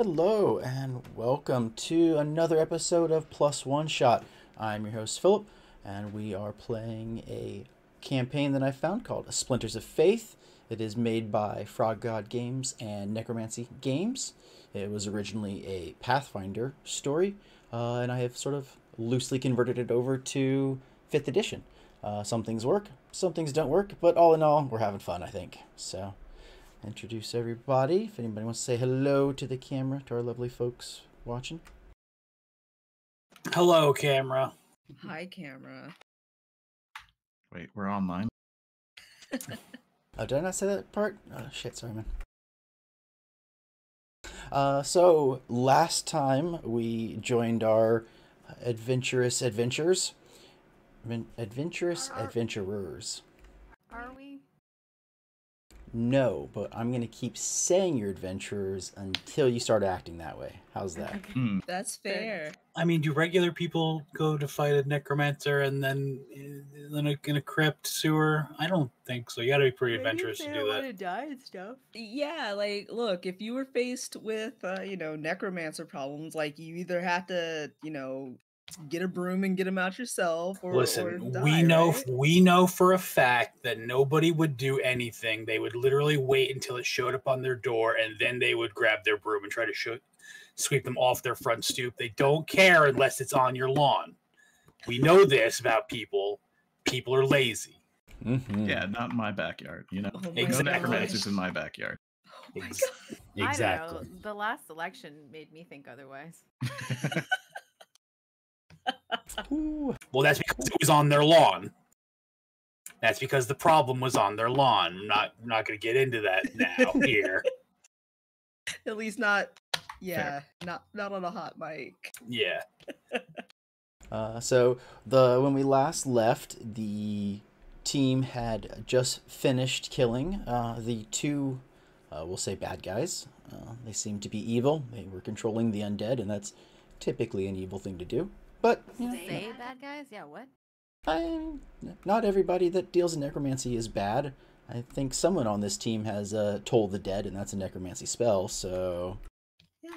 Hello and welcome to another episode of Plus One Shot. I'm your host Philip, and we are playing a campaign that I found called Splinters of Faith. It is made by Frog God Games and Necromancer Games. It was originally a Pathfinder story, and I have sort of loosely converted it over to 5th edition. Some things work, some things don't work, but all in all, we're having fun, I think. So, introduce everybody. If anybody wants to say hello to the camera, to our lovely folks watching. Hello, camera. Hi, camera. Wait, we're online? Oh, did I not say that part? Oh, shit, sorry, man. So, last time we joined our adventurous adventurers. Are we? No, but I'm going to keep saying you're adventurers until you start acting that way. How's that? That's fair. I mean, do regular people go to fight a necromancer and then in a crypt sewer? I don't think so. You gotta be pretty adventurous to do that. To die and stuff. Yeah, like, look, if you were faced with, necromancer problems, like, you either have to, get a broom and get them out yourself, or Listen, die, we know for a fact that nobody would do anything. They would literally wait until it showed up on their door, and then they would grab their broom and try to sweep them off their front stoop. They don't care unless it's on your lawn. We know this about people. People are lazy. Mm-hmm. Yeah, not in my backyard, you know. Oh my No Exactly. necromancers in my backyard. Oh my Ex- God. Exactly. I don't know. The last election made me think otherwise. Ooh. Well, that's because it was on their lawn. That's because the problem was on their lawn. I'm not going to get into that now here. At least not, not on a hot mic. Yeah. So when we last left, the team had just finished killing the two, we'll say bad guys. They seemed to be evil. They were controlling the undead, and that's typically an evil thing to do. But Say bad guys? Yeah, what? not everybody that deals in necromancy is bad. I think someone on this team has Toll the Dead, and that's a necromancy spell, so... Yeah.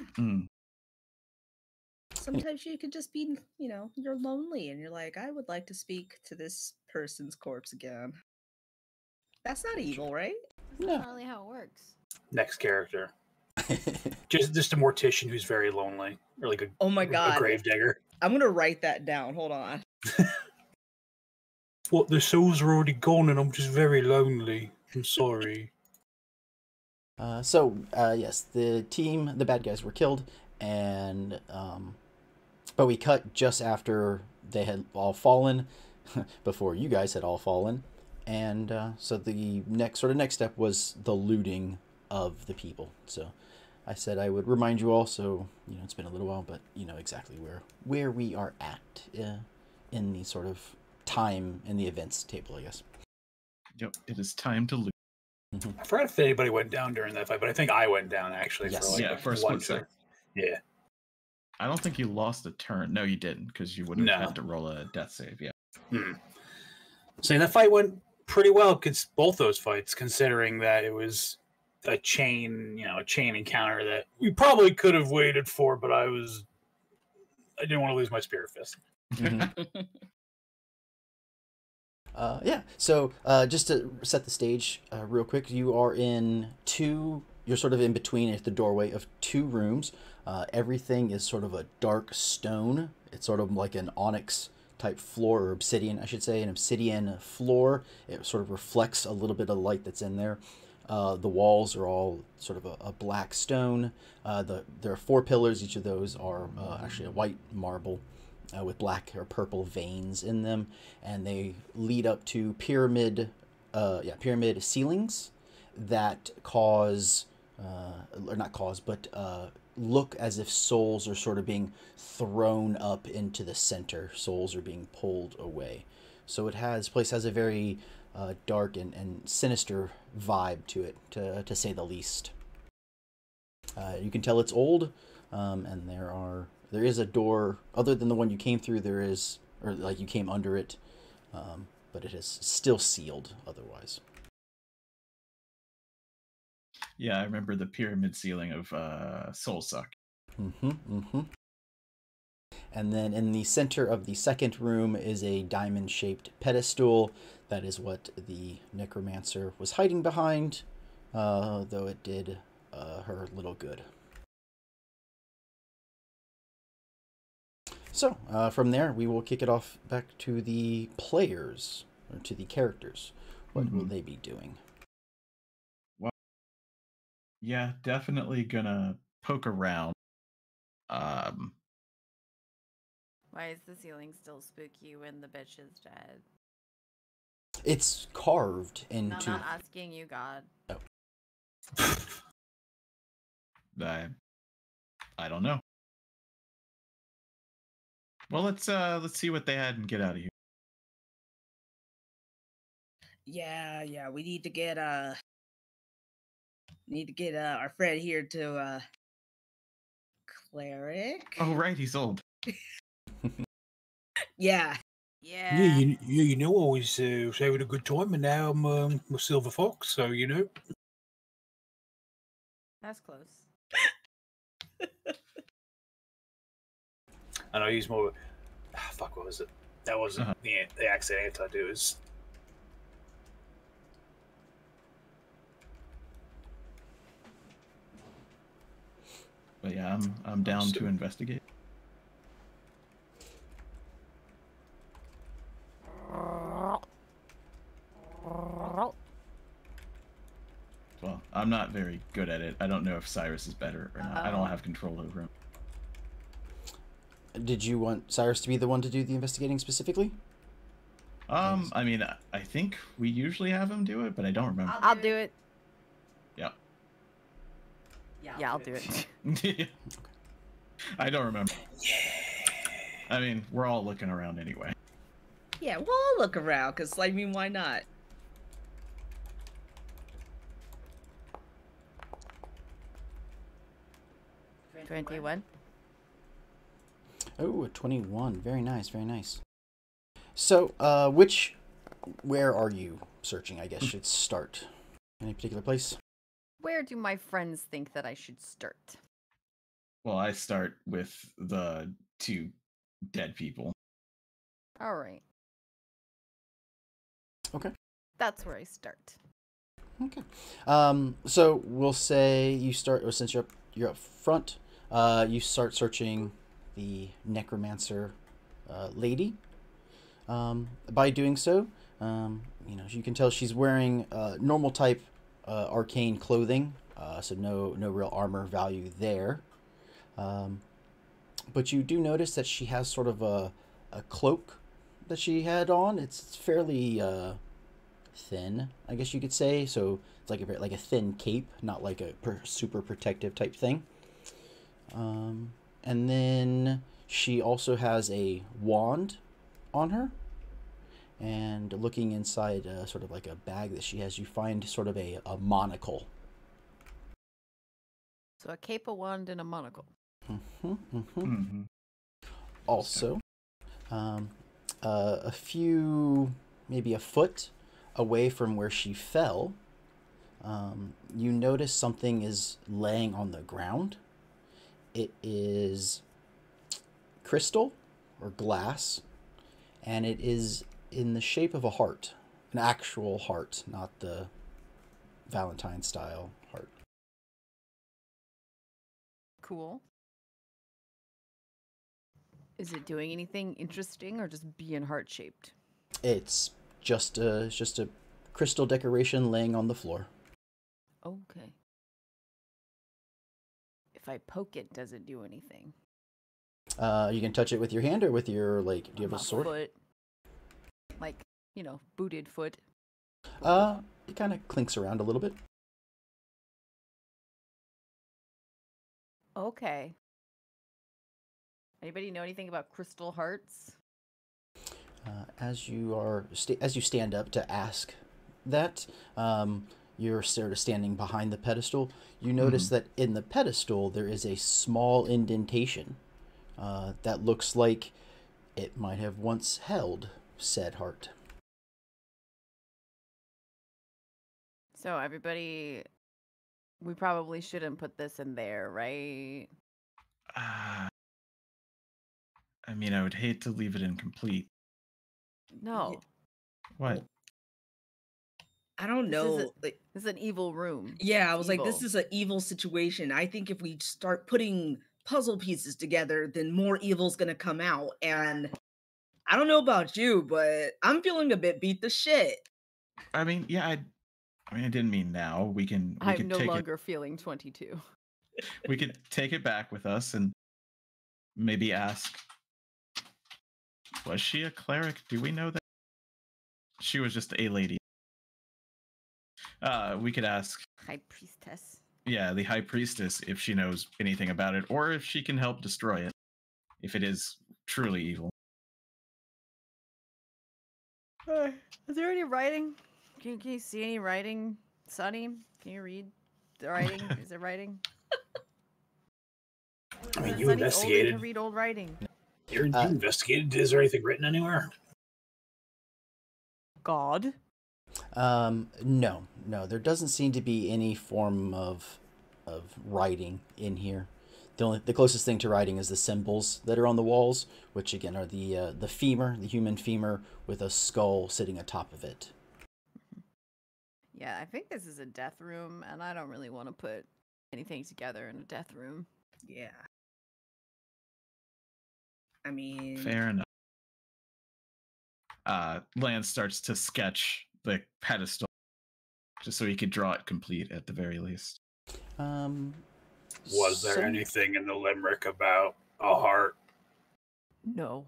Sometimes you could just be, you're lonely, and you're like, I would like to speak to this person's corpse again. That's not evil, right? That's No. not really how it works. Next character. Just a mortician who's very lonely. Or like Oh my a God. gravedigger. I'm going to write that down. Hold on. Well, the souls are already gone and I'm just very lonely. I'm sorry. Yes, the bad guys were killed, and but we cut just after they had all fallen, before you guys had all fallen, and so the next step was the looting of the people. So I said I would remind you all, so it's been a little while, but you know exactly where we are at in the sort of time in the events table, I guess. Yep, it is time to loot. I forgot if anybody went down during that fight, but I think I went down actually. Yes. For a split second. Yeah. I don't think you lost a turn. No, you didn't, because you would have had to roll a death save, yeah. So that fight went pretty well, both those fights, considering that it was a chain encounter that we probably could have waited for, but I didn't want to lose my spirit fist. So just to set the stage real quick, you're sort of in between at the doorway of two rooms. Everything is sort of a dark stone. It's sort of like an onyx type floor, or obsidian, I should say, an obsidian floor. It sort of reflects a little bit of light that's in there. The walls are all sort of a black stone. There are 4 pillars. Each of those are actually a white marble with black or purple veins in them, and they lead up to pyramid ceilings that look as if souls are sort of being thrown up into the center. Souls are being pulled away. So place has a very dark and sinister vibe to it, to say the least. You can tell it's old, and there is a door other than the one you came through. You came under it, but it is still sealed otherwise. Yeah, I remember the pyramid ceiling of Soul Suck. And then in the center of the second room is a diamond-shaped pedestal. That is what the Necromancer was hiding behind, though it did her little good. So, from there, we will kick it off back to the players, or to the characters. What will they be doing? Well, yeah, definitely gonna poke around. Why is the ceiling still spooky when the bitch is dead? It's carved I'm into... not asking you, God. I don't know. Well, let's see what they had and get out of here. Yeah, we need to get our friend here to cleric. Oh, right, he's old. Yeah. Yeah. You know, always having a good time, and now I'm a silver fox, so you know. That's close. And I use more. Fuck, what was it? That wasn't the accent anti-do. Is But yeah, I'm down to investigate. Well, I'm not very good at it. I don't know if Cyrus is better or not. I don't have control over him. Did you want Cyrus to be the one to do the investigating specifically? I mean, I think we usually have him do it, but I don't remember. I'll do it. Yep. Yeah, I'll do it. I don't remember. I mean, we're all looking around anyway. Yeah, we'll all look around, because, I mean, why not? $21. Oh, a 21. Very nice, very nice. So, where are you searching, I guess, should start? Any particular place? Where do my friends think that I should start? Well, I start with the 2 dead people. All right. Okay. That's where I start. Okay. So we'll say you start, or since you're up front, you start searching the Necromancer lady. By doing so, you can tell she's wearing normal type arcane clothing, so no real armor value there. But you do notice that she has sort of a cloak that she had on. It's fairly thin, I guess you could say. So it's like a thin cape, not like a super protective type thing. And then she also has a wand on her. And looking inside sort of like a bag that she has, you find sort of a monocle. So a cape, a wand, and a monocle. Also, a few, maybe a foot away from where she fell, you notice something is laying on the ground. It is crystal or glass, and it is in the shape of a heart, an actual heart, not the Valentine style heart. Cool. Is it doing anything interesting or just being heart-shaped? It's just a crystal decoration laying on the floor. Okay. If I poke it, does it do anything? You can touch it with your hand or with your, do you have a sword? Foot. Like, booted foot. It kind of clinks around a little bit. Okay. Anybody know anything about crystal hearts? As you stand up to ask that, you're sort of standing behind the pedestal. You notice that in the pedestal there is a small indentation that looks like it might have once held said heart. So everybody We probably shouldn't put this in there, right? I mean, I would hate to leave it incomplete. No. What? I don't know. This is an evil room. Yeah, I It's was like, this evil. is an evil situation. I think if we start putting puzzle pieces together, then more evil's gonna come out. And I don't know about you, but I'm feeling a bit beat the shit. I mean, yeah, I didn't mean now. We can I'm no take longer feeling 22. we could take it back with us and maybe ask, was she a cleric? Do we know that? She was just a lady. We could ask, High priestess. yeah, the high priestess, if she knows anything about it, or if she can help destroy it, if it is truly evil. Is there any writing? Can you see any writing, Sonny? Can you read the writing? Is there writing? I mean, you Sonny's old and investigated. can read old writing. You investigated. Is there anything written anywhere? God. No. There doesn't seem to be any form of writing in here. The closest thing to writing is the symbols that are on the walls, which again are the femur, the human femur, with a skull sitting atop of it. Yeah, I think this is a death room, and I don't really want to put anything together in a death room. Yeah. I mean, Fair enough. Lance starts to sketch the pedestal, just so he could draw it complete at the very least. Was there anything in the limerick about a heart? No.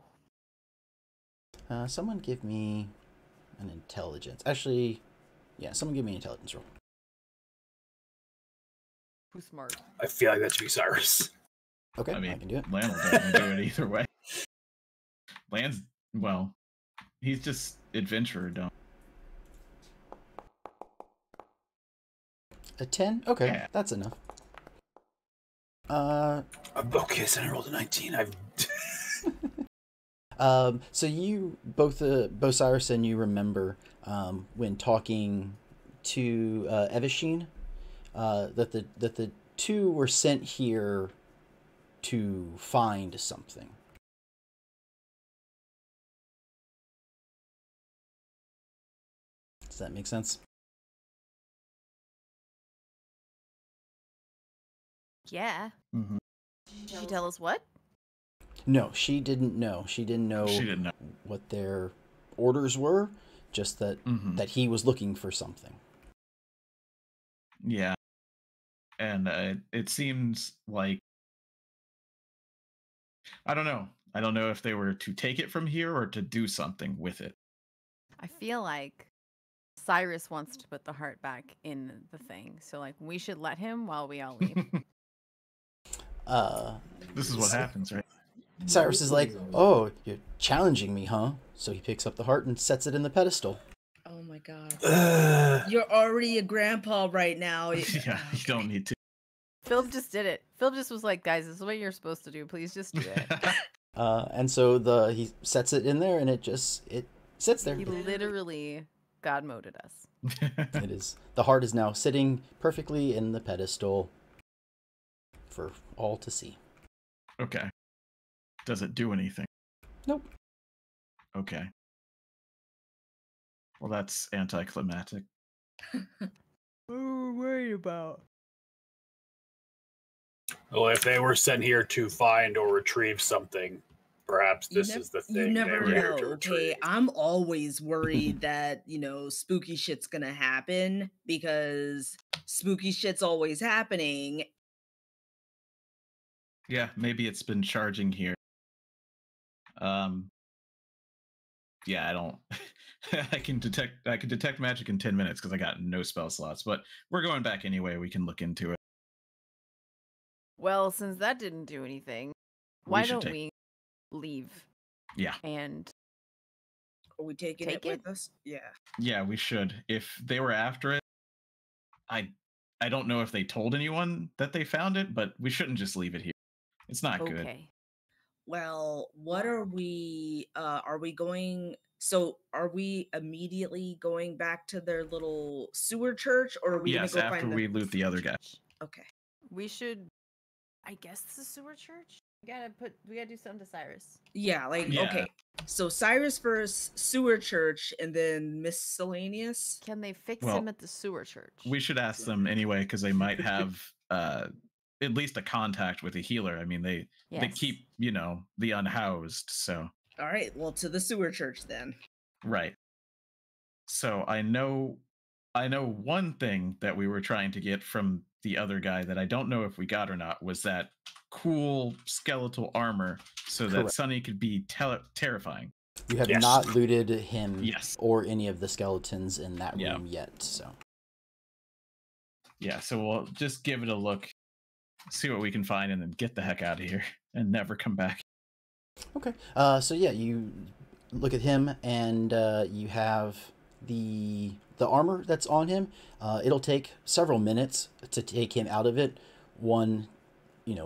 Someone give me an intelligence. Actually, yeah, someone give me an intelligence roll. Who's smart? I feel like that should be Cyrus. Okay, I mean, I can do it. Lan will definitely do it either way. Lan's, well, he's just adventurer, don't. A 10? Okay, Yeah. that's enough. Okay, so I rolled a 19. So you both Cyrus and you remember when talking to Evashine that the two were sent here to find something. Does that make sense? Yeah. Mm-hmm. Did she tell us what? No, she didn't know. She didn't know what their orders were, just that that he was looking for something. Yeah. And it seems like, I don't know. I don't know if they were to take it from here or to do something with it. I feel like Cyrus wants to put the heart back in the thing, so like we should let him while we all leave. This is what happens, right? Cyrus is like, "Oh, you're challenging me, huh?" So he picks up the heart and sets it in the pedestal. oh my god. You're already a grandpa right now. Yeah, you don't need to. Philip just did it. Philip just was like, guys, this is what you're supposed to do. Please just do it. And so he sets it in there, and it sits there. He literally God moded us. It is. The heart is now sitting perfectly in the pedestal for all to see. Okay. Does it do anything? Nope. Okay. Well, that's anticlimactic. What are we worried about? Well, if they were sent here to find or retrieve something, perhaps this is the thing. You never they were here know, to okay? retrieve. I'm always worried that, spooky shit's gonna happen because spooky shit's always happening. Yeah, maybe it's been charging here. Yeah, I don't. I can detect magic in 10 minutes because I got no spell slots. But we're going back anyway. We can look into it. Well, since that didn't do anything, why don't we leave? Yeah. And Are we taking it with us? Yeah. Yeah, we should. If they were after it, I don't know if they told anyone that they found it, but we shouldn't just leave it here. It's not good. Okay. Well, what are we going, so are we immediately going back to their little sewer church, or are we Yes, gonna go after find we loot the other guy. Okay. We should, I guess, the sewer church. We gotta do something to Cyrus. Yeah, like Yeah. okay. So Cyrus first, sewer church, and then miscellaneous. Can they fix Well, him at the sewer church? We should ask them anyway because they might have at least a contact with a healer. I mean, they Yes. keep the unhoused. So All right, well, to the sewer church then. right. So I know one thing that we were trying to get from the other guy that I don't know if we got or not was that cool skeletal armor so that Correct. Sunny could be terrifying. You have Yes. not looted him Yes. or any of the skeletons in that Yeah. room yet. So Yeah, so we'll just give it a look, see what we can find, and then get the heck out of here and never come back. okay. So yeah, you look at him, and you have the armor that's on him. It'll take several minutes to take him out of it. One,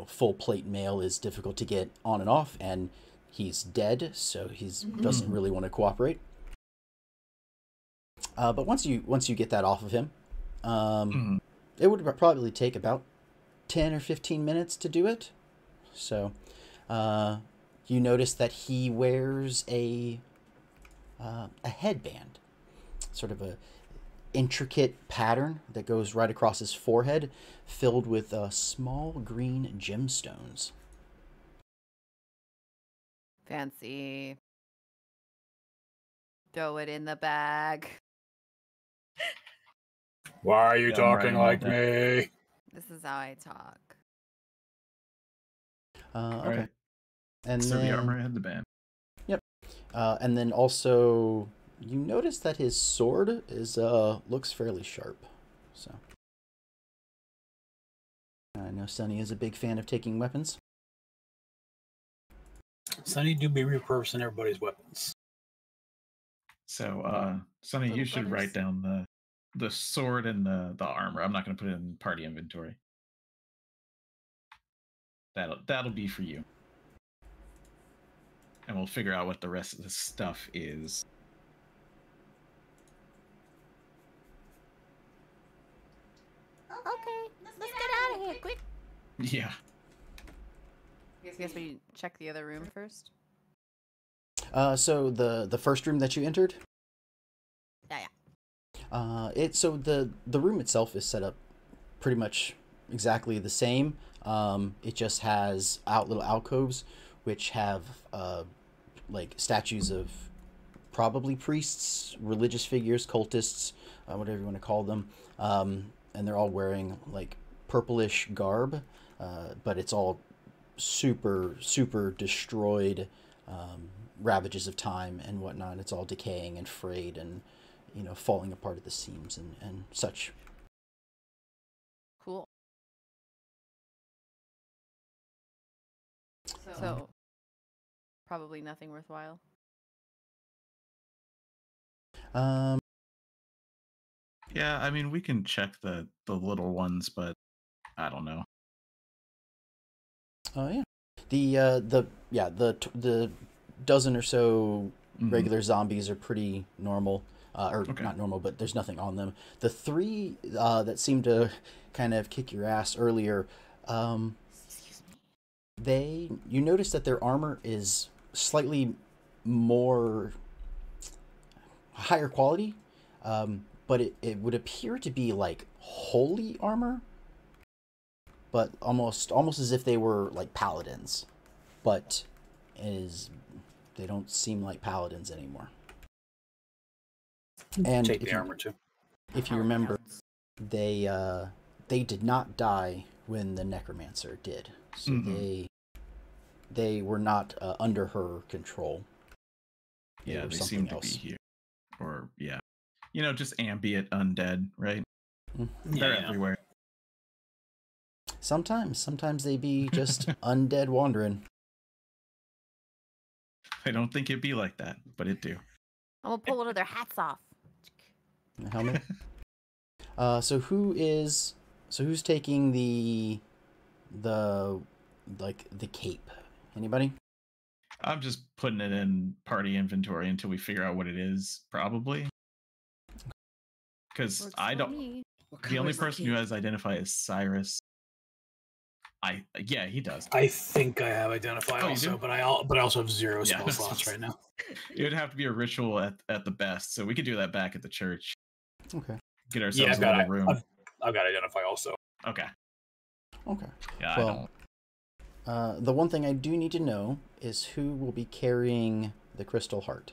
full plate mail is difficult to get on and off, and he's dead, so he doesn't really want to cooperate. But once you get that off of him, it would probably take about 10 or 15 minutes to do it. So you notice that he wears a headband, sort of a intricate pattern that goes right across his forehead, filled with small green gemstones. Fancy. Throw it in the bag. Why are you Yeah, I'm talking writing like all me? This is how I talk. Okay. Right. And So then, the armor had the band. and then also you notice that his sword is looks fairly sharp. So I know Sunny is a big fan of taking weapons. Sonny do be repurposing everybody's weapons. So Sonny, Little you should brothers. write down the sword and the armor. I'm not going to put it in party inventory. That'll be for you. And we'll figure out what the rest of the stuff is. Okay, let's get out of here, quick. Yeah. Guess we check the other room first. So the first room that you entered, Yeah. so the room itself is set up pretty much exactly the same. It just has little alcoves which have like statues of probably priests, religious figures, cultists, whatever you want to call them, and they're all wearing like purplish garb, but it's all super destroyed, ravages of time and whatnot. It's all decaying and frayed and falling apart at the seams and such. Cool. So probably nothing worthwhile. Yeah, I mean, we can check the little ones, but I don't know. Oh yeah, the dozen or so regular zombies are pretty normal, or Okay. not normal, but there's nothing on them. The three that seemed to kind of kick your ass earlier, Excuse me. you notice that their armor is slightly more higher quality, but it would appear to be like holy armor, but almost as if they were like paladins, but they don't seem like paladins anymore. And Take the armor too. if you remember, they did not die when the Necromancer did, so they were not under her control. Yeah, were they something seem to else. be here. Or, yeah. Just ambient undead, right? Mm. They're Yeah. everywhere. Sometimes they be just undead wandering. I don't think it'd be like that, but it do. I'm gonna pull one of their hats off. The helmet. So who's taking the cape? Anybody? I'm just putting it in party inventory until we figure out what it is, probably. Because Works I for don't. me. What The only color's person who cape? has identified is Cyrus. Yeah, he does. I think I have identify Oh, you also, do? but I also have 0 Yeah, spell that's slots what's- right now. It would have to be a ritual at the best, so we could do that back at the church. Okay. Get Yeah, ourselves I've a got little room. I've got identify also. Okay. Okay. Yeah, Well, I don't. the one thing I do need to know is who will be carrying the crystal heart.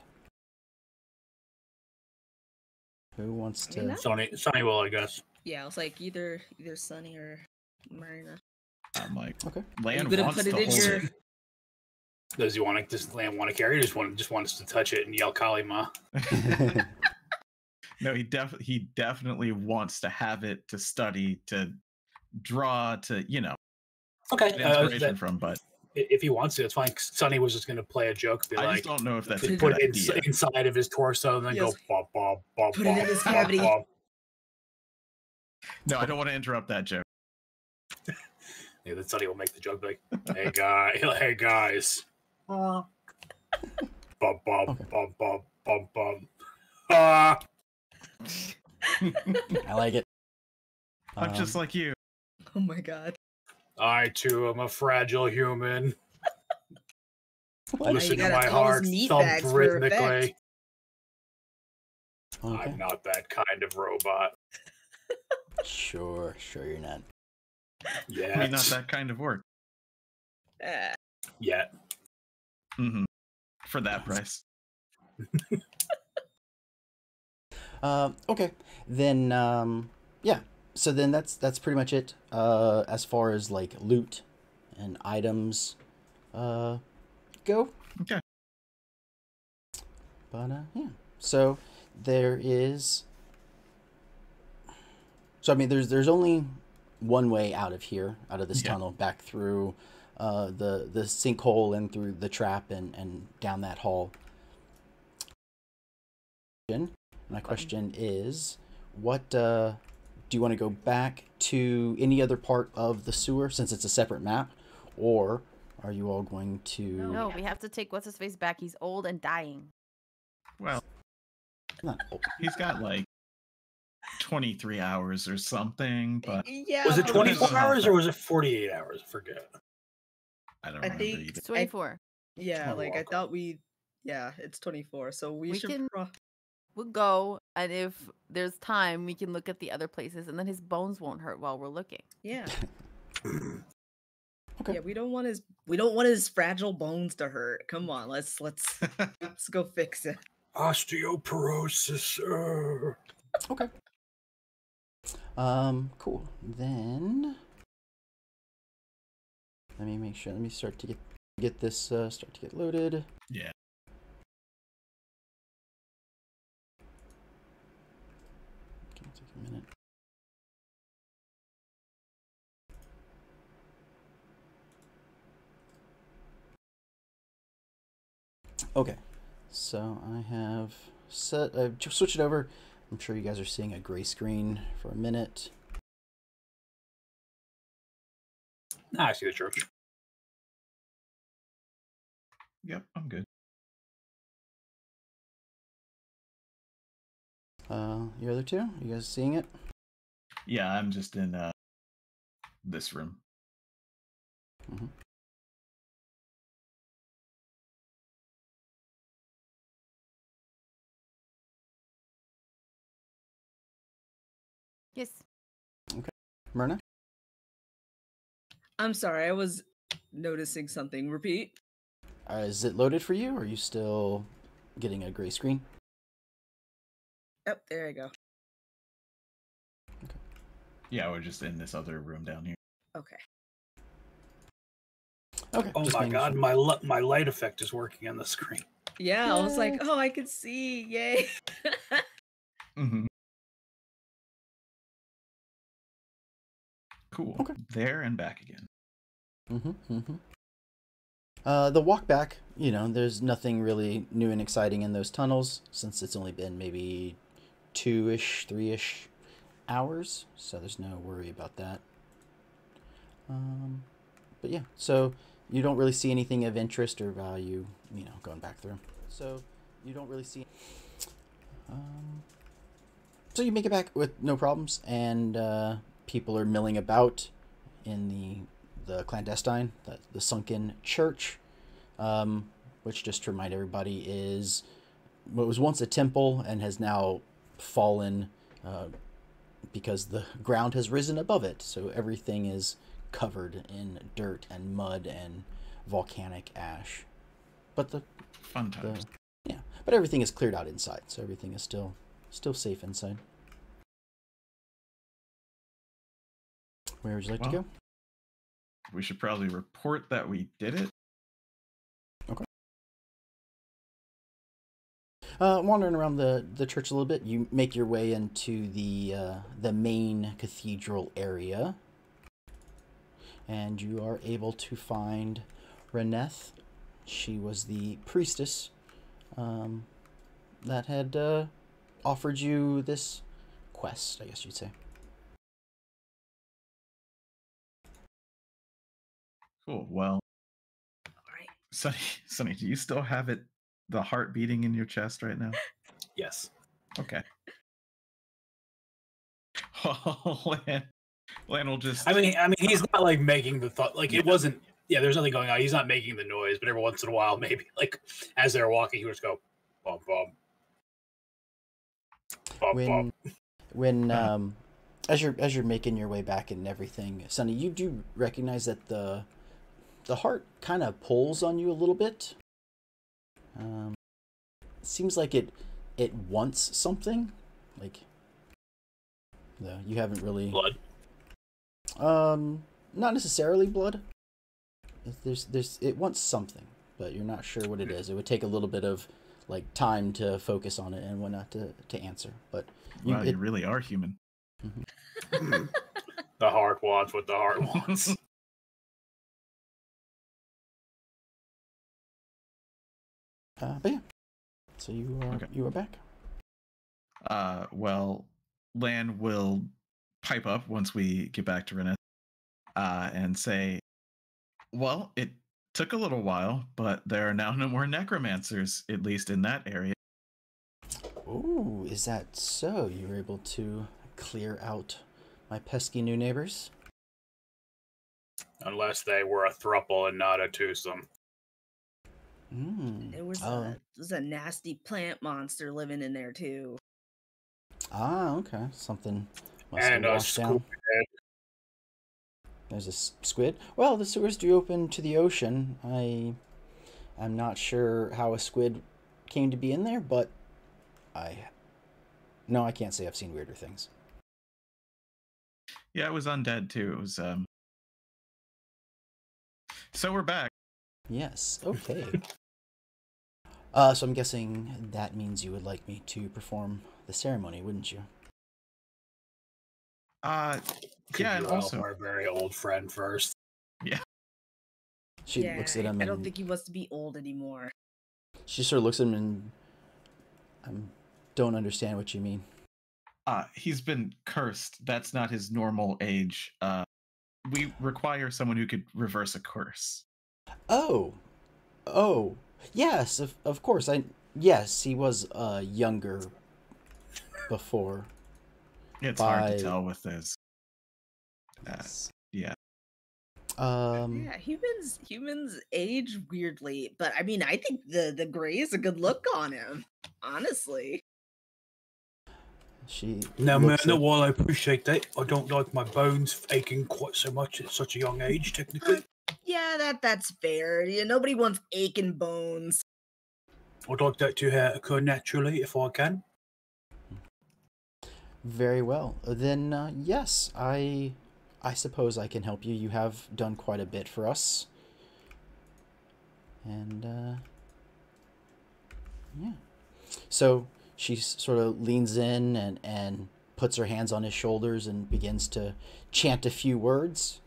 Who wants I mean, to? that- Sonny will, I guess. Yeah, I was like either Sunny or Marina. I'm like, Okay. Lan gonna wants put it to in hold your- it. Does he want to? Does Lamb want to carry? Or just want us to touch it and yell Kalima? No, he definitely wants to have it to study, to draw, to Okay, get inspiration from. But if he wants to, it's fine. Sonny was just going to play a joke, be I like, just don't know if that's a put good it idea. inside of his torso, and then Yes. go bop bop bop. Put it in his cavity. No, I don't want to interrupt that joke. Yeah, then Sonny will make the joke like, "Hey guys, bop bop Okay. bop bop bop bop." Ah, I like it. I'm just like you. Oh my god. I too am a fragile human. What? Now Listen you to gotta my tell us heart meat thump bags for rhythmically. effect. Okay. I'm not that kind of robot. Sure, you're not. Yeah, Maybe not that kind of work. yet. Hmm. For that price. Okay, then yeah. So then that's pretty much it. As far as like loot and items, go. Okay. But yeah. So there is. So I mean, there's only one way out of here, out of this Yeah. tunnel, back through the sinkhole and through the trap and down that hall. My question is, what do you want to go back to any other part of the sewer since it's a separate map, or are you all going to? No, we have to take what's his face back. He's old and dying. Well, Not, he's got like 23 hours or something, but Yeah. Was it but- 24 Depends on hours how or was it 48 hours? I forget. I don't I remember think- either. It's 24. Yeah, Oh, like I welcome. thought yeah, it's 24. So we We should can- We'll go, and if there's time, we can look at the other places, and then his bones won't hurt while we're looking. yeah. Okay. Yeah, we don't want his fragile bones to hurt. Come on, let's go fix it. Osteoporosis. Okay. Cool. Then let me make sure. Let me start to get this start to get loaded. Yeah. Okay, take a minute. Okay, so I have I've switched it over. I'm sure you guys are seeing a gray screen for a minute. I see the church. Yep, I'm good. You other two, you guys seeing it? Yeah, I'm just in this room. Mm-hmm. Yes. Myrna? I'm sorry, I was noticing something. Repeat. Is it loaded for you, or are you still getting a gray screen? Yep, there I go. Yeah, we're just in this other room down here. Okay. Okay. Oh just my making god, sure. my light effect is working on the screen. Yeah, I was like, Yay. oh, I can see. Yay. Mm-hmm. Cool. Okay. There and back again. Mm-hmm. The walk back, there's nothing really new and exciting in those tunnels since it's only been maybe 2-ish, 3-ish hours, so there's no worry about that. But yeah, so you don't really see anything of interest or value, going back through. So you don't really see. So you make it back with no problems, and people are milling about in the clandestine, the sunken church, which, just to remind everybody, is what was once a temple and has now fallen because the ground has risen above it. So everything is covered in dirt and mud and volcanic ash. But Fun times. yeah, but everything is cleared out inside, so everything is still safe inside. Where would you like to go? We should probably report that we did it. Okay. Wandering around the church a little bit, you make your way into the main cathedral area, and you are able to find Reneth. She was the priestess that had offered you this quest, I guess you'd say. Cool. Well, All right. Sonny, do you still have the heart beating in your chest right now? Yes. Okay. Lan will just. I mean, he's not like making the thought. Like, it wasn't. Yeah, there's nothing going on. He's not making the noise, but every once in a while, maybe like as they're walking, he would just go, bum bum. Bum, When as you're making your way back and everything, Sonny, you do recognize that the heart kind of pulls on you a little bit. It seems like it wants something, like you haven't really blood. Not necessarily blood. It wants something, but you're not sure what it is. It would take a little bit of like time to focus on it and whatnot to answer. But you really are human. Mm-hmm. The heart wants what the heart wants. But yeah, so you are back. Well, Lan will pipe up once we get back to Reneth, and say, well, it took a little while, but there are now no more necromancers, at least in that area. Ooh, is that so? You were able to clear out my pesky new neighbors? Unless they were a throuple and not a twosome. There was a nasty plant monster living in there too. Ah, okay. Something must And have a washed down. squid. There's a squid. Well, the sewers do open to the ocean. I'm not sure how a squid came to be in there, but I can't say I've seen weirder things. Yeah, it was undead too. It was So we're back. Yes. Okay. So I'm guessing that means you would like me to perform the ceremony, wouldn't you? Yeah, and also our very old friend first. Yeah. She looks at him. I don't think he wants to be old anymore. She sort of looks at him and I don't understand what you mean. He's been cursed. That's not his normal age. We require someone who could reverse a curse. Oh, yes, of course. Yes, he was younger before. It's hard to tell with this. Yeah. Yeah, humans age weirdly, but I mean, I think the gray is a good look on him, honestly. Now, man, while I appreciate that, I don't like my bones aching quite so much at such a young age, technically. Yeah, that's fair. Yeah, nobody wants aching bones. I'd like that to occur naturally if I can. Very well. Then, yes, I suppose I can help you. You have done quite a bit for us. And, yeah. So she sort of leans in and puts her hands on his shoulders and begins to chant a few words.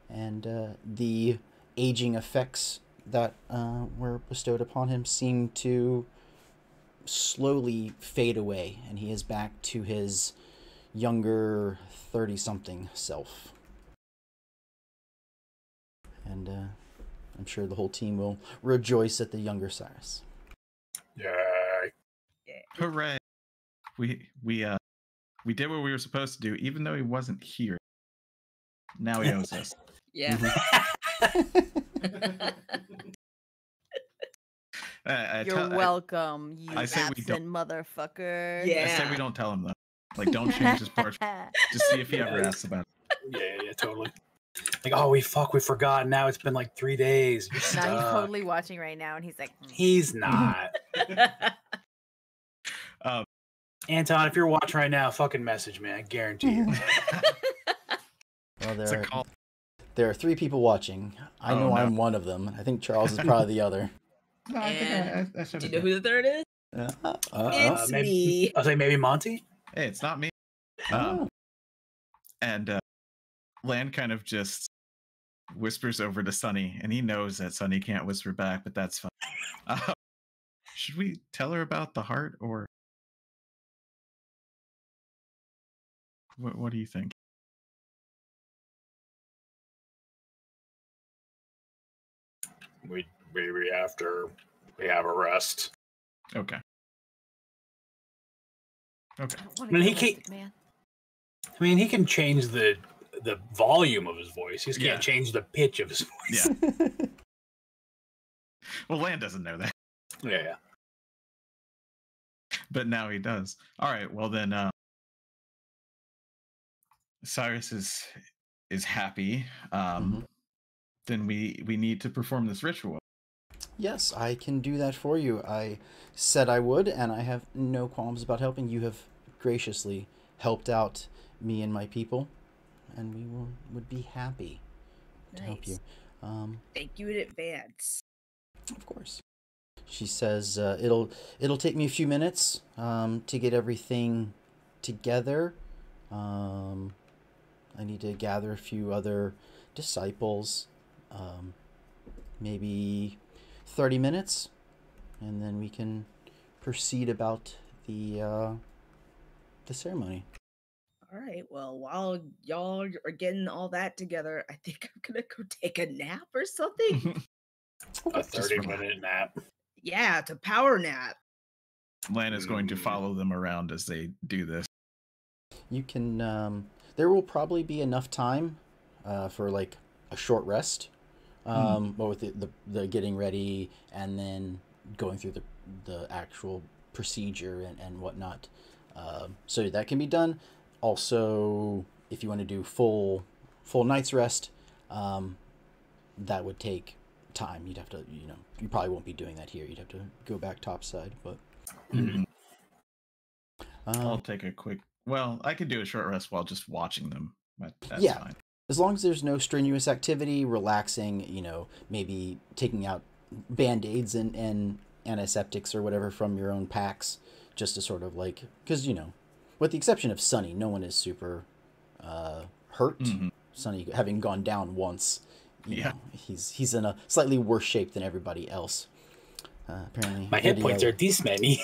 And the aging effects that were bestowed upon him seem to slowly fade away, and he is back to his younger 30-something self. And I'm sure the whole team will rejoice at the younger Cyrus. Yay! Hooray! We did what we were supposed to do, even though he wasn't here. Now he owes us. Yeah. You're welcome, you I say we absent motherfucker. Yeah. I say we don't tell him though. Like, don't change his parchment. Just see if he ever asks about it. Yeah, totally. Like, oh, we forgot. Now it's been like 3 days. You're Now stuck. he's totally watching right now, and he's like, He's not. Anton, if you're watching right now, fucking message me. I guarantee you. Well, It's a call. there are 3 people watching. I Oh, know no. I'm one of them. I think Charles is probably the other. No, I think I should Do you know who the third is? It's maybe, me. I'll say maybe Monty. Hey, it's not me. Oh. And Lan kind of just whispers over to Sunny, and he knows that Sunny can't whisper back, but that's fine. Should we tell her about the heart, or what do you think? Maybe after we have a rest. Okay. Okay. I mean, he can't. Man. I mean, he can change the volume of his voice. He just can't change the pitch of his voice. Yeah. Well, Lan doesn't know that, Yeah. but now he does. All right. Well, then Cyrus is happy. Then we need to perform this ritual. Yes, I can do that for you. I said I would, and I have no qualms about helping. You have graciously helped out me and my people, and we would be happy to help you. Thank you in advance. Of course. She says it'll take me a few minutes to get everything together. I need to gather a few other disciples. Maybe 30 minutes, and then we can proceed about the ceremony. All right. Well, while y'all are getting all that together, I think I'm gonna go take a nap or something. A 30-minute nap. Yeah, it's a power nap. Lan is going to follow them around as they do this. You can. There will probably be enough time for like a short rest. But with the getting ready and then going through the actual procedure and whatnot. So that can be done. Also, if you want to do full night's rest, that would take time. You'd have to, you probably won't be doing that here. You'd have to go back topside, but I'll take a quick. Well, I could do a short rest while just watching them. But that's fine. As long as there's no strenuous activity, relaxing, maybe taking out Band-Aids and antiseptics or whatever from your own packs, just to sort of like, because, with the exception of Sunny, no one is super hurt. Sunny having gone down once, you know, he's in a slightly worse shape than everybody else. Apparently, my hit points are this many.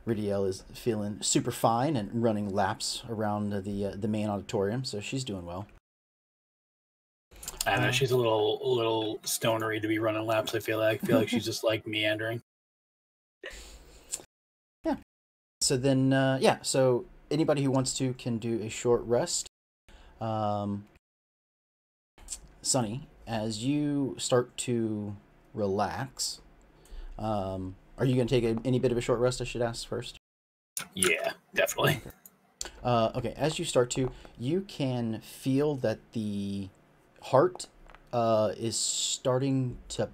Ridiel is feeling super fine and running laps around the main auditorium, so she's doing well. I know she's a little stonery to be running laps. I feel like she's just like meandering. Yeah. So then, so anybody who wants to can do a short rest. Sunny, as you start to relax, are you going to take any bit of a short rest, I should ask first? Yeah, definitely. Okay, as you start to, you can feel that the heart is starting to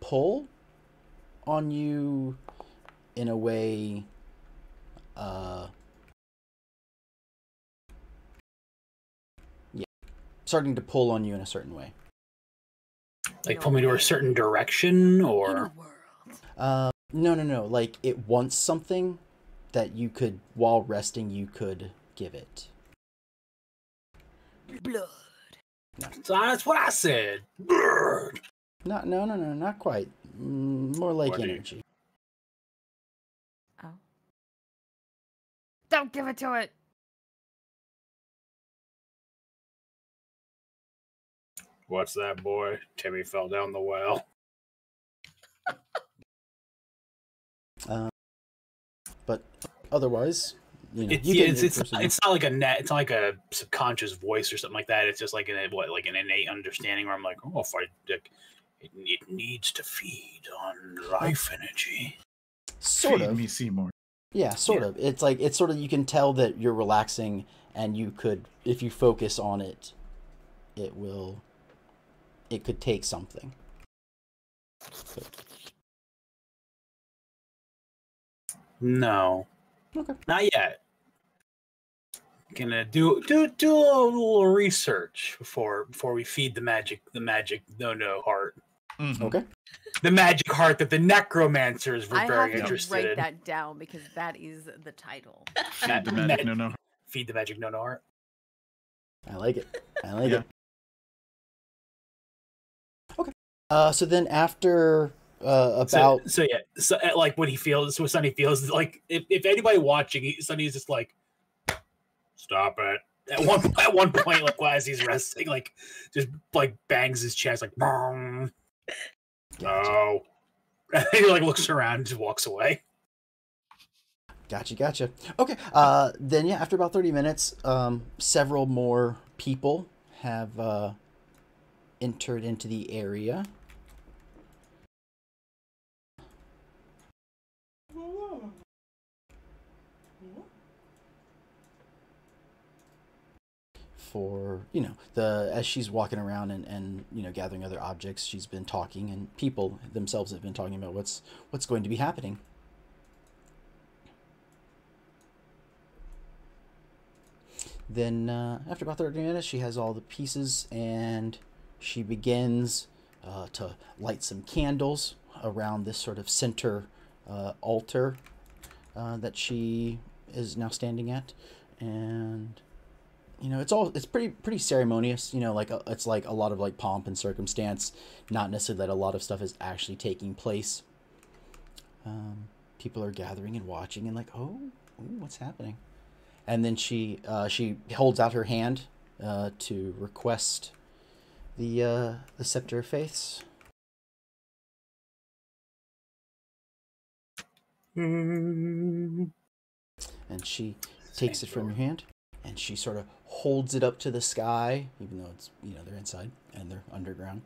pull on you in a way... starting to pull on you in a certain way. Like pull me to a certain direction, or... No. Like, it wants something that you could, while resting, you could give it. Blood. No. So that's what I said. Blood. No, not quite. More like What do you- energy. Oh. Don't give it to it. What's that, boy? Timmy fell down the well. But otherwise, you know, It's, you yeah, can it's personally- not like a net. It's not like a subconscious voice or something like that. It's just like like an innate understanding where I'm like, oh, if I like, it needs to feed on life energy. sort Feed of. me, Seymour. Yeah, sort Yeah. of. It's sort of, you can tell that you're relaxing, and you could, if you focus on it, it could take something. No, Okay. not yet. Gonna do a little research before we feed the magic no heart. Mhm. Okay. The magic heart that the necromancers were I very have to interested write in. that down because that is the title. Feed the magic no. Feed the magic no heart. I like it. I like Yeah. it. Okay. So then after about So yeah, so like what he feels, what Sonny feels is like if anybody watching, Sonny's just like, stop it. At one point, like as he's resting, like just like bangs his chest, like bong. No. And he like looks around and just walks away. Gotcha. Okay. Then yeah, after about 30 minutes, several more people have entered into the area. For, you know, as she's walking around and you know, gathering other objects, she's been talking, and people themselves have been talking about what's going to be happening. Then after about 30 minutes, she has all the pieces, and she begins to light some candles around this sort of center altar that she is now standing at. And you know, it's pretty ceremonious, you know, like it's like a lot of like pomp and circumstance, not necessarily that a lot of stuff is actually taking place. People are gathering and watching and like, oh, what's happening? And then she holds out her hand to request the Scepter of Faiths. And she takes it from your hand, and she sort of holds it up to the sky, even though it's, you know, they're inside and they're underground.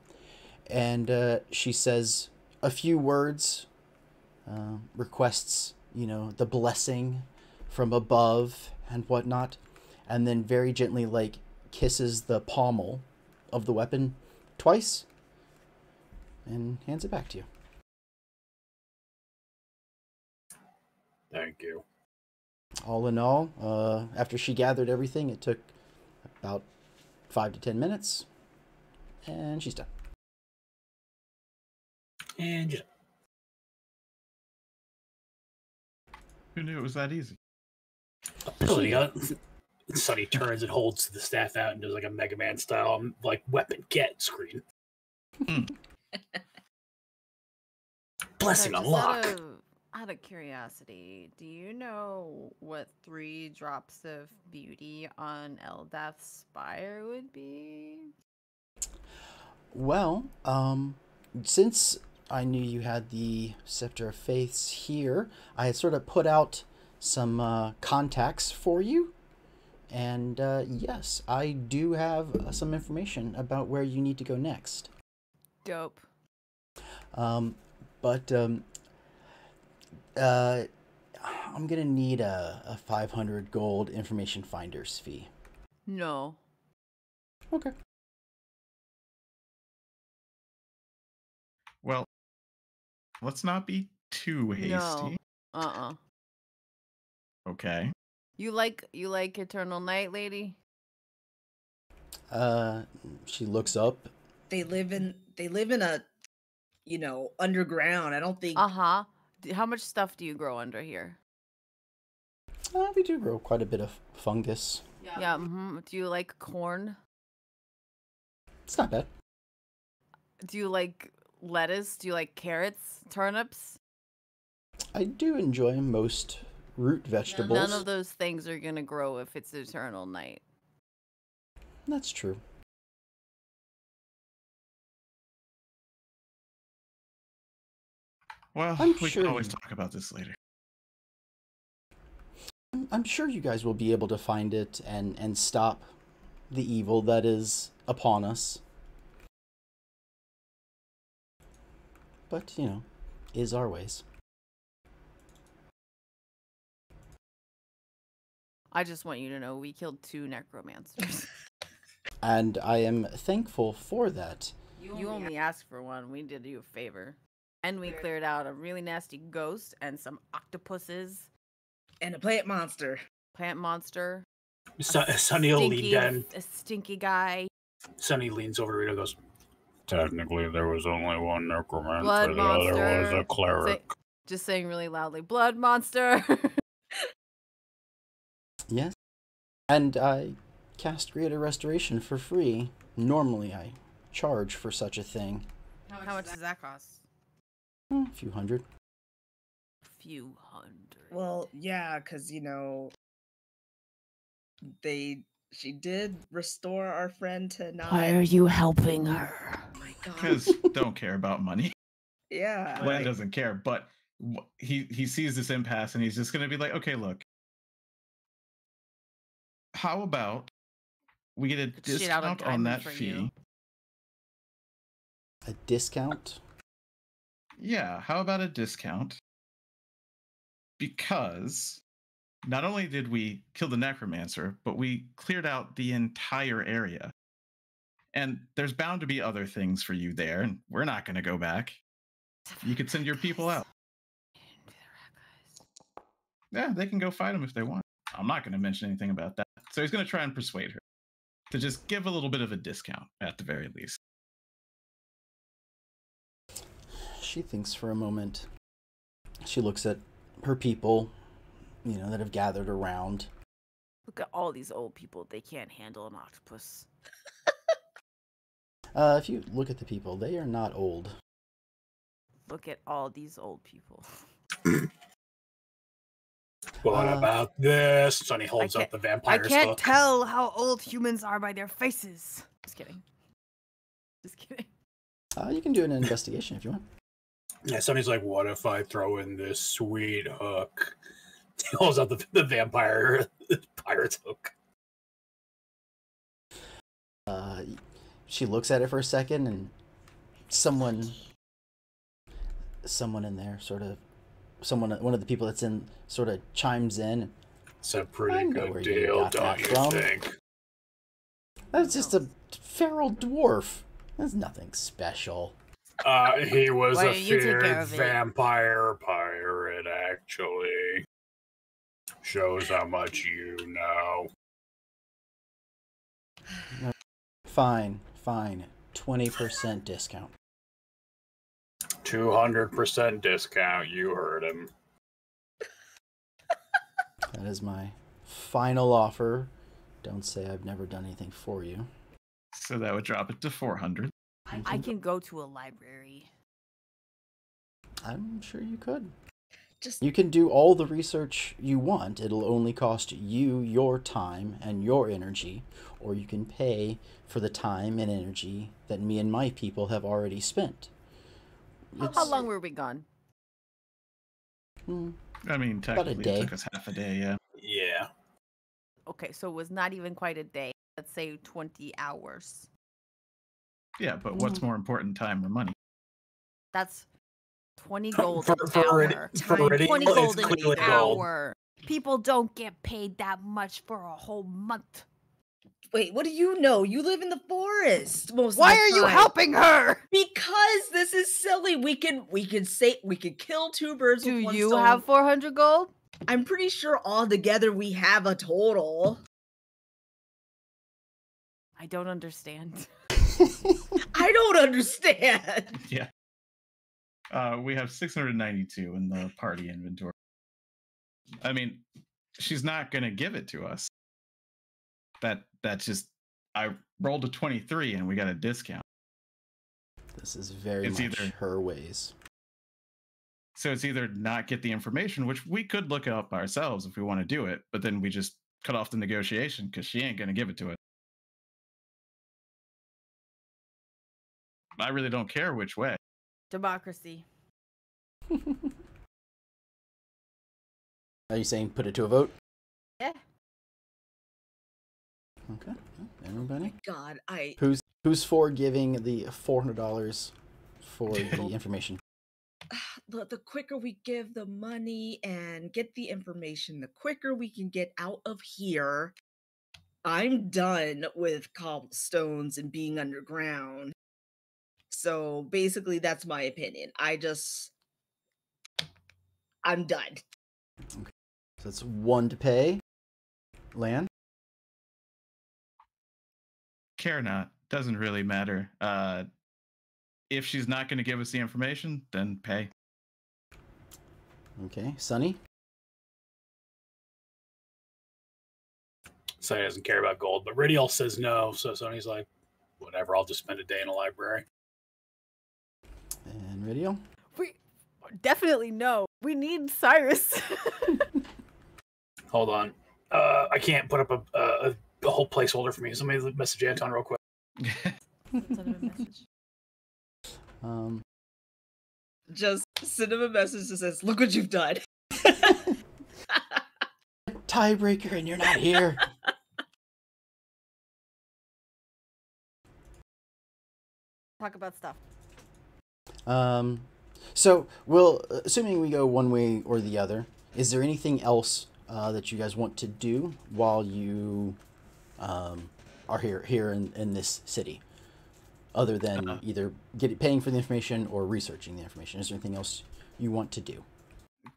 And she says a few words, requests, you know, the blessing from above and whatnot, and then very gently, like, kisses the pommel of the weapon twice and hands it back to you. Thank you. All in all, after she gathered everything, it took about 5 to 10 minutes, and she's done. And just Who knew it was that easy? Sonny turns and holds the staff out and does like a Mega Man style like weapon get screen. Blessing So just unlock. Out of curiosity, do you know what 3 drops of beauty on Eldath's spire would be? Well, since I knew you had the Scepter of Faiths here, I had sort of put out some contacts for you. And yes, I do have some information about where you need to go next. Dope. But I'm gonna need a 500 gold information finder's fee. No. Okay. Well, let's not be too hasty. No. Uh-uh. Okay. You like Eternal Night, lady? She looks up. They live in a, you know, underground. I don't think Uh-huh. How much stuff do you grow under here? We do grow quite a bit of fungus. Yeah. Do you like corn? It's not bad. Do you like lettuce? Do you like carrots? Turnips? I do enjoy most root vegetables. None of those things are gonna grow if it's Eternal Night. That's true. Well, I'm we sure can always you- talk about this later. I'm sure you guys will be able to find it and stop the evil that is upon us. But, is our ways. I just want you to know we killed 2 necromancers. And I am thankful for that. You only asked for one. We did you a favor. And we cleared out a really nasty ghost and some octopuses. And a plant monster. Plant monster. Sonny will lean down. A stinky guy. Sonny leans over Rita and goes, technically, there was only one necromancer. Blood the monster. other was a cleric. Just saying really loudly, blood monster. Yes. And I cast Greater Restoration for free. Normally I charge for such a thing. How much does that cost? A few hundred. Few hundred. Well, yeah, because, she did restore our friend to not... Why are you helping her? Oh my god. Because don't care about money. Yeah. Glenn doesn't care, but he sees this impasse and he's just going to be like, okay, look. How about we get a discount on that fee? You. A discount? Yeah, how about a discount? Because not only did we kill the necromancer, but we cleared out the entire area. And there's bound to be other things for you there, and we're not going to go back. You could send your people out. Yeah, they can go fight them if they want. I'm not going to mention anything about that. So he's going to try and persuade her to just give a little bit of a discount at the very least. She thinks for a moment. She looks at her people, that have gathered around. Look at all these old people. They can't handle an octopus. If you look at the people, they are not old. Look at all these old people. What about this? Sonny holds up the I vampire's can't hook. tell how old humans are by their faces. Just kidding. Just kidding. You can do an investigation if you want. Yeah, Sonny's like, what if I throw in this sweet hook? He holds out the vampire pirate's hook. She looks at it for a second, and someone in there one of the people that's in sort of chimes in. It's a pretty good deal, don't you think? That's just a feral dwarf. That's nothing special. He was Why a don't you take care feared of it? vampire pirate, actually. Shows how much you know. Fine. 20% discount. 200% discount, you heard him. That is my final offer. Don't say I've never done anything for you. So that would drop it to 400. I can go to a library. I'm sure you could. Just You can do all the research you want. It'll only cost you your time and your energy, or you can pay for the time and energy that me and my people have already spent. How long were we gone? I mean, About a technically day. it took us half a day, yeah. Yeah. Okay, so it was not even quite a day. Let's say 20 hours. Yeah, but what's more important, time or money? That's 20 gold For- an for hour. for Times Iridium, 20 it's gold an clearly gold. hour. People don't get paid that much for a whole month. wait, what do you know? You live in the forest most Why of the are you time. helping her? Because this is silly. We could kill 2 birds Do with 1 you stone. have 400 gold? I'm pretty sure all together we have a total. I don't understand. I don't understand. Yeah. We have 692 in the party inventory. I mean, she's not going to give it to us. That's just, I rolled a 23 and we got a discount. This is very It's much either- her ways. So it's either not get the information, which we could look up ourselves if we want to do it, but then we just cut off the negotiation because she ain't going to give it to us. I really don't care which way. Democracy. Are you saying put it to a vote? Yeah. Okay. Everybody. God, Who's for giving the $400 for the information? the quicker we give the money and get the information, the quicker we can get out of here. I'm done with cobblestones and being underground. So basically, that's my opinion. I'm done. So that's 1 to pay. Lan? Care not. Doesn't really matter. If she's not going to give us the information, then pay. Okay. Sunny? Sonny doesn't care about gold, but Ridial says no. So Sonny's like, whatever, I'll just spend a day in a library. And Ridial? We definitely no. We need Cyrus. Hold on. I can't put up a whole placeholder for me. Somebody message Anton real quick. Send him a message. Just send him a message that says, "Look what you've done." Tiebreaker, and you're not here. Talk about stuff. So we'll, assuming we go one way or the other, is there anything else that you guys want to do while you are here in this city, other than either paying for the information or researching the information? Is there anything else you want to do?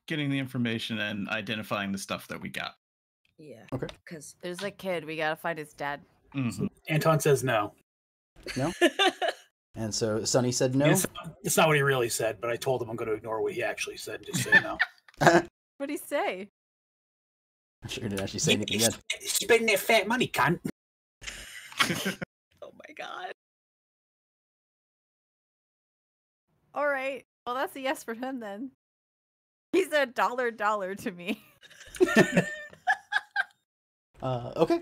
Getting the information and identifying the stuff that we got. Yeah. Okay. Because There's a kid. We gotta find his dad. Mhm. Anton says no. No? And so Sonny said no? It's not what he really said, but I told him I'm going to ignore what he actually said and just say no. What'd he say? I'm sure he didn't actually say anything yet. Spend that fat money, cunt. oh my god. All right. Well, that's a yes for him then. He said dollar to me. Okay.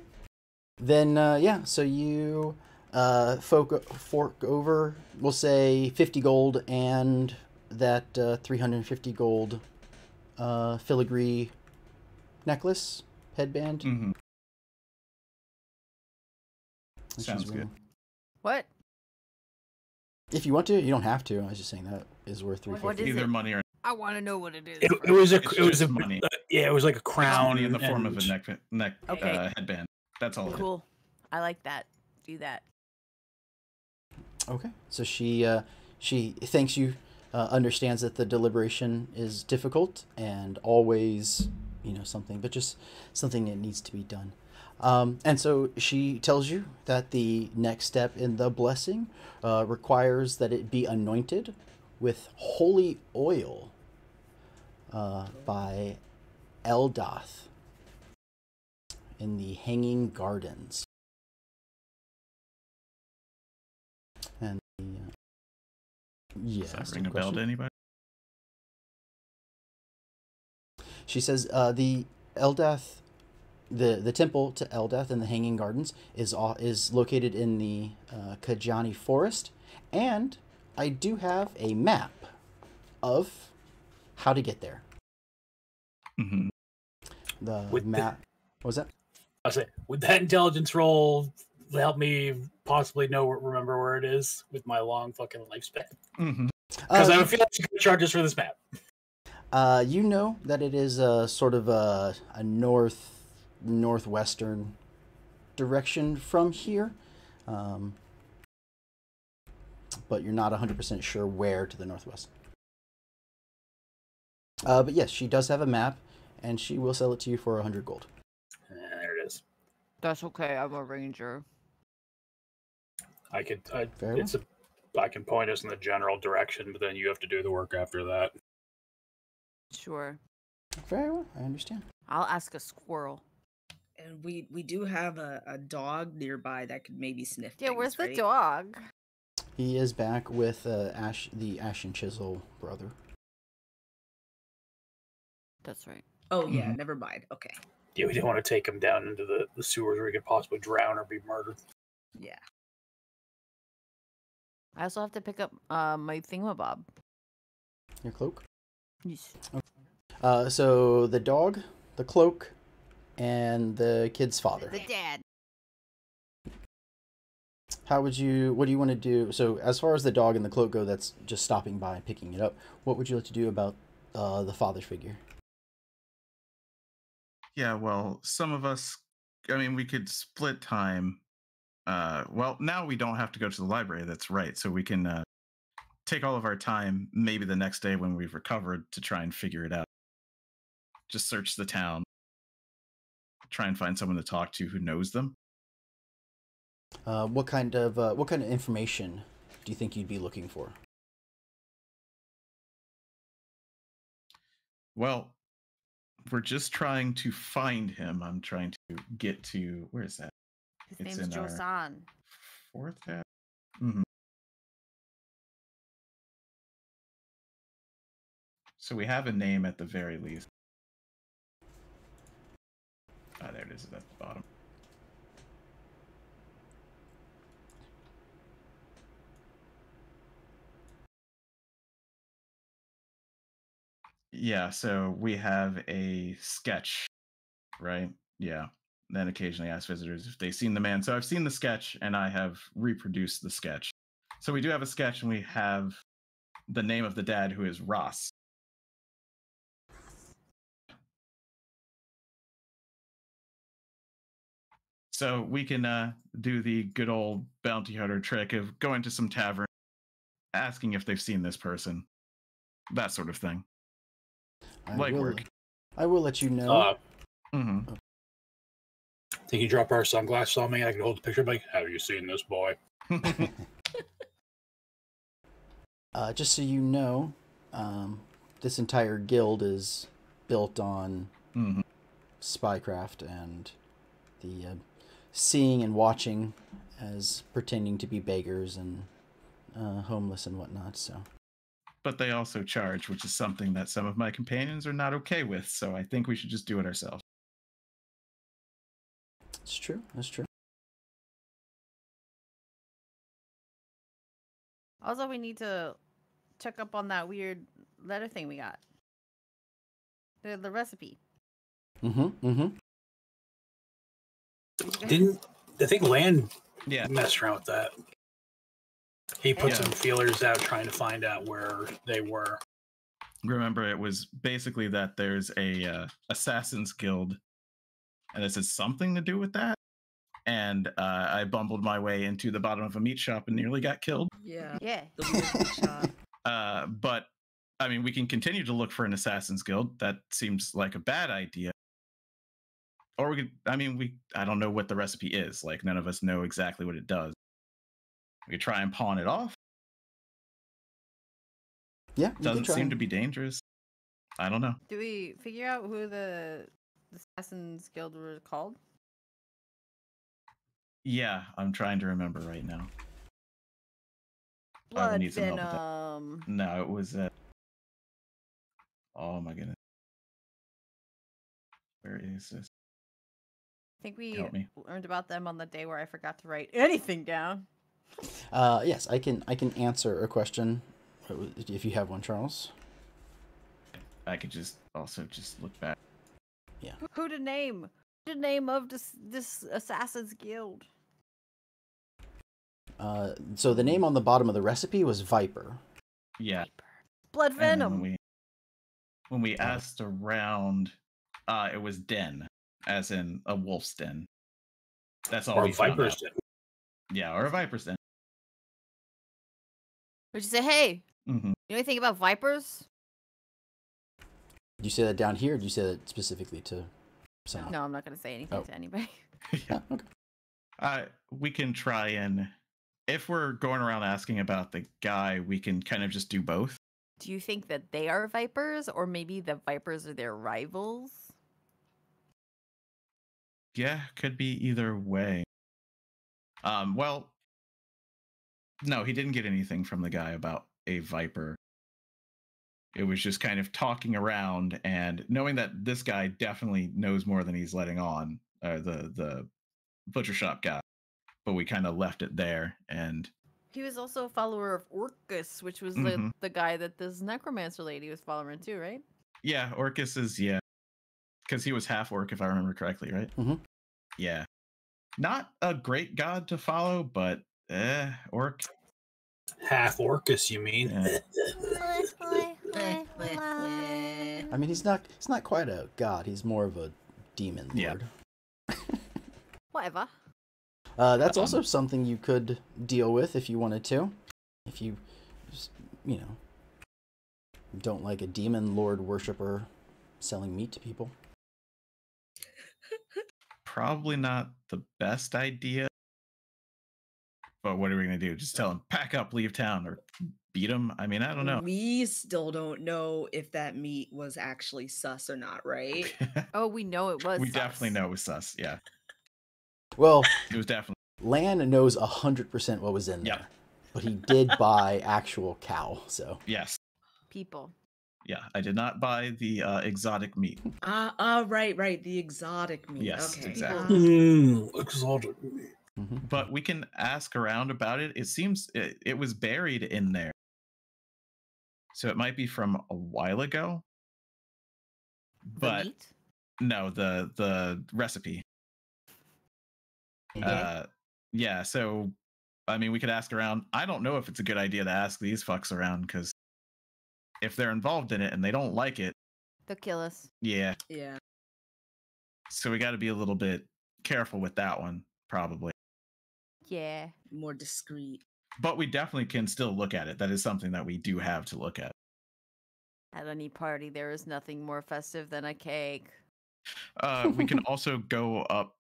Then, yeah, so you fork over, we'll say 50 gold and that 350 gold filigree necklace, headband. Mhm. And Sounds she's good. willing. What? If you want to, you don't have to. I was just saying that is worth What 350. is Either it? money or I want to know what it is. It was It's a just money. yeah, it was like a It's crown money in the form of a and- neck Okay. headband. That's all. Cool. I like that. Do that. Okay. So she thanks you, understands that the deliberation is difficult and always, something, but just something that needs to be done. And so she tells you that the next step in the blessing requires that it be anointed with holy oil by Eldath in the Hanging Gardens. And yes, Does that ring a bell to anybody? She says the Eldath, the temple to Eldath in the Hanging Gardens is located in the Kajani Forest, and I do have a map of how to get there. Mm-hmm. The map. What was that? I say, would that intelligence roll help me possibly remember where it is with my long fucking lifespan? Mm-hmm. Because I feel like you could charge us for this map. You know that it is sort of a northwestern direction from here, but you're not 100% sure where to the northwest. But yes, she does have a map, and she will sell it to you for 100 gold. There it is. That's okay. I'm a ranger. I can point us in the general direction, but then you have to do the work after that. Sure. Very well, I understand. I'll ask a squirrel. And we do have a dog nearby that could maybe sniff Yeah, things, where's the right? dog? He is back with the Ash and Chisel brother. That's right. Oh yeah, Mhm. never mind. Okay. Yeah, we didn't want to take him down into the sewers where he could possibly drown or be murdered. Yeah. I also have to pick up my thingamabob. Your cloak. Yes. So the dog, the cloak, and the kid's father. The dad. What do you want to do? So as far as the dog and the cloak go, that's just stopping by and picking it up. What would you like to do about the father figure? Yeah, well, some of us, I mean, we could split time. Well, now we don't have to go to the library. That's right. So we can take all of our time, maybe the next day when we've recovered, to try and figure it out. Just search the town, try and find someone to talk to who knows them. What kind of information do you think you'd be looking for? Well, we're just trying to find him. I'm trying to get to, where is that? His It's name's in our Josan. fourth tab. Mm-hmm. So we have a name at the very least. Ah, there it is at the bottom. Yeah, so we have a sketch, right? Yeah. Then occasionally ask visitors if they've seen the man. So I've seen the sketch and I have reproduced the sketch. So we do have a sketch and we have the name of the dad, who is Ross. So we can do the good old bounty hunter trick of going to some tavern, asking if they've seen this person, that sort of thing. Legwork. I will let you know. Mm-hmm. Think you drop our sunglasses on me? I can hold the picture. Like, have you seen this boy? Just so you know, this entire guild is built on spycraft and the seeing and watching as pretending to be beggars and homeless and whatnot. So, but they also charge, which is something that some of my companions are not okay with. So I think we should just do it ourselves. it's true. That's true. Also, we need to check up on that weird letter thing we got. The recipe. Didn't I think Land Yeah. messed around with that? He put some feelers out trying to find out where they were. Remember, it was basically that there's a Assassin's Guild, and this has something to do with that. And I bumbled my way into the bottom of a meat shop and nearly got killed. Yeah. Yeah. The weird meat shop. But I mean, we can continue to look for an Assassin's Guild. That seems like a bad idea. Or we could, I don't know what the recipe is. Like, none of us know exactly what it does. We could try and pawn it off. Yeah, Doesn't seem to be dangerous. I don't know. Do we figure out who the Assassin's Guild were called? Yeah, I'm trying to remember right now. Blood need some help with that. Venom. No, it was. Oh my goodness. Where is this? I think we Help me. learned about them on the day where I forgot to write anything down. Yes, I can answer a question if you have one, Charles. I could just look back. Yeah. Who to name? The name of this Assassin's Guild. So the name on the bottom of the recipe was Viper. Yeah. Blood And then Venom. when we asked around, it was den, as in a wolf's den. That's all. Or we found Viper's out. Den. Yeah, or a viper's den. Would you say, hey, Mm-hmm. you know anything about vipers? Did you say that down here, or did you say that specifically to someone? No, I'm not going to say anything to anybody. Yeah, okay. We can try and, if we're going around asking about the guy, we can kind of just do both. Do you think that they are vipers, or maybe the vipers are their rivals? Yeah, could be either way. Well, no, he didn't get anything from the guy about a viper. It was just kind of talking around and knowing that this guy definitely knows more than he's letting on, the butcher shop guy. But we kind of left it there, and He was also a follower of Orcus, which was the guy that this necromancer lady was following too, right? yeah, Orcus is because he was half orc, if I remember correctly, right? Mhm. Yeah. Not a great god to follow, but orc. Half Orcus, you mean? Yeah. I mean, he's not quite a god. He's more of a demon Yeah. lord. Whatever. That's also something you could deal with if you wanted to. If you, you know, don't like a demon lord worshiper selling meat to people. Probably not the best idea. But what are we going to do? Just tell him, pack up, leave town, or beat him? I mean, I don't know. We still don't know if that meat was actually sus or not, right? Oh, we know it was. We sus. definitely know it was sus. Yeah, Well, it was definitely. Lan knows 100% what was in there. Yep. But he did buy actual cow, so. Yes. People. Yeah, I did not buy the exotic meat. Right, the exotic meat. Yes, Okay. exactly. Exotic. But we can ask around about it. It seems it was buried in there. So it might be from a while ago. But The meat? no, the recipe. Okay. Yeah, so I mean we could ask around. I don't know if it's a good idea to ask these fucks around, because if they're involved in it and they don't like it, They'll kill us. Yeah. So we got to be a little bit careful with that one, probably. Yeah. More discreet. But we definitely can still look at it. That is something that we do have to look at. At any party, there is nothing more festive than a cake. We can also go up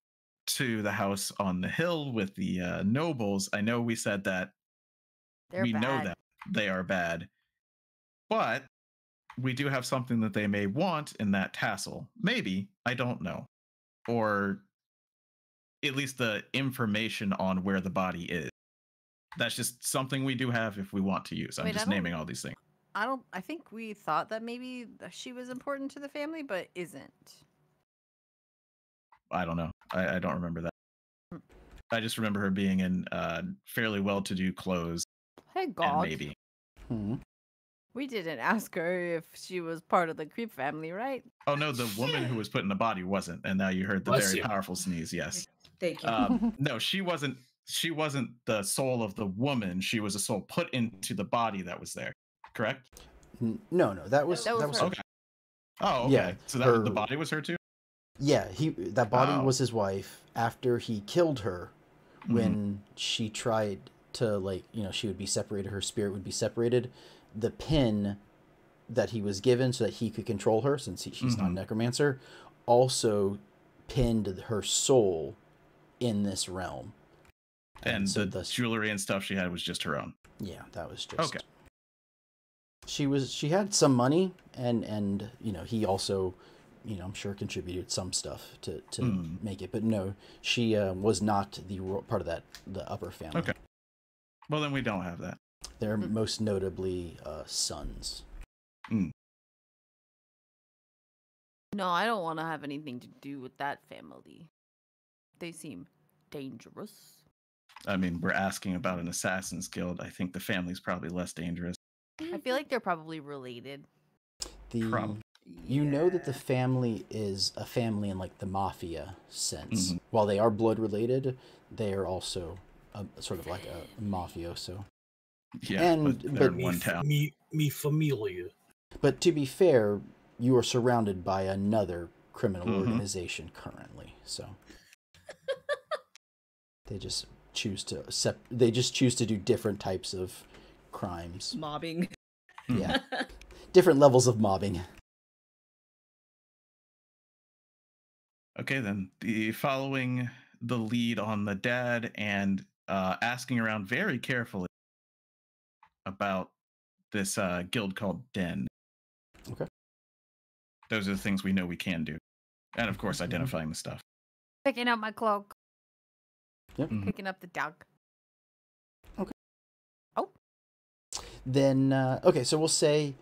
to the house on the hill with the nobles. I know we said that They're we bad. know that they are bad, but we do have something that they may want in that tassel. Maybe, I don't know. Or at least the information on where the body is. That's just something we do have if we want to use. I'm Wait, just naming all these things. I think we thought that maybe she was important to the family, but isn't. I don't know. I don't remember that. I just remember her being in fairly well-to-do clothes. Hey, And God. maybe. We didn't ask her if she was part of the creep family, right? Oh no, the woman who was put in the body wasn't. And now you heard the Bless very you. powerful sneeze. Yes. Thank you. No, she wasn't. She wasn't the soul of the woman. She was a soul put into the body that was there. Correct? No, that was That was her. Okay. Oh, okay. Yeah, So that her- the body was her too. Yeah, that body Oh. was his wife. After he killed her, when she tried to, like, she would be separated, her spirit would be separated, the pin that he was given so that he could control her, since she's not a necromancer, also pinned her soul in this realm. And so the jewelry and stuff she had was just her own. Yeah, that was just Okay. She had some money, and he also, I'm sure contributed some stuff to make it, but no, she was not the part of the upper family. Okay. Well, then we don't have that. They're most notably sons. No, I don't want to have anything to do with that family. They seem dangerous. I mean, we're asking about an assassin's guild. I think the family's probably less dangerous. I feel like they're probably related. You know that the family is a family in, like, the mafia sense. While they are blood related, they are also sort of like a mafioso. Yeah, but they're in one town. Me familia. But to be fair, you are surrounded by another criminal organization currently, so they just choose to do different types of crimes. Mobbing. Yeah, different levels of mobbing. Okay, then following the lead on the dad and asking around very carefully about this guild called Den. Okay. Those are the things we know we can do. And of course, identifying the stuff. Picking up my cloak. Yep. Picking up the dog. Okay. Oh. Then, okay, so we'll say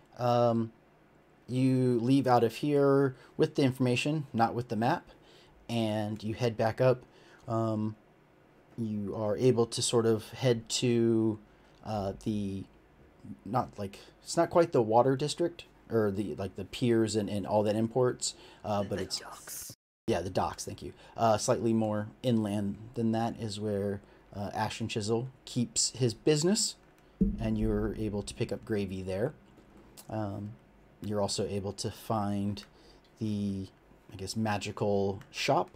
you leave out of here with the information, not with the map, and you head back up. You are able to sort of head to it's not quite the water district, or the piers and all that imports, but The it's docks. yeah, the docks. Thank you. Slightly more inland than that is where Ash and Chisel keeps his business, and you're able to pick up gravy there. You're also able to find the, I guess, magical shop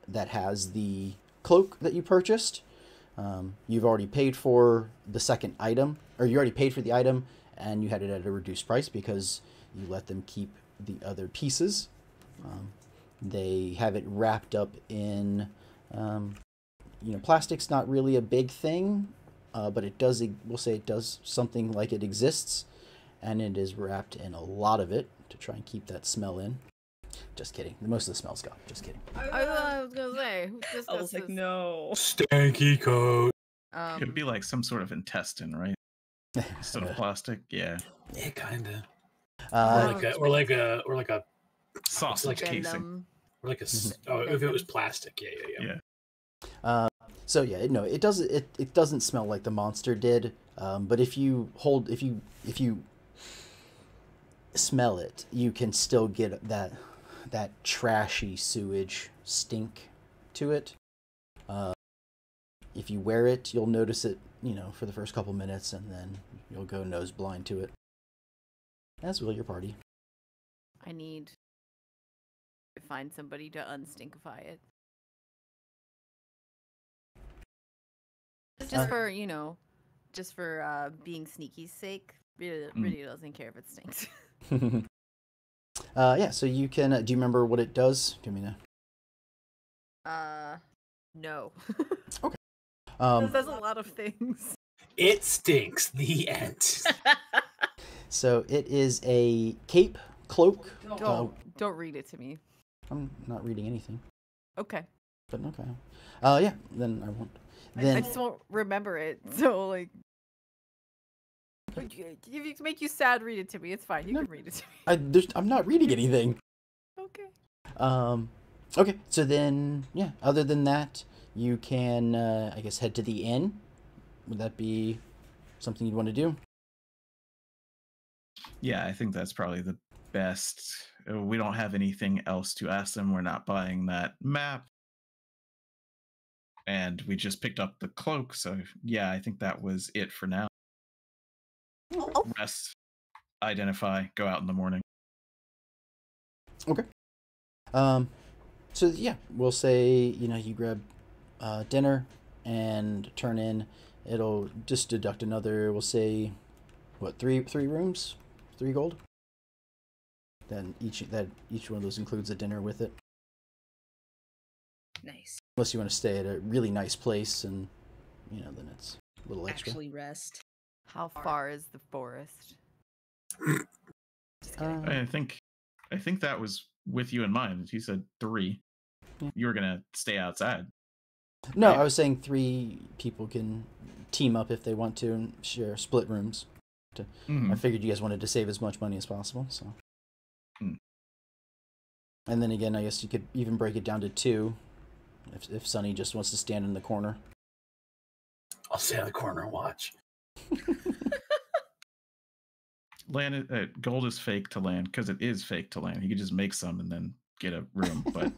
that has the cloak that you purchased. You've already paid for the second item, or you already paid for the item, and you had it at a reduced price because you let them keep the other pieces. They have it wrapped up in, plastic's not really a big thing, but it does, we'll say it does something like it exists, and it is wrapped in a lot of it to try and keep that smell in. Just kidding. Most of the smell's gone. Just kidding. I was gonna say, who I was like, no. Stanky coat. It'd be like some sort of intestine, right? Instead of plastic, yeah. Yeah, kinda. Uh, Or like a Sausage casing. venom. or like a oh, if it was plastic, yeah. So yeah, it doesn't it doesn't smell like the monster did. But if you smell it, you can still get that trashy sewage stink to it. If you wear it, you'll notice it, for the first couple minutes, and then you'll go nose blind to it. As will your party. I need to find somebody to unstinkify it. Just for, just for being sneaky's sake. Really doesn't care if it stinks. Yeah, so you can, do you remember what it does? Give me No. Okay. It does a lot of things. It stinks. The end. So it is a cape, cloak. Don't read it to me. I'm not reading anything, Okay. but okay. Yeah, then I won't. I Then just won't remember it. So like, if it make you sad, read it to me. It's fine. You can read it to me. I'm not reading anything. Okay. Okay, so then, yeah, other than that, you can, I guess, head to the inn. Would that be something you'd want to do? Yeah, I think that's probably the best. We don't have anything else to ask them. We're not buying that map. And we just picked up the cloak, so yeah, I think that was it for now. Rest, identify, go out in the morning. Okay. So yeah, we'll say, you grab dinner and turn in. It'll just deduct another, we'll say, what, three rooms? 3 gold? Then each one of those includes a dinner with it. Nice. Unless you want to stay at a really nice place, and then it's a little extra. Actually rest. How far is the forest? Just kidding. I think that was with you in mind. You said 3. Yeah. You were gonna stay outside. No, right? I was saying 3 people can team up if they want to and share split rooms. I figured you guys wanted to save as much money as possible, so. And then again, I guess you could even break it down to 2 if Sunny just wants to stand in the corner. I'll stay in the corner and watch. Gold is fake to land because it is fake to land. You could just make some and then get a room, but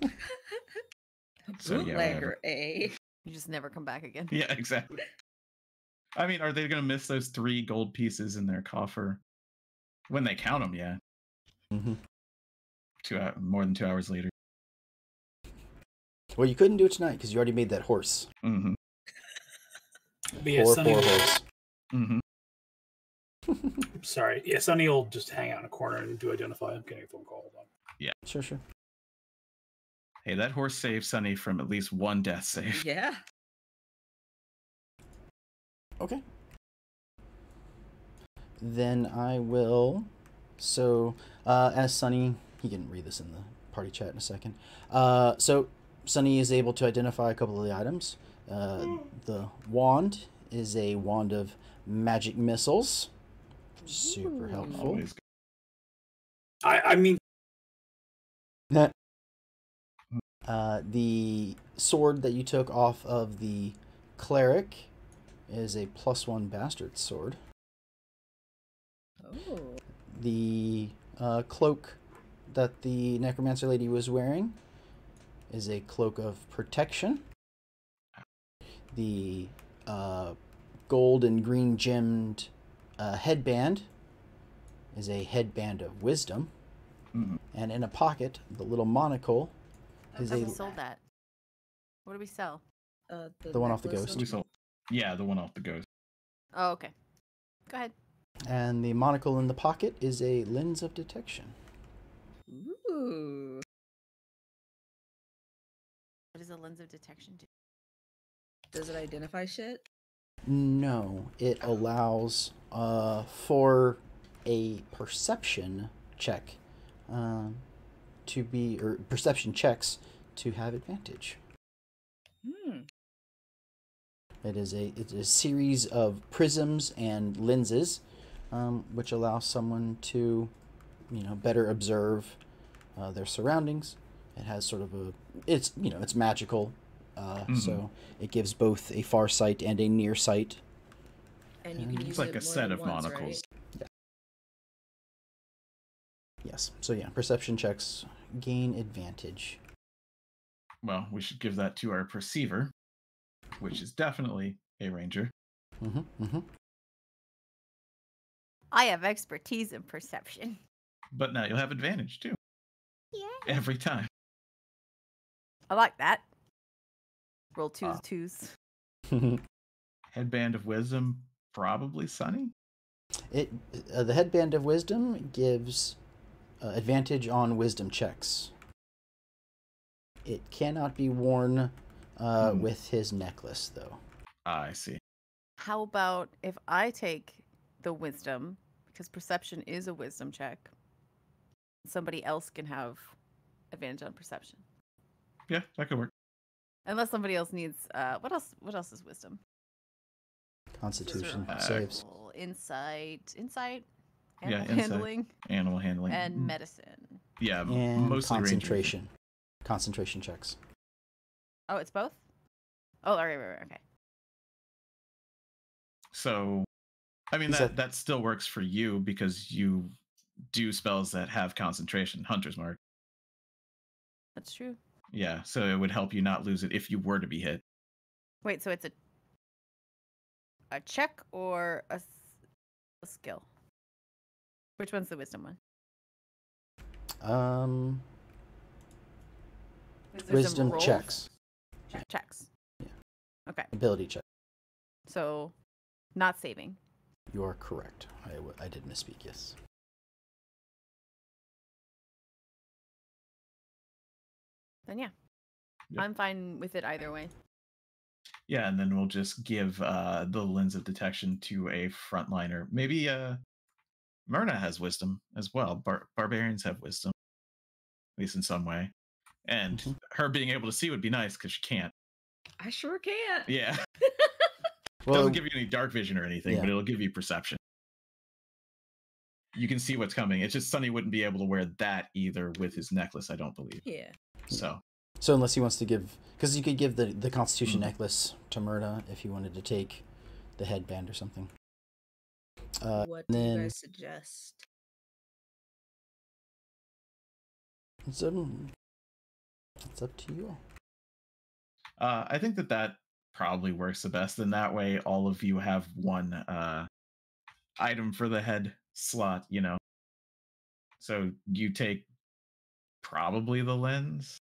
so, yeah, Bootlegger, eh? You just never come back again. yeah, exactly. I mean, are they going to miss those 3 gold pieces in their coffer when they count them? Yeah. Mm-hmm. More than 2 hours later. Well, you couldn't do it tonight because you already made that horse. Mm-hmm. But yeah, 4 Sonny horse. Mm-hmm. Sorry. Yeah, Sonny will just hang out in a corner and do identify. I'm getting a phone call. Hold on. Yeah. Sure. Hey, that horse saved Sunny from at least 1 death save. Yeah. Okay. Then I will. So, as Sunny, he can read this in the party chat in a second. So, Sunny is able to identify a couple of the items. The wand is a wand of magic missiles. Super helpful. Always good. I mean, The sword that you took off of the cleric is a +1 bastard sword. Oh. The cloak that the necromancer lady was wearing is a cloak of protection. The gold and green gemmed headband is a headband of wisdom. Mm-hmm. And in a pocket, the little monocle is We sold that. What do we sell? The one off the necklace ghost. of- We sold. Yeah, the one off the ghost. Oh, okay. Go ahead. And the monocle in the pocket is a lens of detection. Ooh. What does a lens of detection do? Does it identify shit? No, it allows for a perception check to be, or perception checks to have advantage. Hmm. It's a series of prisms and lenses, which allow someone to, better observe their surroundings. It has sort of it's magical, so it gives both a far sight and a near sight. And you can use It's like it a more set than of once, monocles. right? Yes, so yeah, perception checks gain advantage. Well, we should give that to our perceiver, which is definitely a ranger. I have expertise in perception. But now you'll have advantage too. Yeah. Every time. I like that. Roll twos. Headband of wisdom, probably Sunny. The headband of wisdom gives advantage on wisdom checks. It cannot be worn with his necklace, though. I see. How about if I take the wisdom, because perception is a wisdom check, somebody else can have advantage on perception. Yeah, that could work. Unless somebody else needs what else is wisdom? Constitution Uh, saves. Insight, Yeah, animal insight. handling, Animal handling. and medicine. Yeah, And mostly ranger. concentration. Concentration checks. Oh, it's both? Oh, right, okay. So, I mean, that still works for you because you do spells that have concentration. Hunter's Mark. That's true. Yeah, so it would help you not lose it if you were to be hit. Wait, so it's a check or a skill? Which one's the wisdom one? Is Wisdom rolls? checks. Checks. Yeah. Okay. Ability check. So, not saving. You are correct. I did misspeak, yes. Then yeah. Yep. I'm fine with it either way. Yeah, and then we'll just give the lens of detection to a frontliner. Maybe Myrna has wisdom as well. Barbarians have wisdom, at least in some way. And her being able to see would be nice because she can't. I sure can't. Yeah. Well, Doesn't give you any dark vision or anything, yeah. but it'll give you perception. You can see what's coming. It's just Sonny wouldn't be able to wear that either with his necklace, I don't believe. Yeah. So unless he wants to give, because you could give the Constitution necklace to Myrna if you wanted to take the headband or something. What do you guys suggest? It's up to you all. I think that probably works the best. And that way, all of you have one item for the head slot, So you take probably the lens.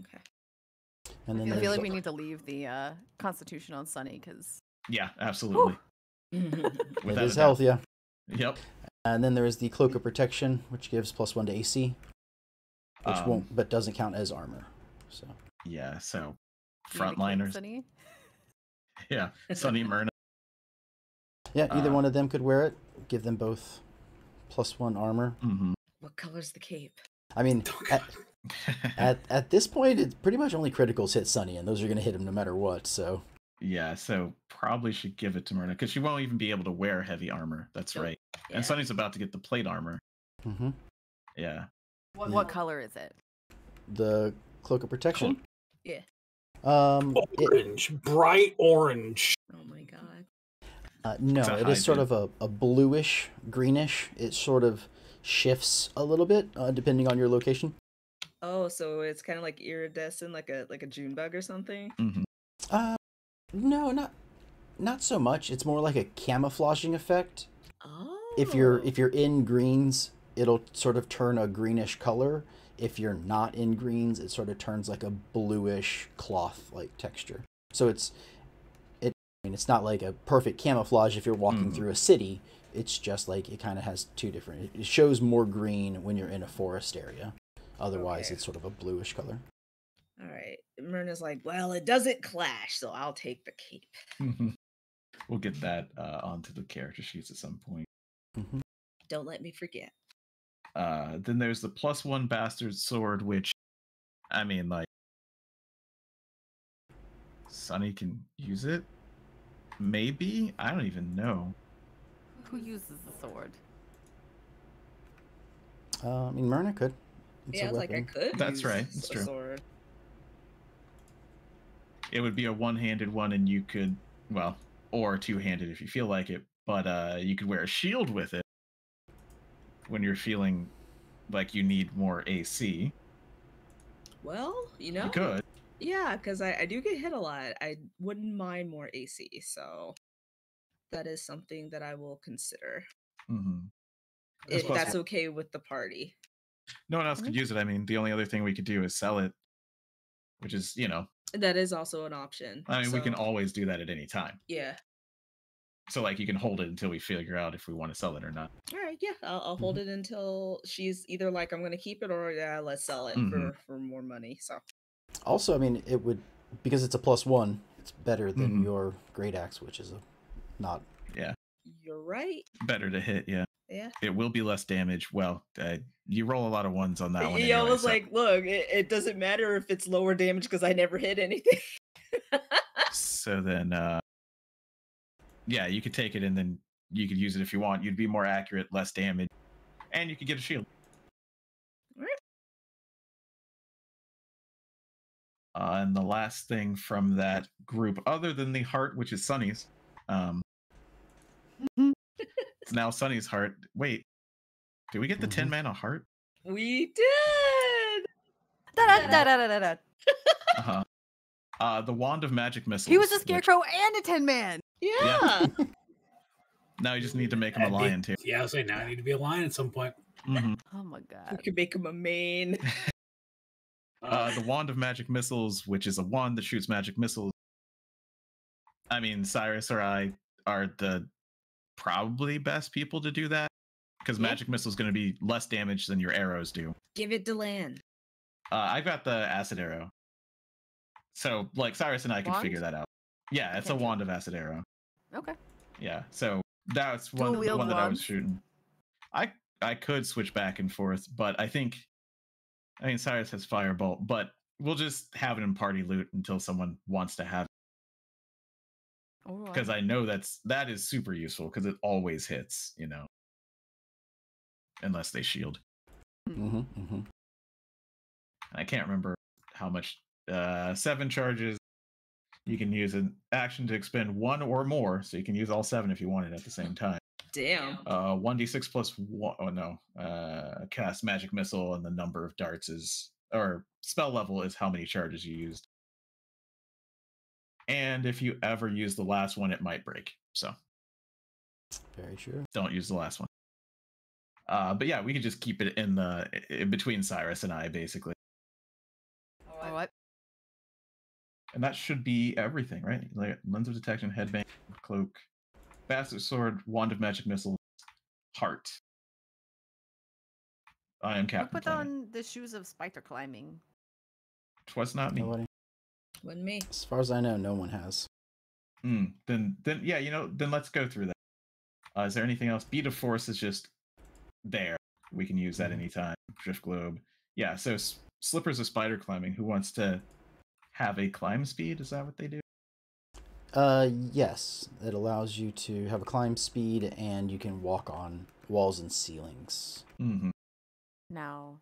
Okay. And then I feel there's- like we need to leave the Constitution on Sunny because Yeah, absolutely. it Without is a doubt. health, yeah. Yep. And then there is the Cloak of Protection, which gives +1 to AC, which won't, but doesn't count as armor. So Yeah, so Do you need a cape, frontliners. Sunny? Yeah, Sunny Myrna. yeah, either one of them could wear it. Give them both +1 armor. Mm-hmm. What color's the cape? I mean, at this point, it's pretty much only criticals hit Sunny, and those are going to hit him no matter what. So Yeah, so probably should give it to Myrna because she won't even be able to wear heavy armor. That's Nope. right. Yeah. And Sunny's about to get the plate armor. mm-hmm. Yeah. What color is it? The Cloak of Protection. Yeah. It, Orange, bright orange. Oh my god. No, To it hide is sort it. of a bluish, greenish. It sort of shifts a little bit depending on your location. Oh, so it's kind of like iridescent, like a June bug or something. Mhm. No, not so much. It's more like a camouflaging effect. Oh. If you're in greens, it'll sort of turn a greenish color. If you're not in greens, it sort of turns like a bluish cloth like texture. So I mean, it's not like a perfect camouflage if you're walking Mhm. through a city. It's just like it kind of has two different. It shows more green when you're in a forest area. Otherwise, Okay. it's sort of a bluish color. All right. Myrna's like, well, it doesn't clash, so I'll take the cape. Mhm. We'll get that onto the character sheets at some point. Hmm. Don't let me forget. Then there's the +1 bastard sword, which, I mean, like, Sunny can use it? Maybe? I don't even know. Who uses the sword? I mean, Myrna could. It's Yeah, a I was like, I weapon. could That's use right, that's a true. sword. It would be a one-handed one, and you could, well, or two-handed if you feel like it, but you could wear a shield with it when you're feeling like you need more AC. Well, You could. yeah, because I do get hit a lot. I wouldn't mind more AC, so that is something that I will consider. Mm-hmm. If Plus, that's okay with the party. no one else could use it. I mean, the only other thing we could do is sell it, which is, That is also an option. I mean, we can so, always do that at any time. Yeah. So, like, you can hold it until we figure out if we want to sell it or not. All right, yeah, I'll hold it until she's either like, I'm gonna keep it, or yeah, let's sell it Mhm. for more money. So Also, I mean, it would because it's a +1. It's better than Mhm. your great axe, which is a not. Yeah, you're right. better to hit. Yeah, Yeah. it will be less damage. Well, you roll a lot of ones on that one Yeah, I anyway. was So. like, look, it doesn't matter if it's lower damage because I never hit anything. So then, yeah, you could take it and then you could use it if you want. You'd be more accurate, less damage, and you could get a shield. All right. And the last thing from that group, other than the heart, which is Sunny's, it's now Sunny's heart. Wait, did we get the 10 mana heart? We did. Da-da-da-da-da-da. The wand of magic missiles. He was a which- scarecrow and a 10-man. Yeah. Now you just need to make him a That'd be- lion too. Yeah, I was saying now I need to be a lion at some point. Mm-hmm. Oh my We god. could make him a main. The wand of magic missiles, which is a wand that shoots magic missiles. I mean, Cyrus or I are the probably best people to do that because Yeah. magic missile is going to be less damage than your arrows do. Give it to Lan. I got the acid arrow, so like Cyrus and I could Wand? figure that out. Yeah, it's a Cantrip. wand of acid arrow. Okay. Yeah, so that's one the Dual-wield one that I was wands. shooting. I could switch back and forth, but I mean Cyrus has firebolt, but we'll just have it in party loot until someone wants to have it. Because I know that is super useful because it always hits, unless they shield. Mm-hmm, mm-hmm. I can't remember how much. 7 charges. You can use an action to expend 1 or more, so you can use all 7 if you want it at the same time. Damn. 1d6 plus 1. Oh no. Cast magic missile, and the number of darts or spell level is how many charges you used. And if you ever use the last one, it might break. So Very true. don't use the last one. But yeah, we could just keep it in between Cyrus and I, basically. All right. And that should be everything, right? Like lens of detection, headband, cloak, bastard sword, wand of magic missile, heart. I am Who Captain put Planet. on the shoes of spider climbing? Twas not me. Nobody. Wasn't me. As far as I know, no one has. Then yeah, then let's go through that. Is there anything else? Beat of Force is just there. We can use that anytime. Drift Globe. Yeah, so Slippers of Spider Climbing. Who wants to have a climb speed? Is that what they do? Yes. It allows you to have a climb speed, and you can walk on walls and ceilings. Mm-hmm. Now,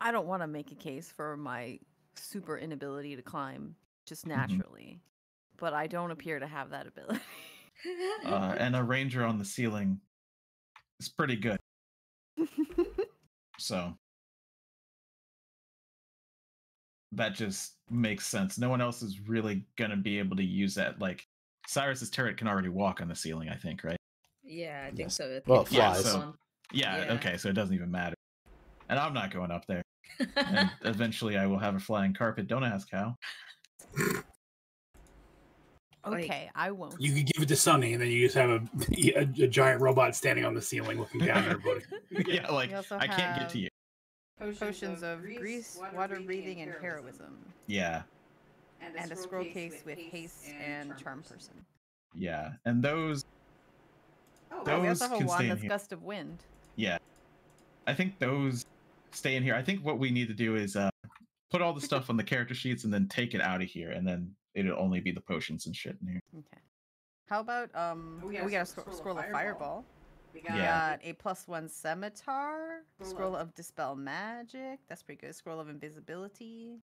I don't want to make a case for my super inability to climb just naturally, but I don't appear to have that ability. And a ranger on the ceiling is pretty good. So that just makes sense. No one else is really going to be able to use that. Like, Cyrus's turret can already walk on the ceiling, I think, right? Yeah, I think Yes. so. Well, it Yeah, flies. so yeah, okay, so it doesn't even matter. And I'm not going up there. And eventually I will have a flying carpet. Don't ask how. Okay, I won't. You could give it to Sunny, and then you just have a giant robot standing on the ceiling looking down at everybody. Yeah, like, We also I can't get to you. Potions of grease, water breathing, and heroism. Yeah, And a scroll case with haste and charm person. yeah. And those Oh, we those also have a can stay wand in that's here. gust of wind. Yeah. I think those stay in here. I think what we need to do is put all the stuff on the character sheets and then take it out of here, and then it'll only be the potions and shit in here. Okay. How about we got a scroll of fireball. We Yeah. got a +1 scimitar, scroll of dispel magic. That's pretty good. Scroll of invisibility.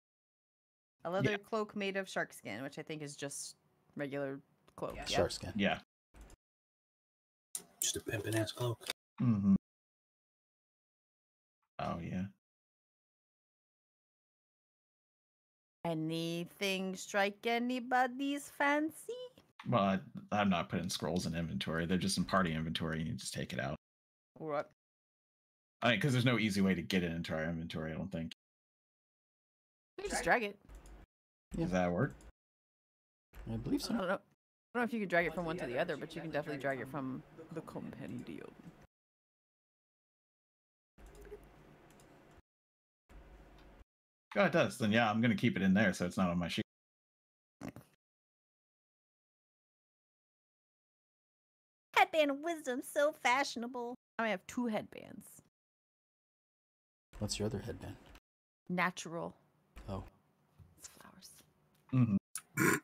A leather cloak made of shark skin, which I think is just regular cloak. Yeah. Shark skin. Yeah. Just a pimpin' ass cloak. Mm-hmm. Oh yeah. Anything strike anybody's fancy? Well, I'm not putting scrolls in inventory. They're just in party inventory. You just take it out. What? I mean, because there's no easy way to get it into our inventory, I don't think. You just drag it. Yeah. Does that work? I believe I so. don't know. I don't know if you can drag it from one to the other, but you can definitely drag it from the compendium. Oh, it does. Then yeah, I'm gonna keep it in there so it's not on my sheet. Headband of wisdom, so fashionable. I have 2 headbands. What's your other headband? Natural. Oh. It's flowers. Mm-hmm.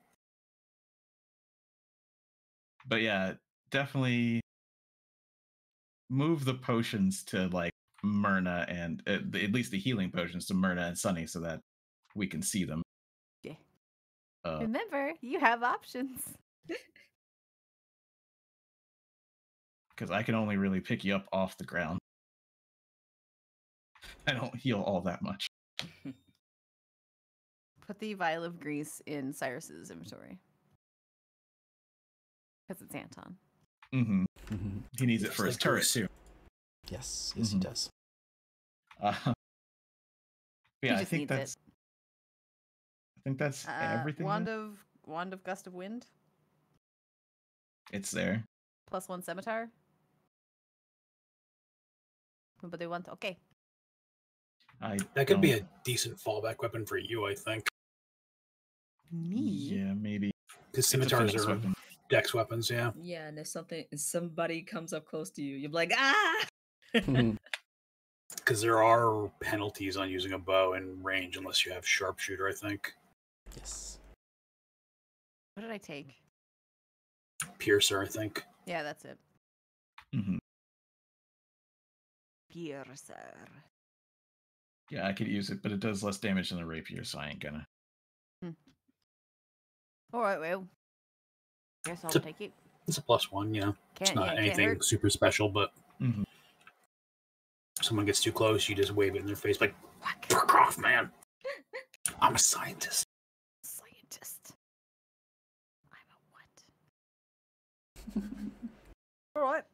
But yeah, definitely move the potions to like Myrna and at least the healing potions to Myrna and Sunny so that we can see them. Yeah. Uh, Remember, you have options. because I can only really pick you up off the ground. I don't heal all that much. Put the vial of grease in Cyrus's inventory. Because it's Anton. Mm-hmm. Mm-hmm. He needs it for his like turret grease. too. Yes, Mhm. he does. Yeah, I just think needs that's. I think that's everything. Wand then. of gust of wind. It's there. +1 scimitar. But they want okay. That could be a decent fallback weapon for you, I think. Me? Yeah, maybe. Because It's a scimitars finesse are weapon. dex weapons, yeah. Yeah, and if somebody comes up close to you, you're like, ah! Because there are penalties on using a bow in range unless you have sharpshooter, I think. Yes. What did I take? Piercer, I think. Yeah, that's it. Mm-hmm. Piercer. Yeah, I could use it, but it does less damage than a rapier, so I ain't gonna. Alright, well. Guess I'll It's a- take it. It's a +1, you know. It's not can't anything hurt. super special, but Mm-hmm. if someone gets too close, you just wave it in their face like, Whack. fuck off, man. I'm a scientist. Scientist. I'm a what? Alright.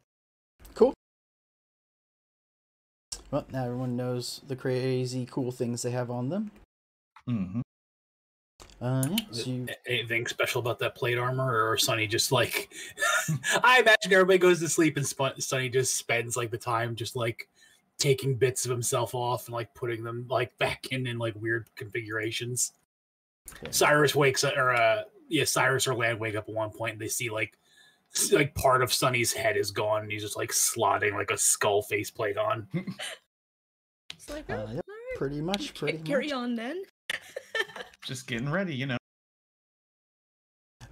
Cool. Well, now everyone knows the crazy cool things they have on them. Mm-hmm. Yeah, so you... Anything special about that plate armor, or Sunny just like I imagine everybody goes to sleep and Sunny just spends like the time just like taking bits of himself off and like putting them like back in like weird configurations. Okay. Cyrus wakes up, or Cyrus or Land wake up at one point and they see like part of Sunny's head is gone and he's just like slotting like a skull faceplate on. It's like, Yep, all right, pretty much. carry on then. Just getting ready, you know.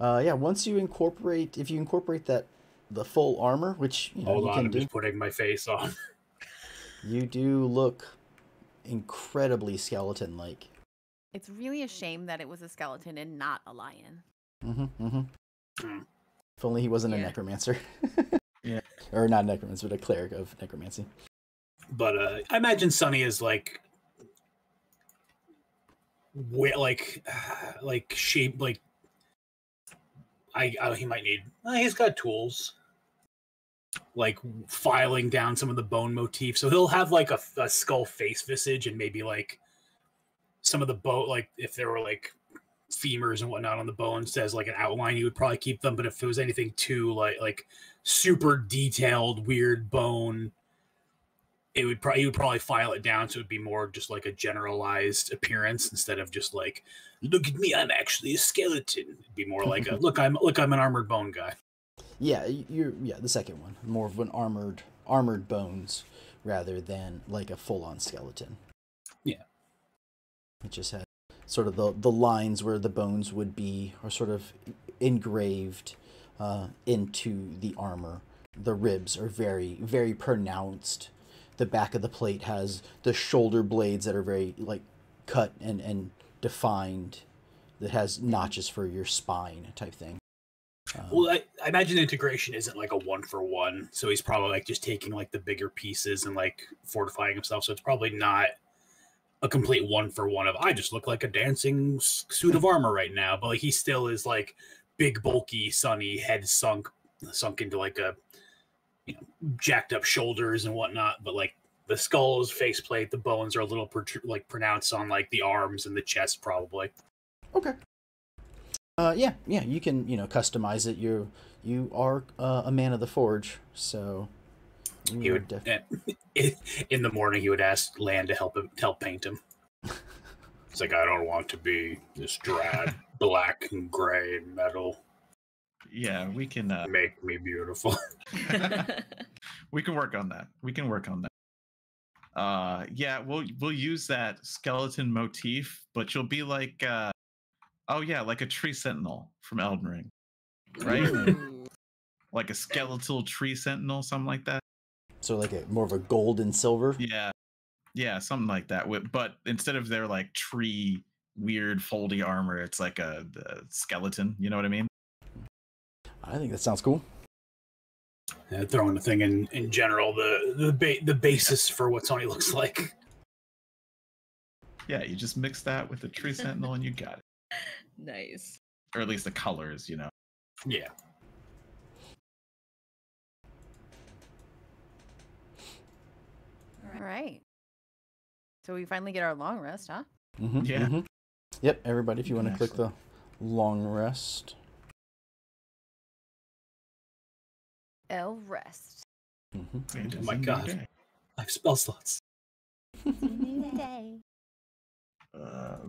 Yeah, once you incorporate, if you incorporate the full armor, which you know Hold you on, can I'm do, just putting my face on. you do look incredibly skeleton-like. It's really a shame that it was a skeleton and not a lion. Mm-hmm. Mm-hmm. If only he wasn't a Yeah. necromancer. Yeah. Or not a necromancer, but a cleric of necromancy. But I imagine Sonny is like shape like he might need. He's got tools like filing down some of the bone motifs, so he'll have like a skull face visage and maybe like some of the bone, like if there were like femurs and whatnot on the bones as like an outline, he would probably keep them. But if it was anything too like super detailed weird bone, he would probably file it down so it would be more just like a generalized appearance instead of just like, look at me, I'm actually a skeleton. It'd be more like a look, I'm an armored bone guy. Yeah, the second one, more of an armored bones rather than like a full-on skeleton. Yeah, it just had sort of the lines where the bones would be are sort of engraved into the armor. The ribs are very, very pronounced. The back of the plate has the shoulder blades that are very like cut and defined. That has notches for your spine type thing. Well, I imagine integration isn't like a 1-for-1, so he's probably like just taking like the bigger pieces and like fortifying himself. So it's probably not a complete 1-for-1 of I just look like a dancing suit of armor right now. But like he still is like big, bulky, Sonny, head sunk into like a jacked up shoulders and whatnot. But like the skull's faceplate, the bones are a little pronounced on like the arms and the chest, probably. Okay. Yeah, you can, customize it. You are a man of the forge, so He would in the morning he would ask Lan to help paint him. It's like, I don't want to be this drab black and gray metal. Yeah, we can make me beautiful. We can work on that. Yeah, we'll use that skeleton motif, but you'll be like like a tree sentinel from Elden Ring, right? Like a skeletal tree sentinel, something like that. So like more of a gold and silver. Yeah, something like that. But instead of their like tree weird foldy armor, it's like a skeleton. You know what I mean? I think that sounds cool. Throwing the thing in general, the basis for what Sony looks like. Yeah, you just mix that with the tree sentinel and you got it. Nice. Or at least the colors, Yeah. All right. So we finally get our long rest, huh? Mm-hmm, Yeah. Mm-hmm. Yep, everybody, if you want to click the long rest. L rest. Mm-hmm. Oh my god. I have spell slots. New day.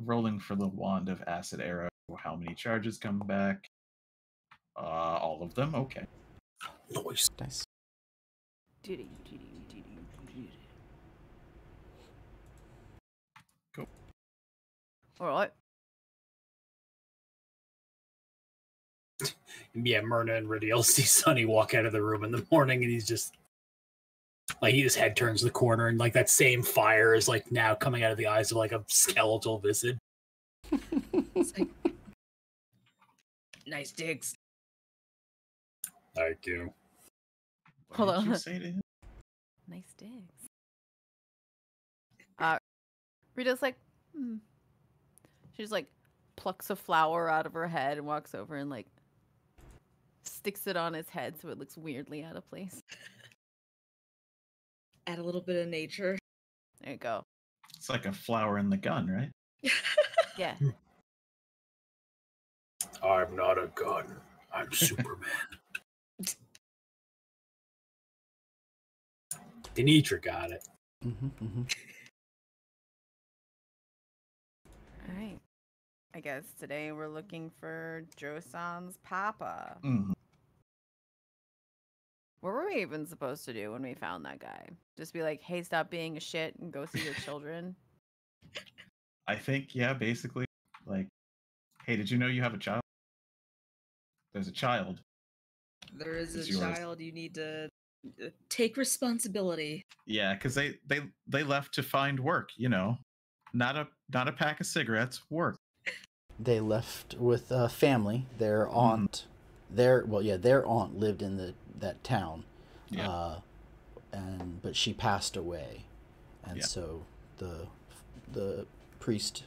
Rolling for the wand of acid arrow. How many charges come back? All of them. Okay. Noise. Nice. Cool. All right. Yeah, Myrna and Ridiel see Sonny walk out of the room in the morning, and he's just like, his head turns the corner, and like that same fire is like now coming out of the eyes of like a skeletal visage. It's like, nice digs. Thank you. What Hold did on. you say to him? Nice digs. Rita's like, She just like plucks a flower out of her head and walks over and like sticks it on his head so it looks weirdly out of place. Add a little bit of nature. There you go. It's like a flower in the gun, right? Yeah. I'm not a gun. I'm Superman. Denitra got it. Mm-hmm, mm-hmm. All right. I guess today we're looking for Josan's papa. Mm-hmm. What were we even supposed to do when we found that guy? Just be like, hey, stop being a shit and go see your children? I think, yeah, basically, like, hey, did you know you have a child? There's a child. There is It's a yours. child. You need to take responsibility. Yeah, because they left to find work, not a pack of cigarettes, work. They left with family. Their aunt, their aunt lived in that town. Yeah. But she passed away, and Yeah. so the priest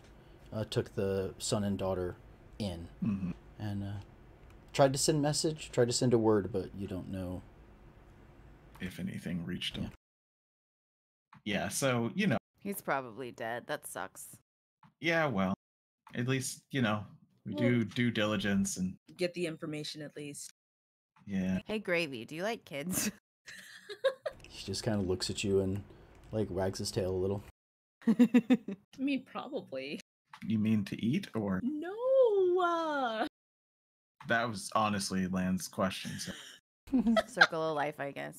took the son and daughter in, and tried to send a word, but you don't know if anything reached him. Yeah, so He's probably dead. That sucks. Yeah, well, at least we do due diligence and Get the information at least. yeah. Hey, Gravy, do you like kids? He just kind of looks at you and like wags his tail a little. I mean, probably. You mean to eat or? No. That was honestly Land's question. So. Circle of life, I guess.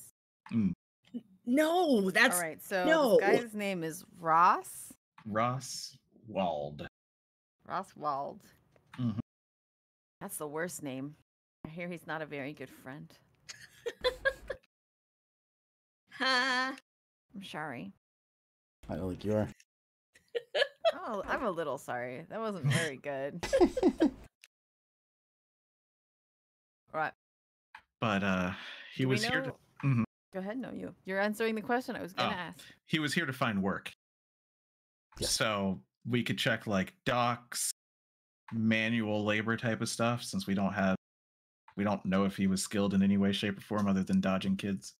No, that's all right. So no. this guy's name is Ross. Ross Wald. Ross Wald. Mm-hmm. That's the worst name. I hear he's not a very good friend. Ha. I'm sorry. I don't think you are. Oh, I'm a little sorry. That wasn't very good. Right. But he was here to. Mm-hmm. Go ahead, no, you're answering the question I was gonna ask. He was here to find work. Yeah. So we could check like docks, manual labor type of stuff, since we don't know if he was skilled in any way, shape, or form other than dodging kids.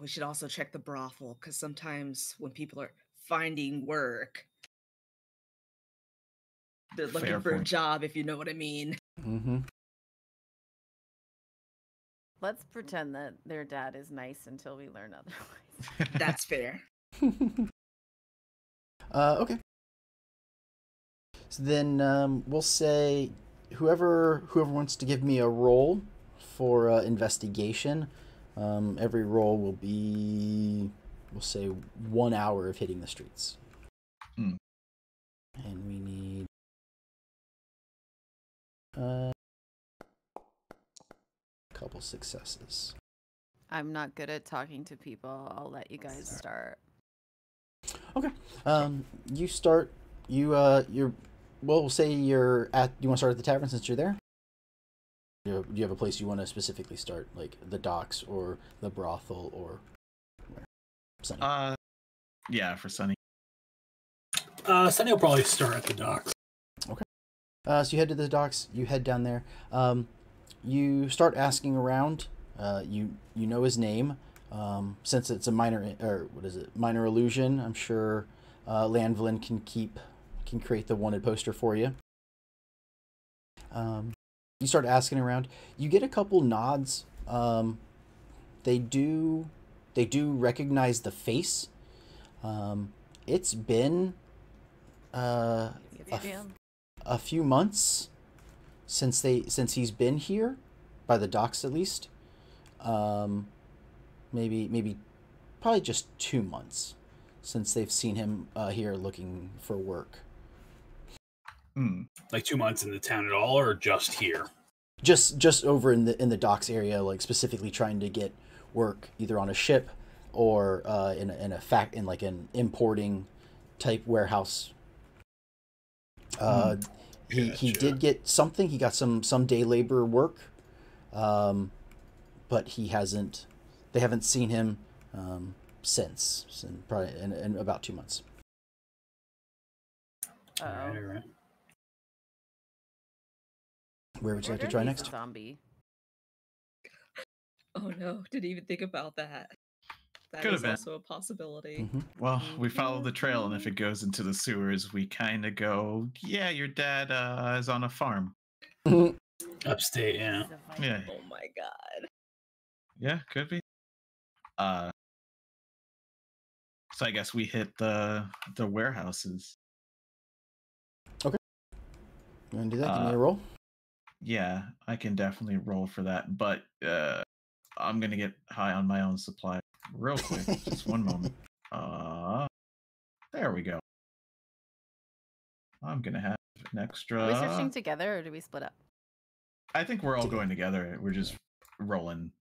We should also check the brothel, because sometimes when people are finding work, they're looking Fair for a point. job, if you know what I mean. Mm-hmm. Let's pretend that their dad is nice until we learn otherwise. That's fair. Okay. So then we'll say whoever wants to give me a roll for investigation. Every roll will be, we'll say, 1 hour of hitting the streets. Mm. And we need a couple successes. I'm not good at talking to people. I'll let you guys start. Okay. You start. You're. Well, we'll say you're at. You want to start at the tavern since you're there. Do you have a place you want to specifically start, like the docks or the brothel or where? Sunny. Yeah, for Sunny. Sunny will probably start at the docks. Okay. So you head to the docks. You head down there. You start asking around. You know his name. Since it's a minor illusion. I'm sure Landvlin can create the wanted poster for you. You start asking around. You get a couple nods. They do recognize the face. It's been a few months since he's been here, by the docks at least. Maybe probably just 2 months since they've seen him here looking for work. Like 2 months in the town at all, or just here? Just over in the docks area, like specifically trying to get work either on a ship or in an importing type warehouse. He did get something. He got some day labor work, but they haven't seen him since probably in about 2 months. All right. Where would you like to try next? Zombie. Oh no, didn't even think about that. That Could have is been. also a possibility. Mm-hmm. Well, we follow the trail, and if it goes into the sewers, we kind of go, yeah, your dad is on a farm. Upstate, yeah. Yeah. Oh my god. Yeah, could be. So I guess we hit the warehouses. Okay. You want to do that? Give me a roll. Yeah, I can definitely roll for that, but I'm gonna get high on my own supply real quick. Just one moment. There we go. I'm gonna have an extra. Are we searching together or do we split up? I think we're all going together. We're just rolling.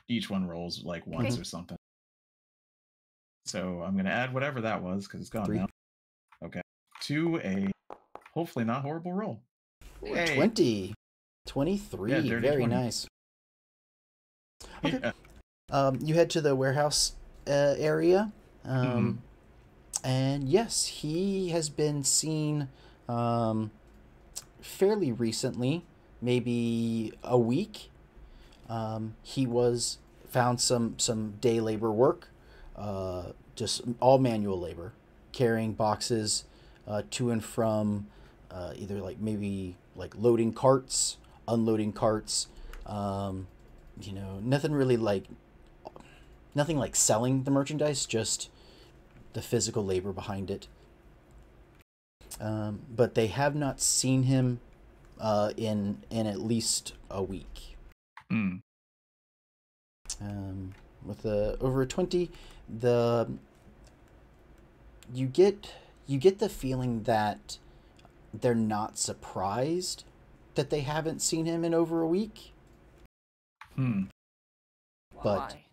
Each one rolls like once or something. So I'm gonna add whatever that was because it's gone 3. now. Okay. To a hopefully not horrible roll. Hey. 20. 23. Yeah, dirty Very 20. nice. Okay. Yeah. You head to the warehouse area. Mhm. And yes, he has been seen fairly recently, maybe a week. He was found some day labor work, just all manual labor, carrying boxes to and from either like maybe like loading carts, unloading carts. Nothing really like nothing like selling the merchandise, just the physical labor behind it. But they have not seen him in at least a week. Mm. With over a 20, the you get the feeling that they're not surprised that they haven't seen him in over a week. Hmm. But Why?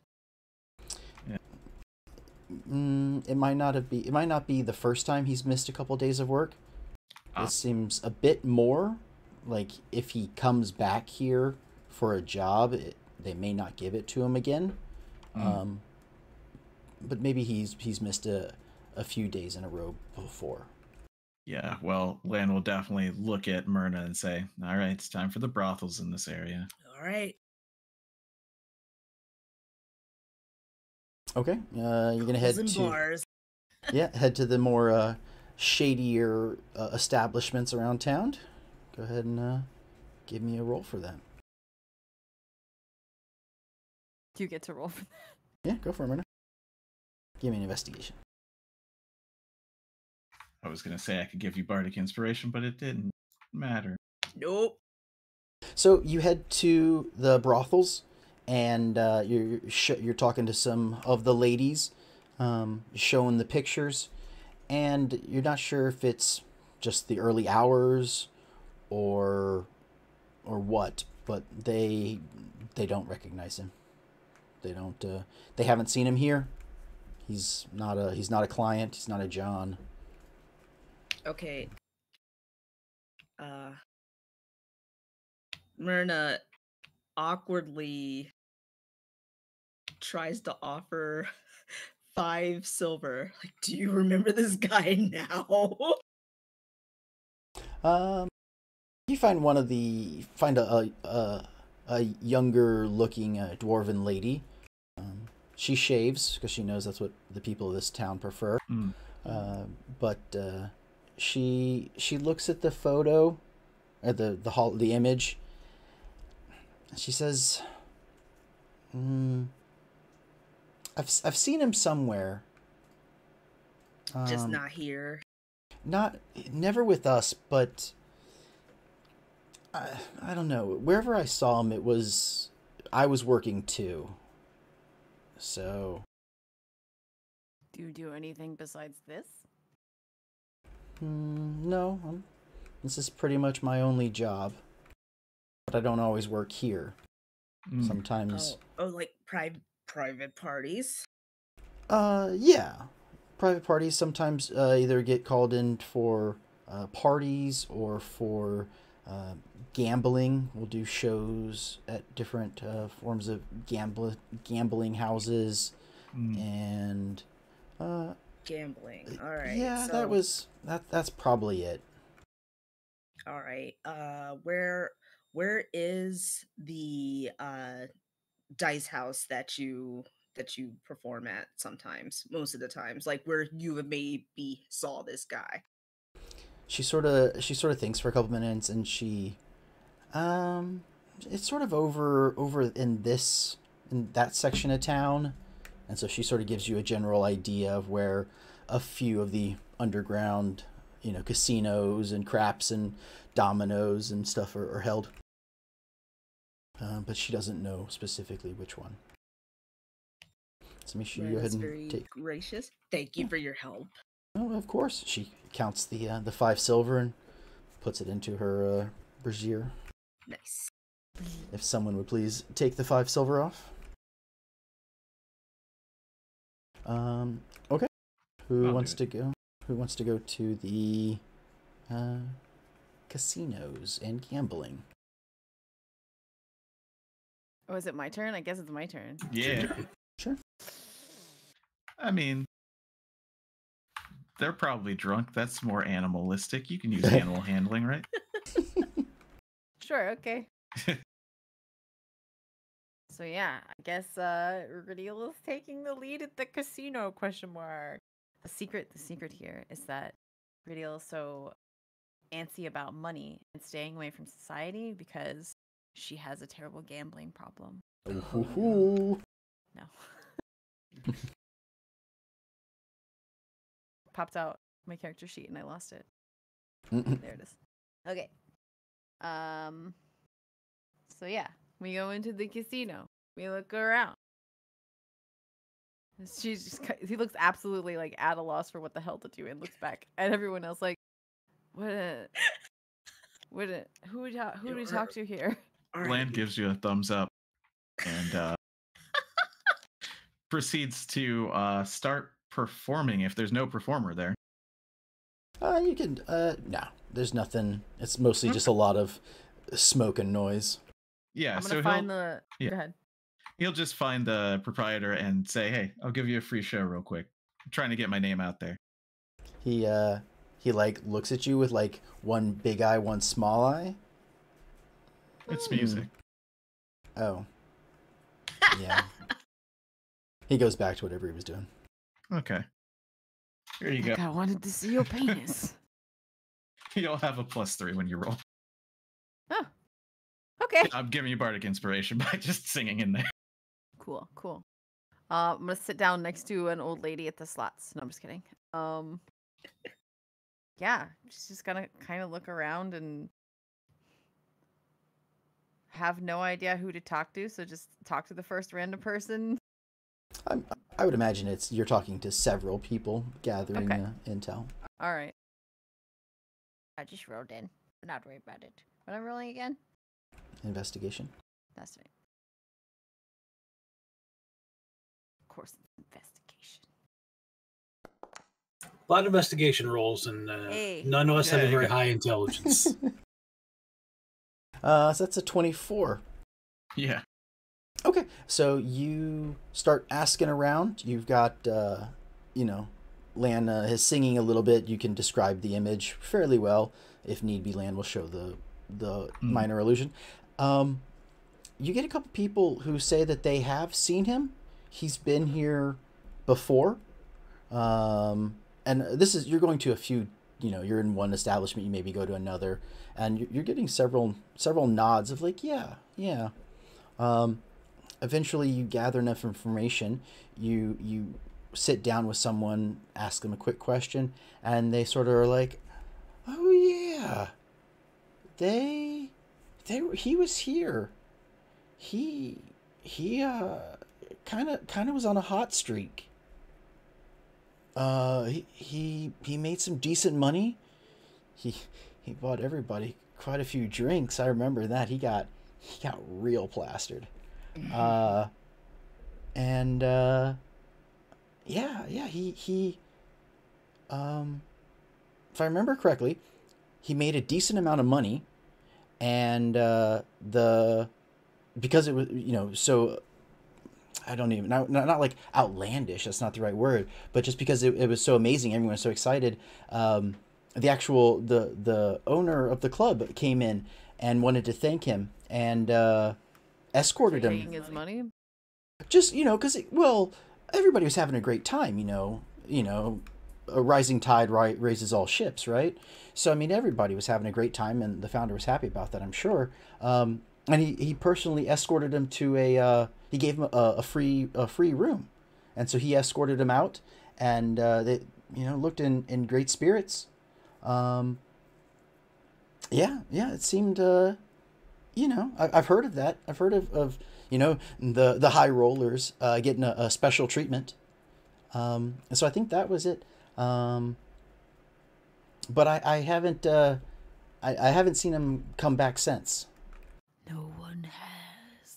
it might not be the first time he's missed a couple days of work. Ah. It seems a bit more like if he comes back here for a job, they may not give it to him again. But maybe he's missed a few days in a row before. Yeah, well, Lan will definitely look at Myrna and say, all right, it's time for the brothels in this area. All right. Okay, you're gonna head Closing to bars. head to the more shadier establishments around town. Go ahead and give me a roll for that. Do you get to roll for that? Yeah, go for it, Myrna. Give me an investigation. I was going to say I could give you bardic inspiration, but it didn't matter. Nope. So you head to the brothels, and you're talking to some of the ladies, showing the pictures, and you're not sure if it's just the early hours or what, but they don't recognize him. They don't. They haven't seen him here. He's not a client. He's not a John. Okay. Myrna awkwardly tries to offer 5 silver. Like, do you remember this guy now? You find a younger looking dwarven lady. She shaves because she knows that's what the people of this town prefer. Mm. But she looks at the photo, at the image. She says, I've seen him somewhere. Just not here. Never with us, but I don't know. Wherever I saw him, I was working too. So. Do you do anything besides this? No. This is pretty much my only job. But I don't always work here. Mm. Sometimes. Oh, like private parties. Yeah. Private parties sometimes either get called in for parties or for gambling. We'll do shows at different forms of gambling houses and gambling. All right. Yeah, so, that's probably it. All right. Where is the dice house that you perform at sometimes, most of the times, like where you maybe saw this guy? She sort of thinks for a couple minutes, and it's sort of over in that section of town, and so she sort of gives you a general idea of where a few of the underground, casinos and craps and dominoes and stuff are held. But she doesn't know specifically which one. So make sure you go ahead and very take. gracious. Thank you for your help. Oh, of course. She counts the 5 silver and puts it into her brassiere. Nice. If someone would please take the 5 silver off. Okay. Who wants to go to the casinos and gambling. Oh, is it my turn? I guess it's my turn. Yeah. Sure. I mean, they're probably drunk. That's more animalistic. You can use animal handling, right? Sure, okay. So yeah, I guess Radial is taking the lead at the casino, question mark. The secret here is that Radial is so antsy about money and staying away from society because she has a terrible gambling problem. Ooh. No. Popped out my character sheet and I lost it. There it is. Okay. So yeah, we go into the casino. We look around. He looks absolutely like at a loss for what the hell to do and looks back at everyone else like, who do we talk to here? Bland gives you a thumbs up and proceeds to start performing if there's no performer there. You can, no, there's nothing. It's mostly just a lot of smoke and noise. Yeah, I'm so gonna find the. yeah. Go ahead. He'll just find the proprietor and say, "Hey, I'll give you a free show real quick. I'm trying to get my name out there." He like looks at you with like one big eye, one small eye. It's music. Oh. Yeah. He goes back to whatever he was doing. Okay. Here you go. I wanted to see your penis. You'll have a +3 when you roll. Oh. Okay. I'm giving you bardic inspiration by just singing in there. Cool. I'm gonna sit down next to an old lady at the slots. No, I'm just kidding. Yeah, she's just gonna kind of look around and have no idea who to talk to, so just talk to the first random person. I would imagine you're talking to several people gathering intel. All right. I just rolled in. Not worried about it. What am I rolling again? Investigation. That's right. Of course, it's investigation. A lot of investigation rolls, and none of us have a very high intelligence. So that's a 24. Yeah. Okay, so you start asking around. You've got, Lan is singing a little bit. You can describe the image fairly well. If need be, Lan will show the minor illusion. You get a couple people who say that they have seen him. He's been here before. And you're going to a few, you're in one establishment, you maybe go to another, and you're getting several nods of like, yeah. Eventually you gather enough information, you sit down with someone, ask them a quick question, and they sort of are like, oh yeah, he was here. He kind of was on a hot streak. He made some decent money. He bought everybody quite a few drinks. I remember that. He got real plastered. He if I remember correctly, he made a decent amount of money, and because it was, so I don't even, not like outlandish, that's not the right word, but just because it was so amazing, everyone was so excited. The owner of the club came in and wanted to thank him and escorted him. Taking his money? Just, because, everybody was having a great time, a rising tide raises all ships, right? So, I mean, everybody was having a great time, and the founder was happy about that, I'm sure. And he personally escorted him to he gave him a free room. And so he escorted him out, and they, looked in great spirits. It seemed, I've heard of that. I've heard of the high rollers getting a special treatment. And so I think that was it. But I haven't I haven't seen him come back since. No one has.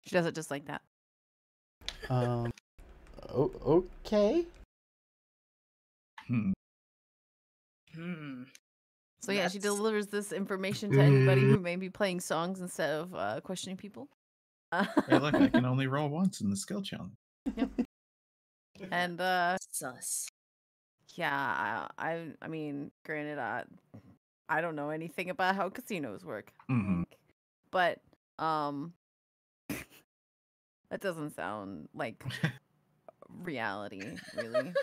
She does it just like that. Okay. So yeah, she That's- delivers this information to anybody who may be playing songs instead of questioning people. Hey, look, I can only roll once in the skill challenge. And Sus. yeah, I mean, granted, I don't know anything about how casinos work, Mhm. but that doesn't sound like reality, really.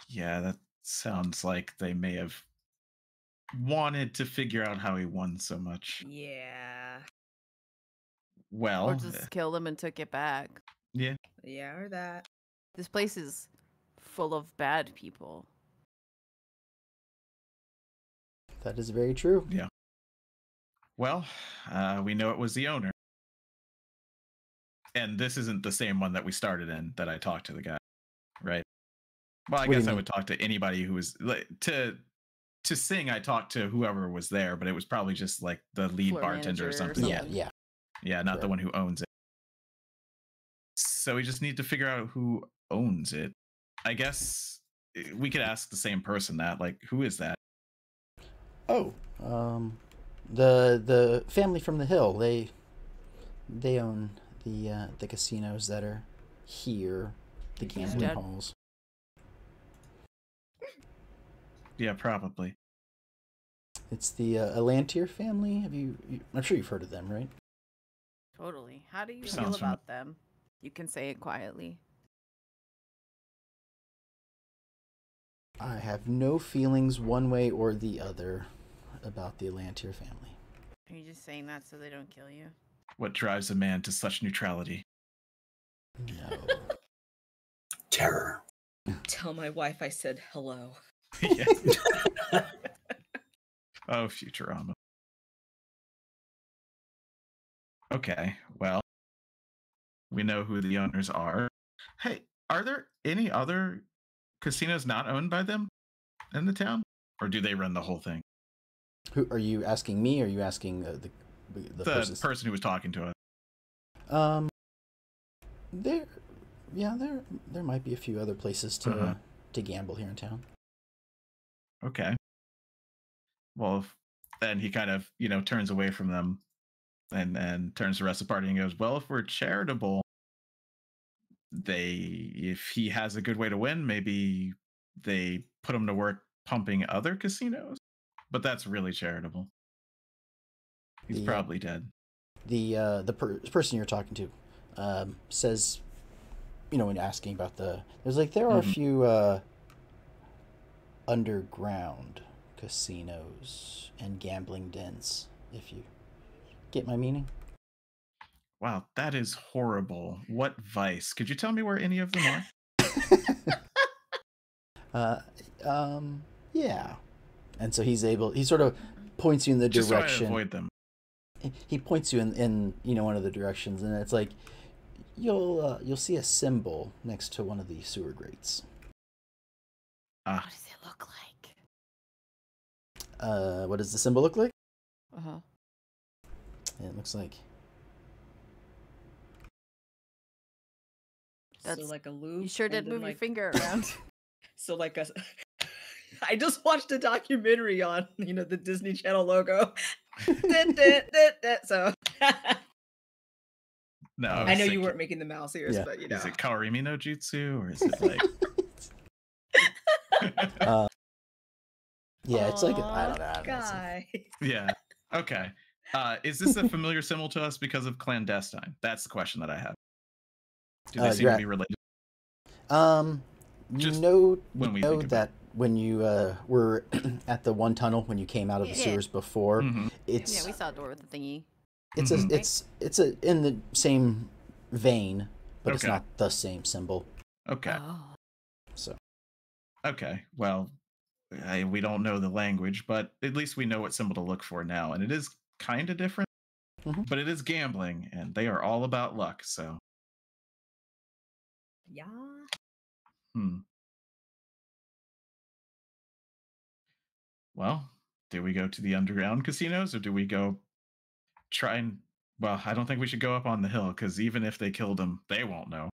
Yeah, that sounds like they may have wanted to figure out how he won so much. Yeah. Well, Or just killed him and took it back. yeah. Yeah, or that. This place is full of bad people. That is very true. Well, we know it was the owner. And this isn't the same one that we started in that I talked to the guy, right? Well, I What do you guess I mean? would talk to anybody who was to sing. I talked to whoever was there, but it was probably just like the lead Floor bartender manager or or something. Yeah, something. yeah. Yeah, not the Correct. one who owns it. So we just need to figure out who owns it. I guess we could ask the same person that, like, who is that? Oh, the family from the hill. They own the casinos that are here, the He's gambling dead. halls. Yeah, probably. It's the Alantier family. I'm sure you've heard of them, right? Totally. How do you feel Sounds about them? You can say it quietly. I have no feelings one way or the other about the Alantier family. Are you just saying that so they don't kill you? What drives a man to such neutrality? No. Terror. Tell my wife I said hello. Yeah. Oh, Futurama. Okay, well, we know who the owners are. Hey, are there any other casinos not owned by them in the town? Or do they run the whole thing? Who are you asking me? Or are you asking the person who was talking to us. There, yeah, there might be a few other places to gamble here in town. Okay. Well, then he kind of, turns away from them and turns to the rest of the party and goes, well, if we're charitable, if he has a good way to win, maybe they put him to work pumping other casinos. But that's really charitable. He's probably dead. The person you're talking to says, when asking about there are a few underground casinos and gambling dens, if you get my meaning. Wow, that is horrible. What vice? Could you tell me where any of them are? Yeah. And so he sort of points you in the Just direction. so I avoid them. He points you in one of the directions, and it's like you'll see a symbol next to one of the sewer grates. What does it look like? What does the symbol look like? Uh-huh. It looks like So like a loop. You sure and did then, move your like- finger around. So like a. I just watched a documentary on the Disney Channel logo. So No, I know you weren't making the mouse ears, Yeah. but Is it Kawarimi no Jutsu, or is it like? yeah, it's like I don't know. Guy. Yeah. Okay. Is this a familiar symbol to us because of clandestine? That's the question that I have. Do they seem to be related? Just when we think about that when you were at the one tunnel when you came out of the Yeah. sewers before, Mhm. it's Yeah, we saw a door with the thingy. it's Mhm. it's a in the same vein, but it's Okay. not the same symbol. Okay. Oh. So Okay. Well, we don't know the language, but at least we know what symbol to look for now, and it is kind of different. Mhm. But it is gambling, and they are all about luck. So, Yeah. Well, do we go to the underground casinos, or do we go try and? Well, I don't think we should go up on the hill because even if they killed him, they won't know.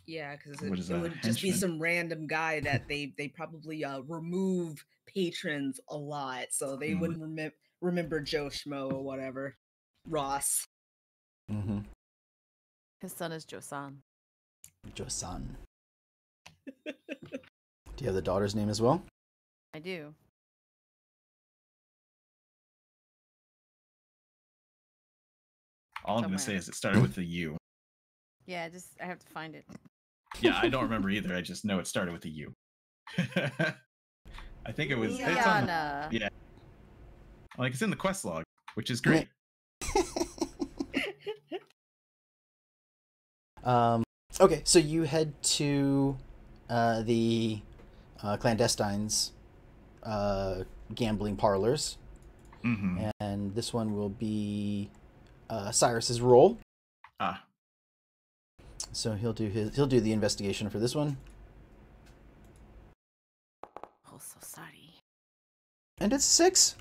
Yeah, because What is it a would just be henchman? some random guy that they probably remove patrons a lot, so they Hmm. wouldn't remember Joe Schmo or whatever. Ross. Mm-hmm. His son is Josan. Josan. Do you have the daughter's name as well? I do. All I'm going to say Somewhere. is it started with a U. Yeah, I have to find it. Yeah, I don't remember either. I just know it started with a U. I think it was. It's on. Liana. Yeah, like it's in the quest log, which is great. Okay, so you head to the clandestines gambling parlors, Mm-hmm. and this one will be Cyrus's role. Ah, So he'll do the investigation for this one, Oh, so sorry. and it's 6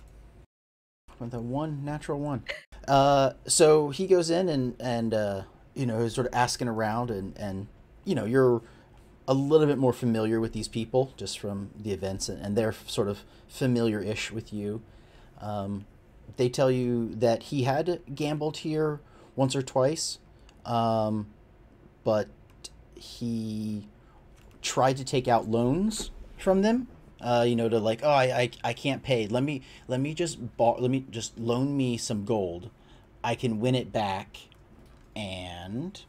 with a 1 natural 1. So he goes in and is sort of asking around, and you're a little bit more familiar with these people just from the events, and they're sort of familiar-ish with you. They tell you that he had gambled here once or twice, but he tried to take out loans from them. To like, oh, I can't pay. Let me just loan me some gold. I can win it back, and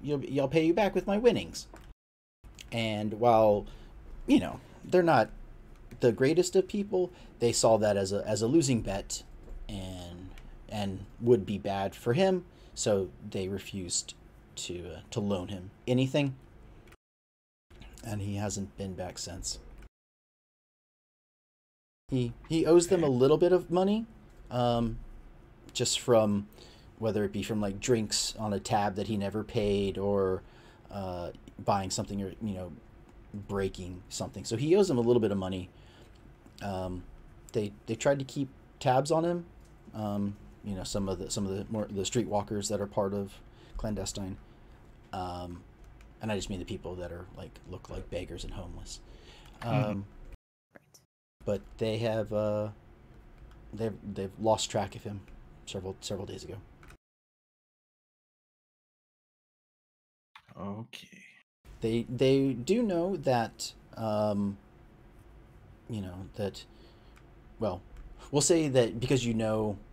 I'll pay you back with my winnings. And while, they're not the greatest of people, they saw that as a losing bet, and would be bad for him, so they refused to loan him anything, and he hasn't been back since. He owes them a little bit of money, just from whether it be from like drinks on a tab that he never paid, or buying something, or breaking something. So he owes them a little bit of money. They tried to keep tabs on him. Some of the streetwalkers that are part of clandestine, and I just mean the people that are look like beggars and homeless. Right. But they have they've lost track of him several days ago. okay. They do know that that, well, we'll say that because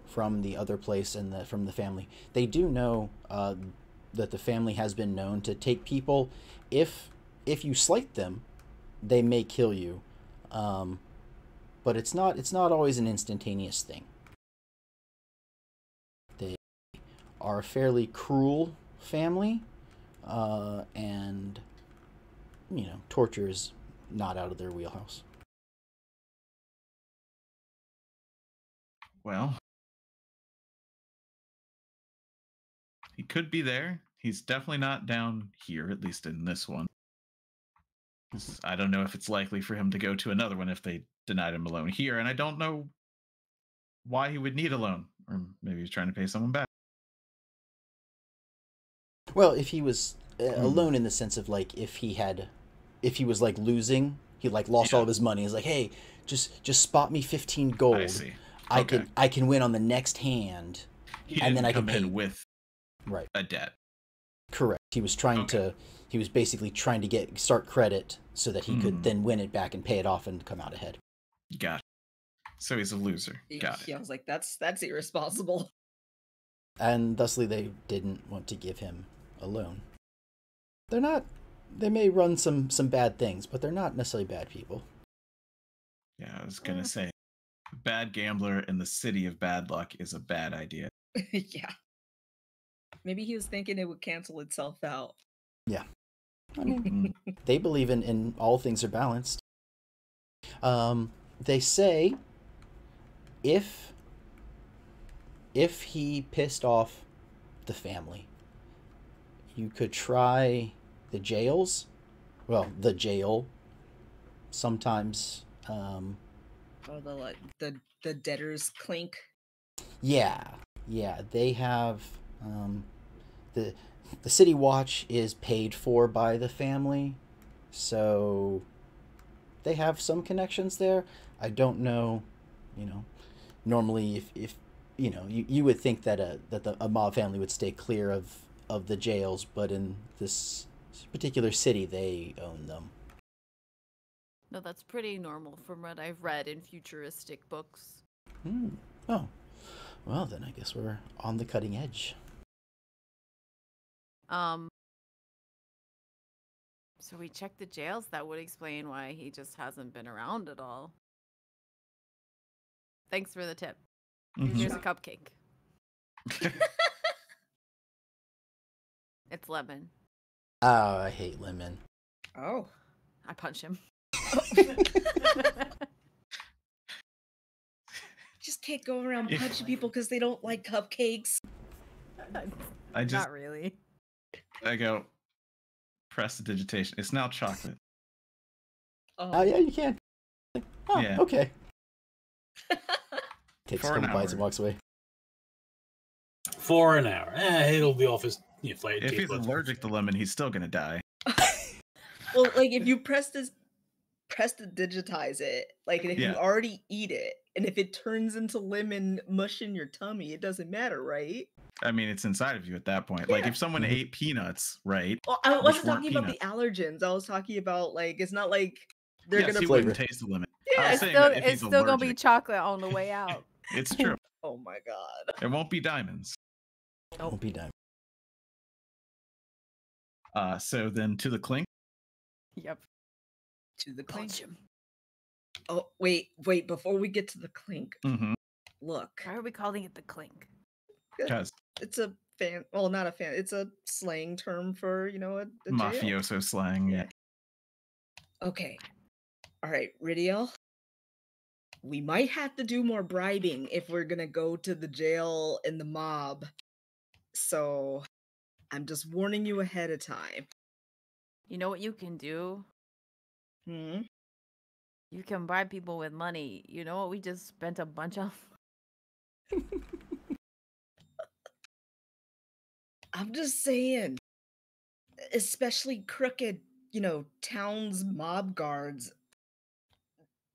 from the other place and from the family, they do know that the family has been known to take people. If you slight them, they may kill you, but it's not always an instantaneous thing. They are a fairly cruel family, and torture is not out of their wheelhouse. Well, he could be there. He's definitely not down here, at least in this one. I don't know if it's likely for him to go to another one if they denied him a loan here, and I don't know why he would need a loan, or maybe he's trying to pay someone back. Well, if he was alone in the sense of if he was losing, he lost all of his money. He's like, hey, just spot me 15 gold. I see. I can win on the next hand, and then I can pay with a debt. Correct. He was trying to. He was basically trying to start credit so that he could then win it back and pay it off and come out ahead. Got it. So he's a loser. Got it. Yeah, I was like, that's irresponsible. And thusly, they didn't want to give him a loan. They're not. They may run some bad things, but they're not necessarily bad people. Yeah, I was gonna say, bad gambler in the city of bad luck is a bad idea. Yeah. Maybe he was thinking it would cancel itself out. Yeah. I mean, they believe in all things are balanced. They say if he pissed off the family, you could try the jails. Well, the jail sometimes. The debtor's clink. Yeah, they have the the city watch is paid for by the family, so they have some connections there. I don't know, you know. Normally, if you would think that a mob family would stay clear of the jails, but in this particular city, they own them. No, that's pretty normal from what I've read in futuristic books. Hmm. Oh, well then I guess we're on the cutting edge. So we checked the jails. That would explain why he just hasn't been around at all. Thanks for the tip. Here's a cupcake. It's lemon. Oh, I hate lemon. Oh. I punch him. Just can't go around punching people because they don't like cupcakes. Not really. I go, prestidigitation. It's now chocolate. Oh, yeah, you can. Oh, Yeah. okay. Takes For a an couple bites hour. and walks away. For an hour. It'll be off his flight. If he's allergic to lemon, he's still gonna die. Well, like if you press to digitize it, like, and if you Yeah. already eat it, and if it turns into lemon mush in your tummy, it doesn't matter, right? I mean, it's inside of you at that point. Like Yeah. if someone ate peanuts, right? Well, I Which wasn't weren't talking about the allergens. I was talking about, like, it's not like they're Yes, gonna he flavor. wouldn't taste the lemon. I Yeah, was It's saying still, that if it's he's still gonna be allergic, chocolate on the way out. it's true. Oh my god. It won't be diamonds. Won't be done. So then to the clink. Yep. To the clink. Punch him. Oh, wait, before we get to the clink, Mm-hmm. look. Why are we calling it the clink? Because It's a not a fan, it's a slang term for, a jail. mafioso slang. Yeah. Okay. All right, Ridiel. We might have to do more bribing if we're gonna go to the jail and the mob. So I'm just warning you ahead of time. You know what you can do? Hmm? You can bribe people with money. You know what we just spent a bunch of? I'm just saying. Especially crooked, town's mob guards.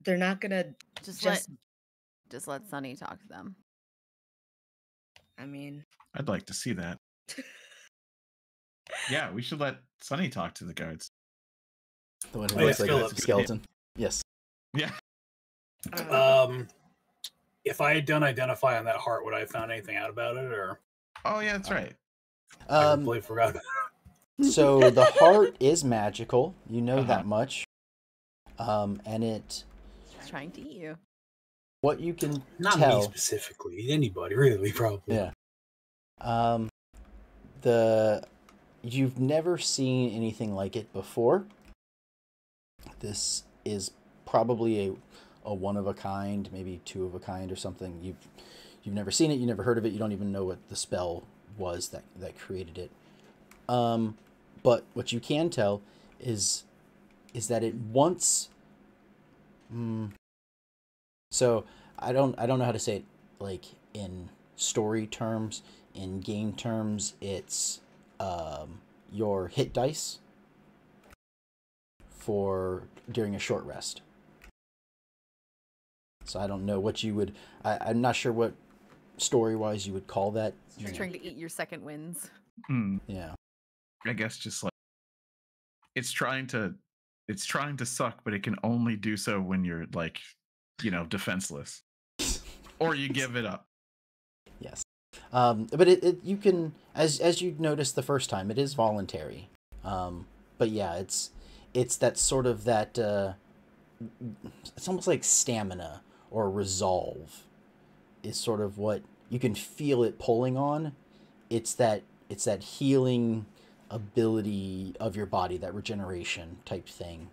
They're not gonna Just let Sunny talk to them. I mean, I'd like to see that. Yeah, we should let Sunny talk to the guards. The one who Oh, looks yeah, like a skeleton. skeleton. Yes. Yeah. If I had done identify on that heart, would I have found anything out about it, or Oh yeah, that's right. I completely forgot about it? So the heart is magical. You know Uh-huh. that much. And It's trying to eat you. what you can Not tell. me specifically. Anybody, really, probably. Yeah. You've never seen anything like it before. This is probably a one of a kind, maybe two of a kind or something. You've never seen it, you never heard of it, you don't even know what the spell was that created it. But what you can tell is that it once so I don't know how to say it like in story terms. In game terms, it's your hit dice for during a short rest. So I don't know what you would. I'm not sure what story-wise you would call that. It's trying to eat your second wins. Yeah. I guess just like it's trying to suck, but it can only do so when you're like, defenseless. Or you give it up. Yes. But it you can, as you noticed the first time, it is voluntary. But yeah, it's that sort of that it's almost like stamina or resolve is sort of what you can feel it pulling on. It's that healing ability of your body, that regeneration type thing.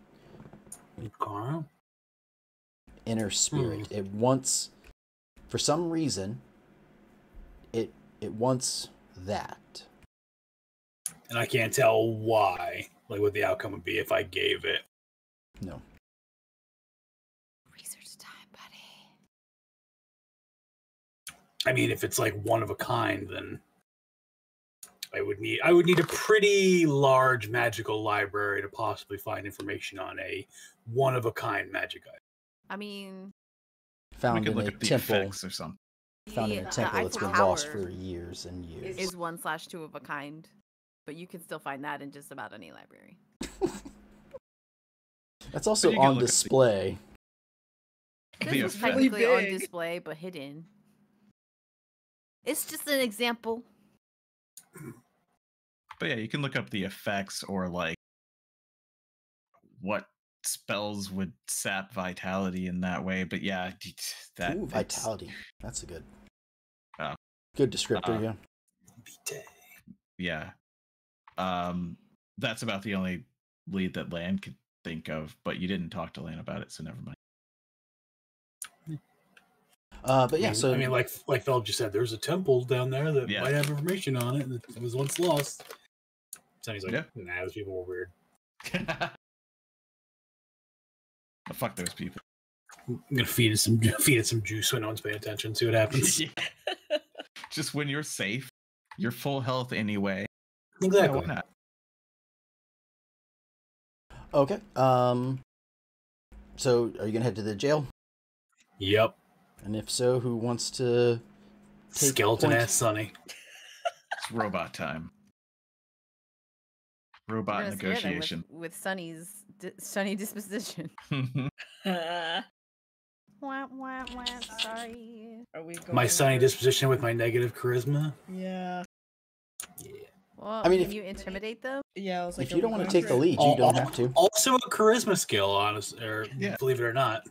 Carl? Inner spirit. It wants, for some reason, it wants that. And I can't tell why, like what the outcome would be if I gave it. No. Research time, buddy. I mean, if it's like one of a kind, then I would need a pretty large magical library to possibly find information on a one of a kind magic item. I mean, We Found could in look a at the temple. effects or something. Found in the a temple that's Eiffel been lost Tower for years and years. is 1/2 of a kind, but you can still find that in just about any library. That's also you can on look at the- display. The This was effect. technically on big. display, but hidden. It's just an example. But yeah, you can look up the effects or like what spells would sap vitality in that way. But yeah, that Ooh, it's- vitality. That's a good. Oh. Good descriptor, yeah. Yeah. That's about the only lead that Lan could think of, but you didn't talk to Lan about it, so never mind. But yeah, I mean, so I mean, like Philip just said, there's a temple down there that Yeah. might have information on it that was once lost. So he's like, Yeah. nah, those people were weird. Oh, fuck those people. I'm gonna feed it some juice when no one's paying attention. See what happens. Yeah. Just when you're safe, you're full health anyway. Exactly. Yeah, why not? okay. So are you gonna head to the jail? Yep. And if so, who wants to take Skeleton point? ass Sonny. It's robot time. We're Robot gonna scare them negotiation. with Sunny's Sunny disposition. Are Wah, wah, wah, sorry. we going My Sonny for- disposition with my negative charisma. Yeah. Yeah. Well, I mean, can if- you intimidate them? Yeah, I was like, If are you don't we want to going take for the it? lead, you don't have to. Also a charisma skill, honest, or Yeah. believe it or not.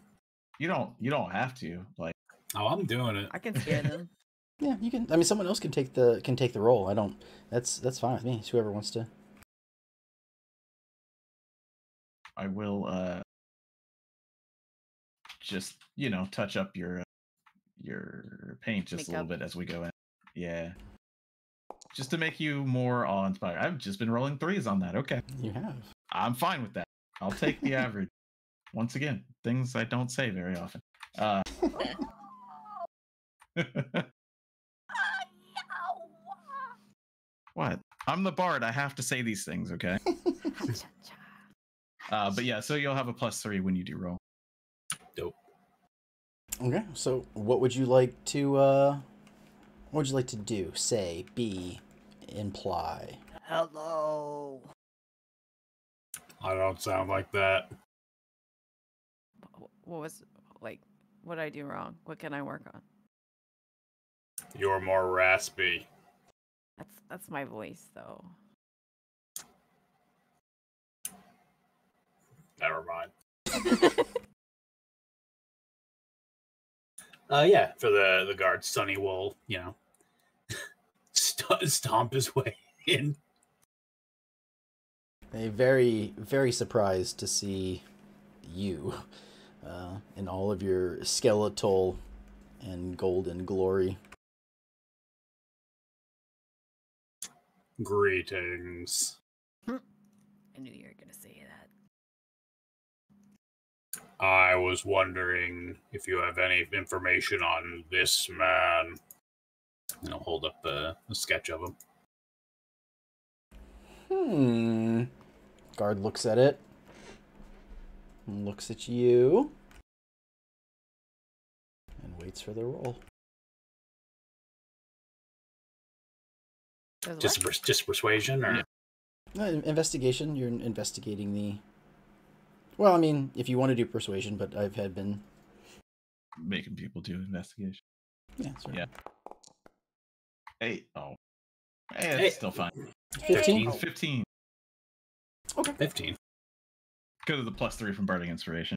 You don't have to. Like, Oh, I'm doing it. I can scare them. Yeah, you can. I mean, someone else can take the role. I don't. That's fine with me. It's whoever wants to. I will just, touch up your paint just a little Makeup. bit as we go in. Yeah. Just to make you more awe-inspired. I've just been rolling 3s on that. Okay. You have. I'm fine with that. I'll take the average. Once again, things I don't say very often. What? I'm the bard. I have to say these things, okay? But yeah, so you'll have a +3 when you do roll. Dope. Okay. So, what would you like to? What would you like to do? Say, be, imply. Hello. I don't sound like that. What was like? What did I do wrong? What can I work on? You're more raspy. That's my voice though. Never mind. Yeah, for the guard, Sonny will, stomp his way in. Very, very surprised to see you in all of your skeletal and golden glory. Greetings. I knew you were gonna say that. I was wondering if you have any information on this man. And I'll hold up a sketch of him. Guard looks at it. Looks at you. And waits for the roll. Does Just persuasion, or Yeah. Investigation. You're investigating the. Well, I mean, if you want to do persuasion, but I've had been. Making people do investigation. Yeah. Sort Yeah. of. 8. Oh. Hey, Hey. it's still fine. 15? 15. 15. Go to the +3 from Bardic Inspiration.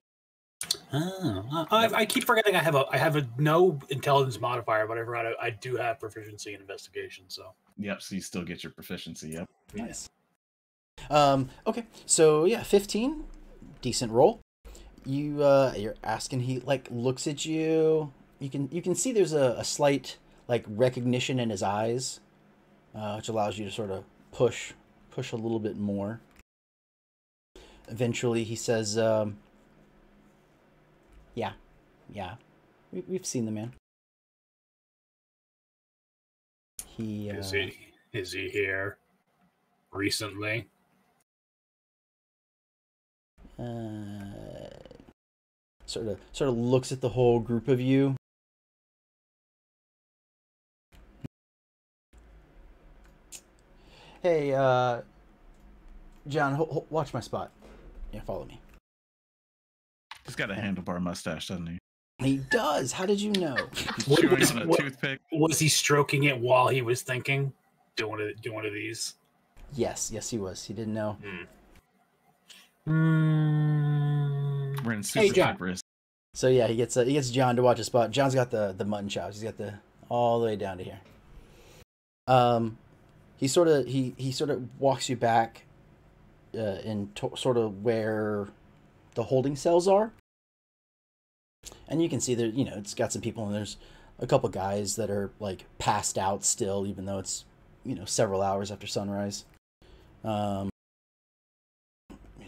Oh, I keep forgetting I have a no intelligence modifier, but I do have proficiency in investigation. So Yep, so you still get your proficiency. Yep. Nice. Okay, so yeah, 15, decent roll. You're asking. He looks at you. You can see there's a slight recognition in his eyes, which allows you to sort of push a little bit more. Eventually, he says, "Yeah, we've seen the man. He is he Is he here recently? Sort of looks at the whole group of you. Hey, John, watch my spot. Yeah, follow me. He's got a handlebar mustache, doesn't he? He does. How did you know? Chewing on a toothpick. Was he stroking it while he was thinking? Do one of these? Yes, he was. He didn't know. We're in super John. Cyprus. So yeah, he gets John to watch a spot. John's got the mutton chops. He's got all the way down to here. He sort of walks you back, sort of where the holding cells are, and you can see there. It's got some people, and there's a couple guys that are like passed out still, even though it's several hours after sunrise.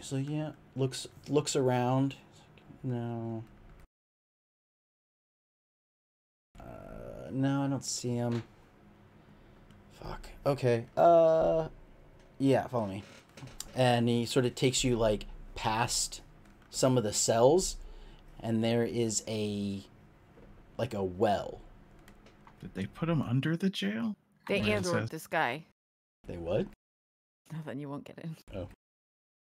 So yeah, looks around. No. No, I don't see him. Fuck. Okay. Yeah, follow me. And he sort of takes you like past some of the cells, and there is a well. Did they put him under the jail? They Where it and/or says- this guy. They what? Then you won't get in.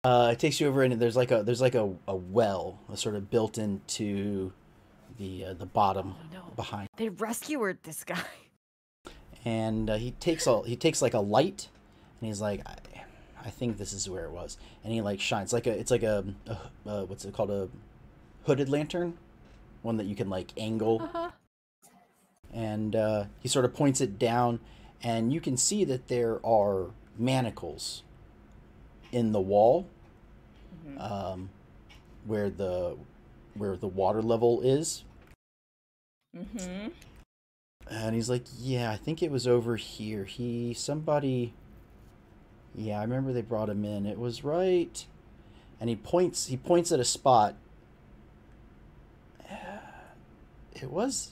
It takes you over, and there's like a well, sort of built into the bottom behind. They rescued this guy. And he takes like a light, and he's like, I think this is where it was. And he like shines it's like a what's it called, a hooded lantern, one that you can like angle. Uh-huh. And he sort of points it down, and you can see that there are manacles in the wall, where the water level is. Mm-hmm. And he's like, yeah, I think it was over here. Yeah, I remember they brought him in. It was right. And he points at a spot. It was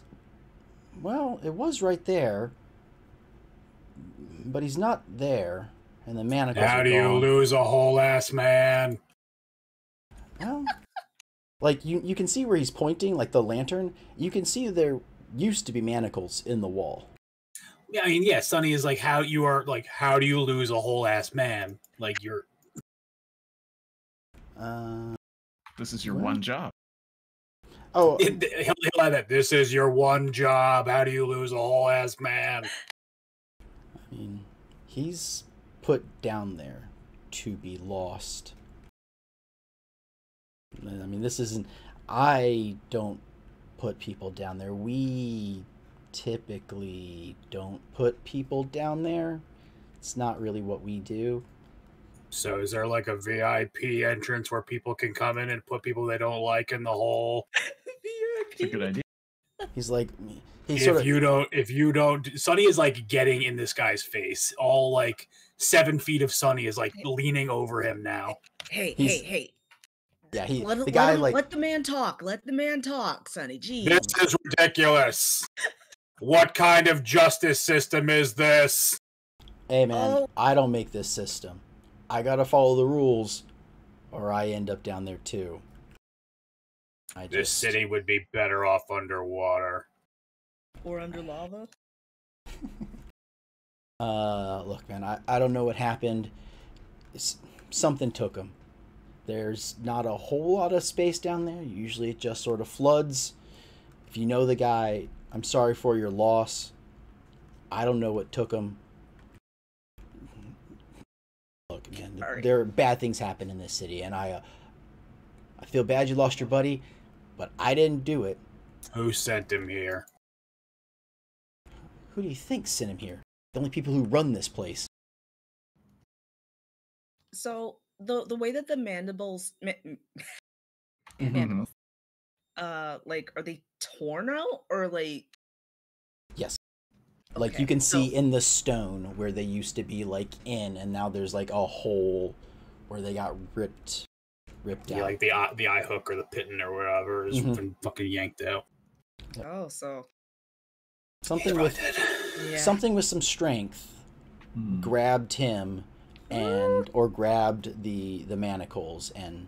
right there. But he's not there. And the manacles How are do you gone. lose a whole ass man? Well, like you can see where he's pointing, like the lantern. You can see there used to be manacles in the wall. Yeah, I mean, yeah, Sonny is like, how do you lose a whole ass man? Like, you're... This is your What? one job. Oh, He'll have that. This is your one job. How do you lose a whole ass man? I mean, he's put down there to be lost. I mean, this isn't... I don't put people down there. We typically don't put people down there. It's not really what we do. So is there like a VIP entrance where people can come in and put people they don't like in the hole? It's a good idea. He's like... If you don't, Sonny is like getting in this guy's face. All like 7 feet of Sonny is like leaning over him now. Hey. Yeah, Let the man talk. Let the man talk, Sonny. Jeez. This is ridiculous. What kind of justice system is this? Hey man, Oh. I don't make this system. I gotta follow the rules, or I end up down there too. This city would be better off underwater. Or under lava. Look, man, I don't know what happened. Something took him. There's not a whole lot of space down there. Usually it just sort of floods. If you know the guy, I'm sorry for your loss. I don't know what took him. Look, man, there are bad things happen in this city, and I feel bad you lost your buddy, but I didn't do it. Who sent him here? Who do you think sent him here? The only people who run this place. So the way that the mandibles, Mandibles. like, are they torn out or like? Yes. Like Okay, you can see so- in the stone where they used to be like in, and now there's like a hole where they got ripped Yeah, out. like the eye hook or the pitten or whatever has been fucking yanked out. Oh, so Something with yeah. something with some strength grabbed him or grabbed the manacles and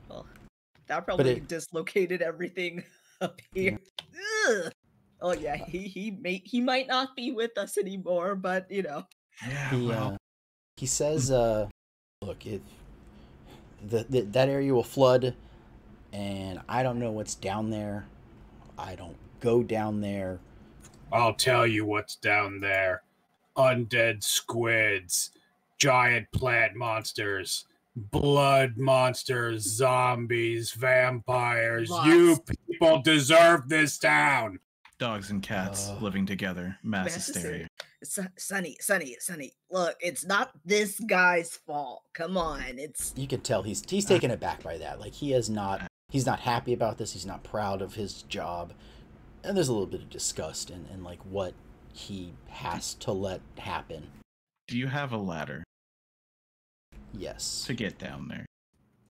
that probably dislocated everything up here. Ugh. Oh yeah, he might not be with us anymore, but you know. Yeah, he says, look, if that area will flood, and I don't know what's down there. I don't go down there. I'll tell you what's down there. Undead squids, giant plant monsters, blood monsters, zombies, vampires. Lots. You people deserve this town. Dogs and cats living together. Mass hysteria. Sonny, look, it's not this guy's fault. Come on, You can tell he's taken aback by that. Like he's not happy about this. He's not proud of his job, and there's a little bit of disgust in like what he has to let happen. Do you have a ladder? Yes. To get down there.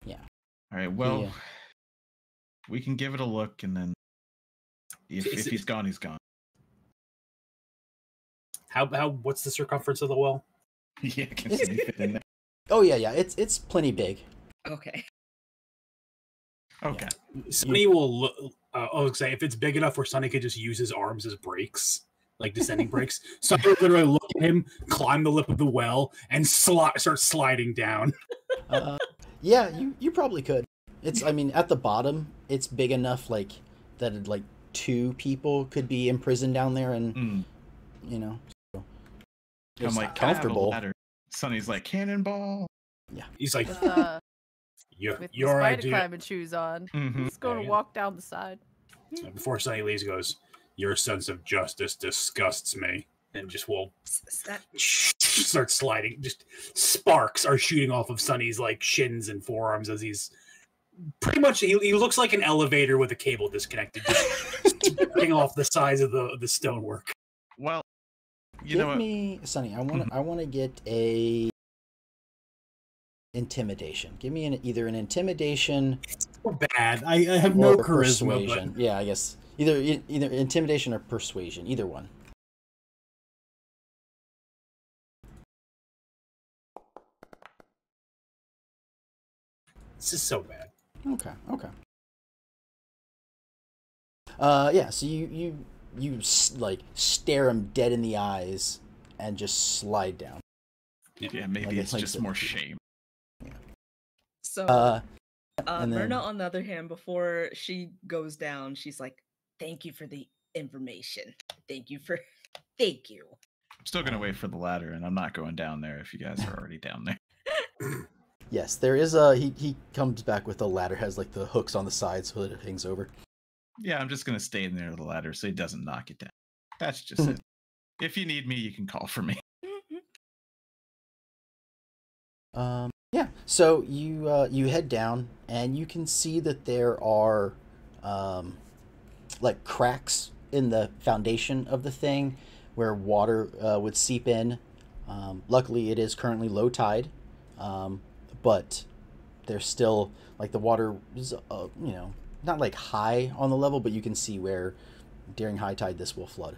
Yeah. All right. Well, we can give it a look, and then if he's gone, he's gone. How what's the circumference of the well? Yeah, can somebody fit in there? Oh yeah. It's plenty big. Okay. Okay. Sonny will look. Say if it's big enough where Sonny could just use his arms as brakes, like descending brakes. Sonny will literally look at him, climb the lip of the well, and start sliding down. Yeah, you probably could. I mean, at the bottom, it's big enough like that. Like 2 people could be imprisoned down there, and you know, so I'm like comfortable. Sonny's like cannonball. Yeah, he's like, with your spider idea. climbing shoes on. He's going to walk down the side. Before Sonny leaves, he goes, "Your sense of justice disgusts me," and just will start sliding. Just sparks are shooting off of Sonny's like shins and forearms as he's pretty much. He looks like an elevator with a cable disconnected, just sparking off the sides of the stonework. Well, give me Sonny. I want to get a intimidation. Give me either an intimidation. So bad. I have no charisma. Persuasion. But... Yeah, I guess either intimidation or persuasion. Either one. This is so bad. Okay. Yeah. So you like stare him dead in the eyes and just slide down. Yeah, maybe it's just more shame. Yeah. So, Myrna, on the other hand, before she goes down, she's like, "Thank you for the information. Thank you." I'm still gonna wait for the ladder, and I'm not going down there if you guys are already down there. Yes, there is he comes back with a ladder, has like the hooks on the side so that it hangs over. Yeah, I'm just gonna stay in there with the ladder so he doesn't knock it down. That's just it. If you need me, you can call for me. Yeah. So you head down and you can see that there are like cracks in the foundation of the thing where water would seep in. Luckily, it is currently low tide, but there's still like the water is not like high on the level, but you can see where during high tide this will flood.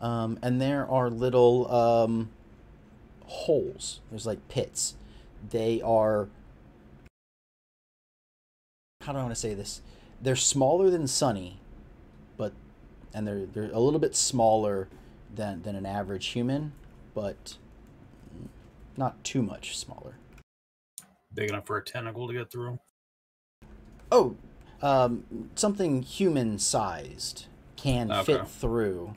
And there are little holes. There's like pits. They are, how do I want to say this? They're smaller than Sunny, and they're a little bit smaller than an average human, but not too much smaller. Big enough for a tentacle to get through. Oh, something human-sized can fit through.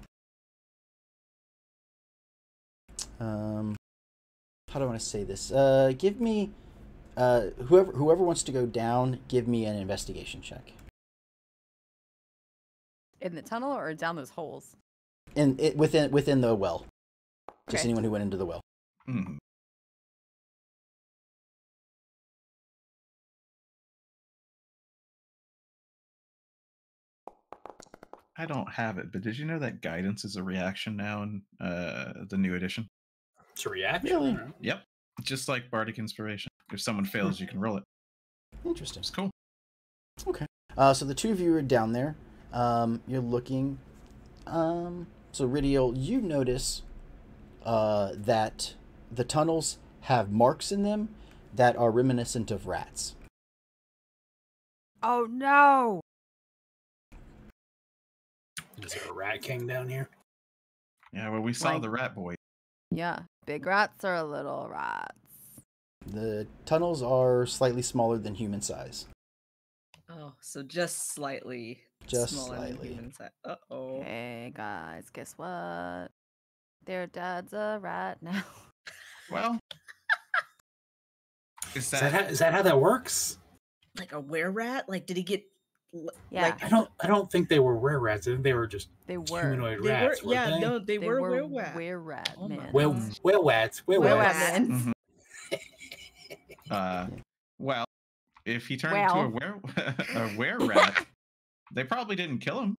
How do I want to say this? Give me, whoever wants to go down, give me an investigation check. In the tunnel or down those holes? Within the well. Just Okay. anyone who went into the well. Mm-hmm. I don't have it, but did you know that guidance is a reaction now in the new edition? It's a reaction. Really? Yep. Just like Bardic Inspiration. If someone fails, you can roll it. Interesting. It's cool. Okay. So the two of you are down there. You're looking. So Ridiel, you notice that the tunnels have marks in them that are reminiscent of rats. Oh no! Is there a rat king down here? Yeah, well, we saw Like- the rat boy. Yeah, big rats are little rats. The tunnels are slightly smaller than human size. Oh, so just slightly Just smaller slightly. than human size. Uh-oh. Hey guys, guess what? Their dad's a rat now. Well, is Is that that how that works? Like a were-rat? Like, did he get... Yeah. Like, I don't think they were were rats. I think they were just They were. humanoid they were... rats. Yeah, weren't they? no, they They were were were-rat. were-rat Oh my men. Well, gosh. rats. Were-rat Were-rat. men. well, if he turned Well. into a were rat, they probably didn't kill him,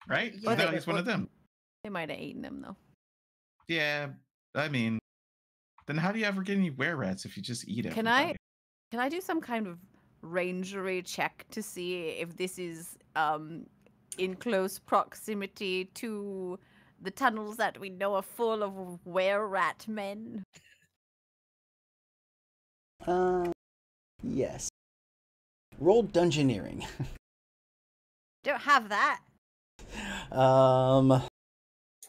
right? Yeah, No, they- he's one of them. They might have eaten him though. Yeah, I mean, then how do you ever get any were rats if you just eat it? Can I do some kind of rangery check to see if this is in close proximity to the tunnels that we know are full of were-rat men? Yes. Roll dungeoneering. Don't have that.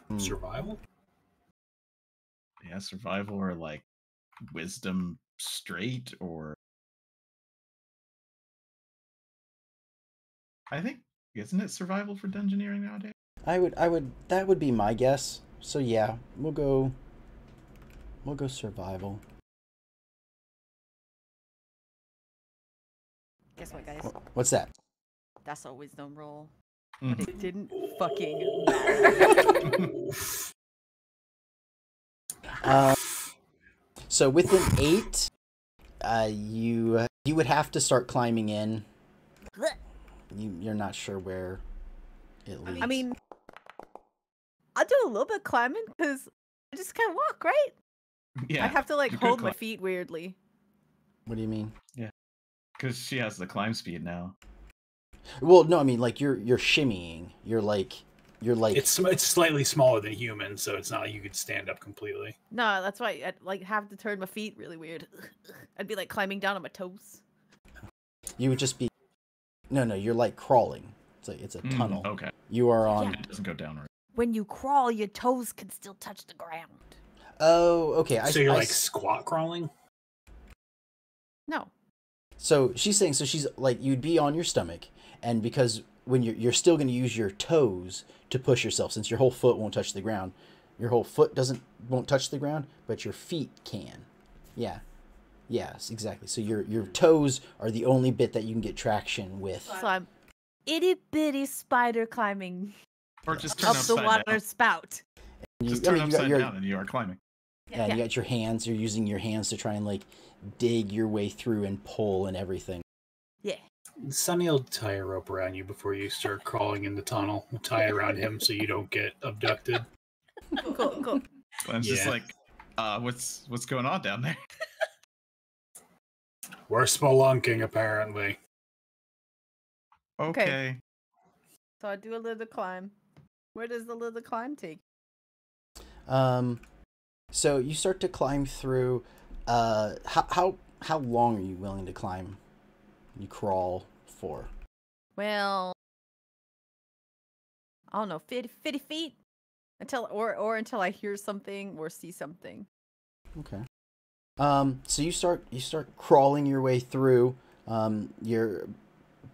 Hmm. Survival. Yeah, survival or like wisdom straight or I think isn't it survival for dungeoneering nowadays? That would be my guess. So yeah, we'll go survival. Guess what, guys? What's that? That's a wisdom roll. Mhm. But it didn't fucking matter. So with an 8, you would have to start climbing in. You're not sure where it leads. I mean, I'll do a little bit of climbing because I just can't walk, right? Yeah, I have to like you could hold my climb. feet weirdly. what do you mean? Because she has the climb speed now. Well, no, I mean like you're shimmying. You're like It's slightly smaller than human, so it's not like you could stand up completely. No, that's why I'd like have to turn my feet really weird. I'd be like climbing down on my toes. you would just be. No, you're like crawling. It's a tunnel. Okay, You are on. Yeah. it doesn't go down right. When you crawl, your toes can still touch the ground. Oh, okay. So you're like squat crawling. No. So she's saying, so she's like, you'd be on your stomach, and because when you're still going to use your toes to push yourself, since your whole foot won't touch the ground, your whole foot won't touch the ground, but your feet can. Yeah. Yes, exactly. So your toes are the only bit that you can get traction with. So I'm itty bitty spider climbing Or just turn up the upside water down. spout. Just I turn mean, you got upside your down and you are climbing. and you got your hands. You're using your hands to try and like dig your way through and pull and everything. Yeah. Sonny will tie a rope around you before you start crawling in the tunnel. We'll tie it around him so you don't get abducted. Cool. And it's just Yeah. like, what's going on down there? We're spelunking, apparently. Okay. So I do a little climb. Where does the little climb take? So you start to climb through. How long are you willing to climb? You crawl for. Well, I don't know, 50 feet until until I hear something or see something. Okay. So you start crawling your way through. Your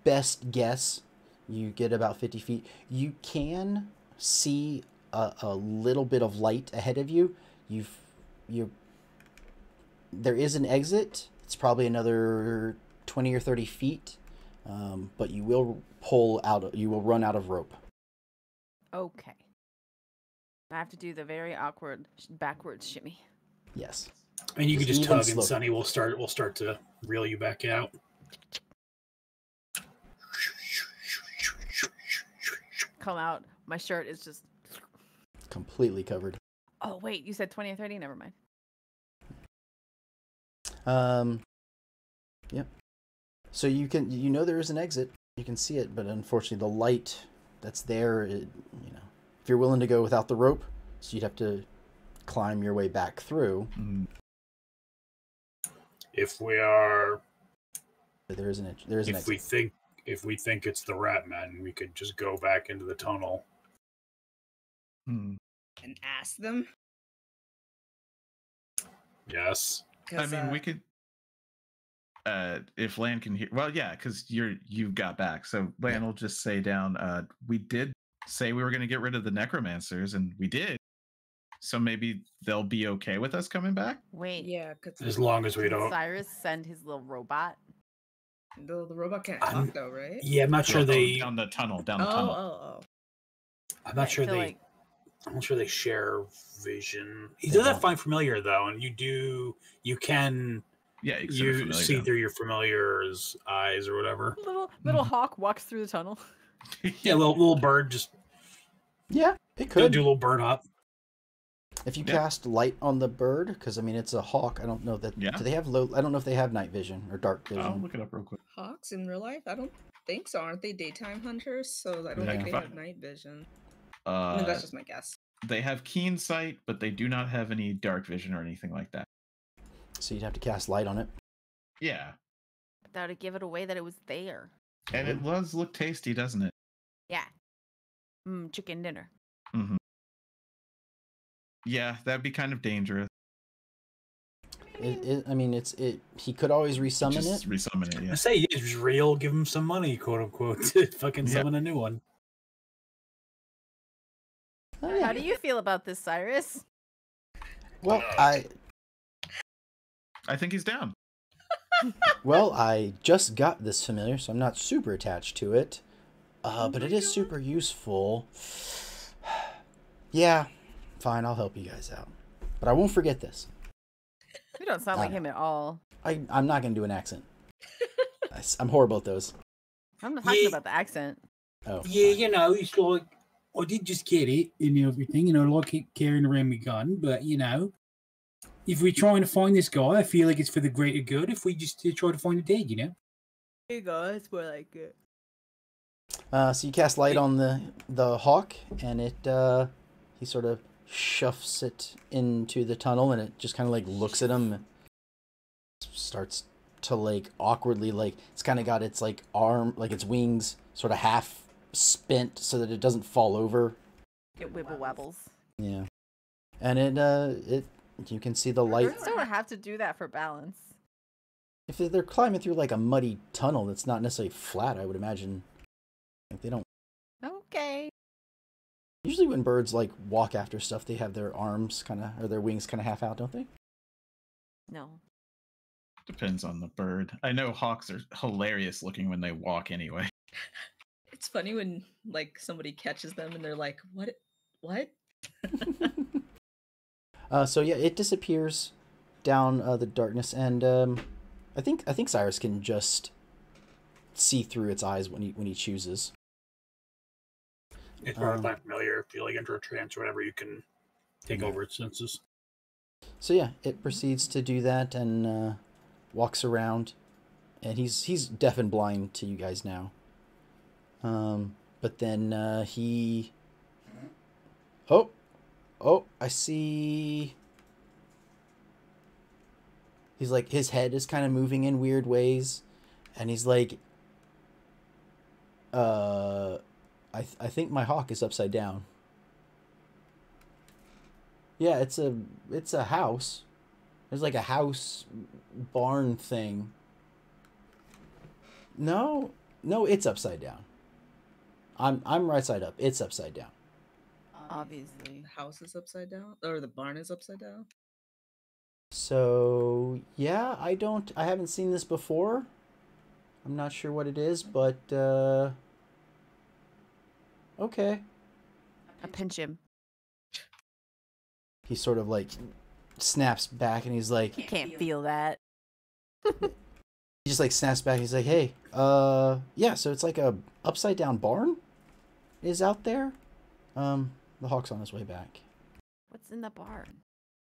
best guess, you get about 50 feet. You can see a little bit of light ahead of you. There is an exit. It's probably another 20 or 30 feet, but you will run out of rope. Okay. I have to do the very awkward backwards shimmy. Yes. And you can Just just even tug, and slow. Sonny will start to reel you back out. Come out. My shirt is just. Completely covered. Oh wait, you said 20 or 30. Never mind. Yep. So you know there is an exit. You can see it, but unfortunately the light that's there, if you're willing to go without the rope, so you'd have to climb your way back through. If we are, But there is an exit. if we think it's the rat men, we could just go back into the tunnel. And ask them. Yes. I mean, we could. If Lan can hear, well, yeah, because you got back, so Lan will just say down. We did say we were going to get rid of the necromancers, and we did. So maybe they'll be okay with us coming back. Wait. Yeah, because As long as we Can don't. Cyrus send his little robot? the robot can't talk though, right? Yeah, I'm not sure they. Down the tunnel. Oh. I'm not sure I feel they. like I'm not sure they share vision. He does have find familiar though, and you can. Yeah, You see through your familiar's eyes or whatever. little hawk walks through the tunnel. Yeah, little bird just. Yeah, it Do a could. little bird hop. If you cast light on the bird, because I mean it's a hawk. I don't know that. Yeah. Do they have low? I don't know if they have night vision or dark vision. I'll look it up real quick. Hawks in real life? I don't think so. Aren't they daytime hunters? So I don't think they have night vision. I mean, that's just my guess. They have keen sight, but they do not have any dark vision or anything like that. So you'd have to cast light on it. Yeah, But that would give it away that it was there. and it does look tasty, doesn't it? Yeah. Chicken dinner. Mm-hmm. Yeah, that'd be kind of dangerous. I mean, he could always resummon Just it. resummon it. I Yeah. say it's real. Give him some money, quote unquote, to fucking summon a new one. Oh, yeah. How do you feel about this, Cyrus? Well, I think he's down. I just got this familiar, so I'm not super attached to it. But it is super useful. Yeah, fine, I'll help you guys out. But I won't forget this. You don't sound like him at all. I'm not going to do an accent. I'm horrible at those. I'm not talking about the accent. Oh, Yeah, fine. you know, it's like I did just get it and everything, you know, like keep carrying around my gun, but you know, if we're trying to find this guy, I feel like it's for the greater good. If we just try to find the dead, you know. There you go. That's more like it. So you cast light on the hawk, and he sort of shuffles it into the tunnel, and it just kind of like looks at him, and starts to like awkwardly, like it's kind of got its like arm, like its wings sort of half spent so that it doesn't fall over. Get wibble wabbles. Yeah, and it you can see the light. Birds don't have to do that for balance. If they're climbing through like a muddy tunnel that's not necessarily flat, I would imagine. Like they don't. Okay. Usually when birds like walk after stuff, they have their arms kind of or their wings kind of half out, don't they? No. Depends on the bird. I know hawks are hilarious looking when they walk anyway. It's funny when like somebody catches them and they're like, "What?" So yeah, it disappears down the darkness, and I think Cyrus can just see through its eyes when he chooses. If you're not familiar, if you like enter a trance or whatever, you can take over its senses. So yeah, it proceeds to do that and walks around, and he's deaf and blind to you guys now. But then he. Oh, I see. He's like, his head is kind of moving in weird ways, and he's like, I think my hawk is upside down. Yeah, it's a house. There's like a house barn thing. No, it's upside down. I'm right side up. It's upside down. Obviously. The house is upside down, or the barn is upside down. So yeah, I haven't seen this before. I'm not sure what it is, but okay. I pinch him. He sort of like snaps back, and he's like, He can't feel that. he just like snaps back. He's like, hey, yeah. So it's like a upside down barn is out there. The hawk's on his way back. What's in the barn?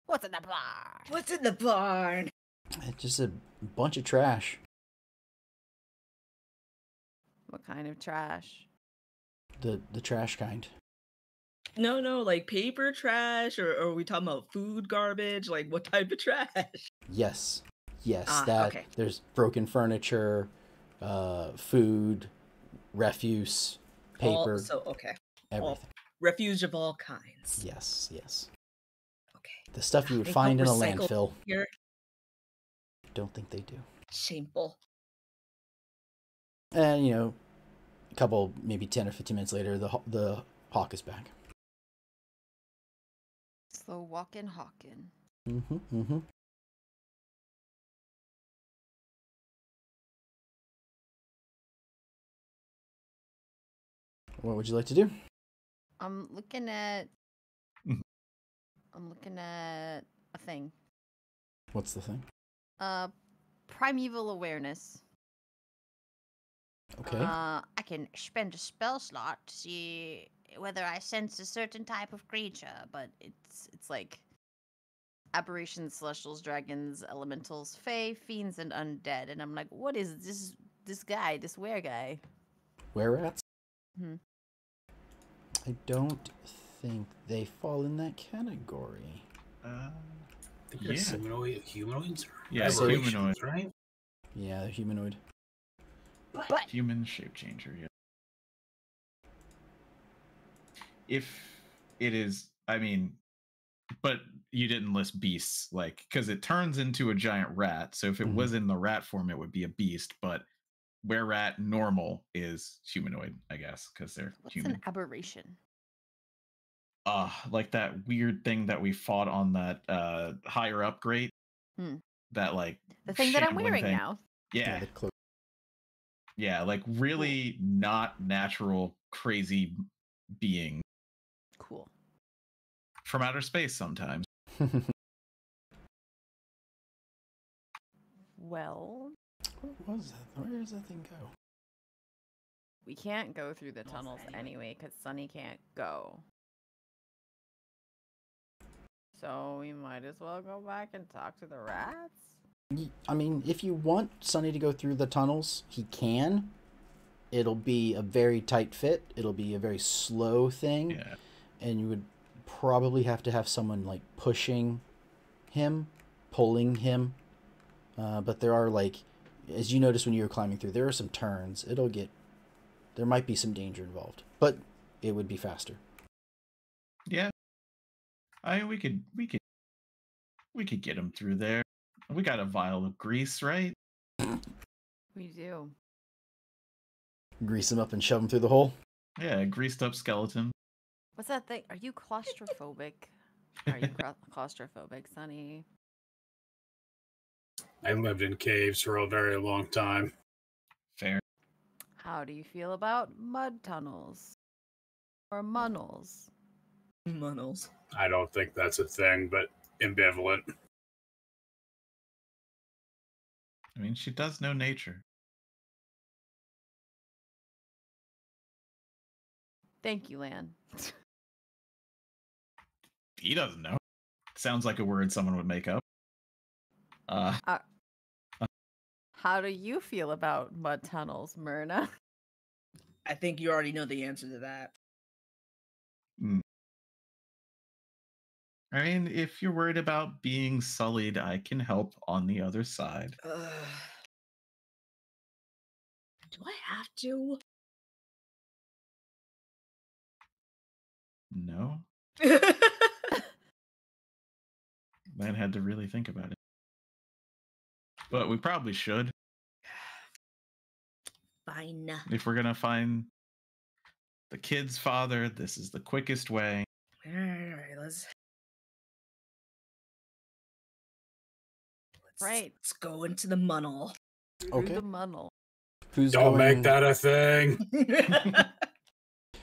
What's in the barn? What's in the barn? It's just a bunch of trash. What kind of trash? The trash kind. No, like paper trash, or are we talking about food garbage? Like what type of trash? Yes, yes. Ah, That okay. there's broken furniture, food, refuse, paper, Okay. everything. Refuse of all kinds. Yes, yes. Okay. The stuff you would They don't find in a recycle landfill. here. Don't think they do. Shameful. And a couple, maybe 10 or 15 minutes later, the hawk is back. Slow walking, hawking. Mm-hmm. Mm-hmm. What would you like to do? I'm looking at. Mhm. I'm looking at a thing. What's the thing? Primeval awareness. Okay. I can spend a spell slot to see whether I sense a certain type of creature, but it's like aberrations, celestials, dragons, elementals, fae, fiends, and undead. And I'm like, what is this guy, this were guy? Were-rats? Hmm. I don't think they fall in that category. I think Yeah. they're humanoids. Yeah, Aberrations, humanoid. right? Yeah, they're humanoid. But Human shape changer, yeah. If it is, I mean, but you didn't list beasts, like, because it turns into a giant rat. So if it Mhm. was in the rat form, it would be a beast. But where rat normal is humanoid, I guess, because they're what's human. an aberration? Like that weird thing that we fought on that higher upgrade. Hmm. That like The thing that I'm shambling wearing thing. now. Yeah, the cloak. yeah, like really not natural, crazy being Cool. from outer space sometimes. Well, What was that? Where does that thing go? we can't go through the tunnels anyway because Sunny can't go. So we might as well go back and talk to the rats. I mean, if you want Sonny to go through the tunnels, he can. It'll be a very tight fit. It'll be a very slow thing. Yeah. And you would probably have to have someone like pushing him, pulling him. But there are like, as you noticed when you were climbing through, there are some turns. There might be some danger involved, but it would be faster. Yeah. I mean, we could get him through there. We got a vial of grease, right? We do. Grease him up and shove him through the hole. Yeah, a greased up skeleton. What's that thing? Are you claustrophobic? Are you claustrophobic, Sunny? I lived in caves for a very long time. Fair. How do you feel about mud tunnels? Or munnels? Munnels. I don't think that's a thing, but ambivalent. I mean, she does know nature. Thank you, Lan. He doesn't know. Sounds like a word someone would make up. How do you feel about mud tunnels, Myrna? I think you already know the answer to that. I mean, if you're worried about being sullied, I can help on the other side. Do I have to? No? Man had to really think about it. But we probably should. Fine. If we're gonna find the kid's father, this is the quickest way. Alright, let's Right. Let's go into the munnel. Okay. Through the munnel. Who's Don't going? make that a thing.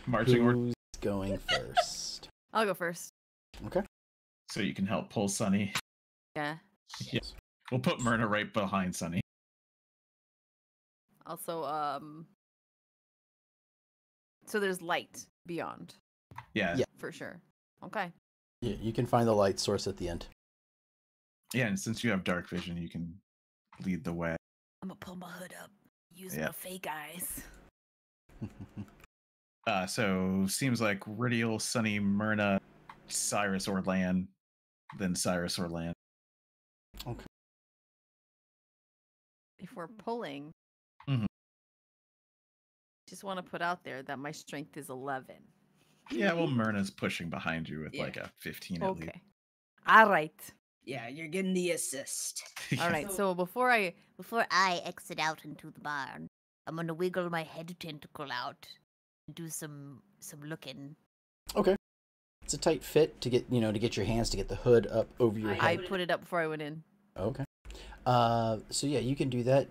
Marching order. Who's going first? I'll go first. Okay. So you can help pull Sunny. Yeah. Yeah. We'll put Myrna right behind Sunny. Also, so there's light beyond. Yeah. Yeah. For sure. Okay. Yeah, you can find the light source at the end. Yeah, and since you have dark vision, you can lead the way. I'm gonna pull my hood up. Use Yeah. my fake eyes. So seems like Ridial, Sunny, Myrna, Cyrus, Orlan, then Cyrus, Orlan. Okay. If we're pulling, Mhm. just want to put out there that my strength is 11. Yeah, well, Myrna's pushing behind you with Yeah. like a 15 at least. Okay. All right. Yeah, you're getting the assist. All right. So before I exit out into the barn, I'm gonna wiggle my head tentacle out, and do some looking. Okay. It's a tight fit to get to get your hands to get the hood up over your I head. put it up before I went in. Okay. So yeah, you can do that.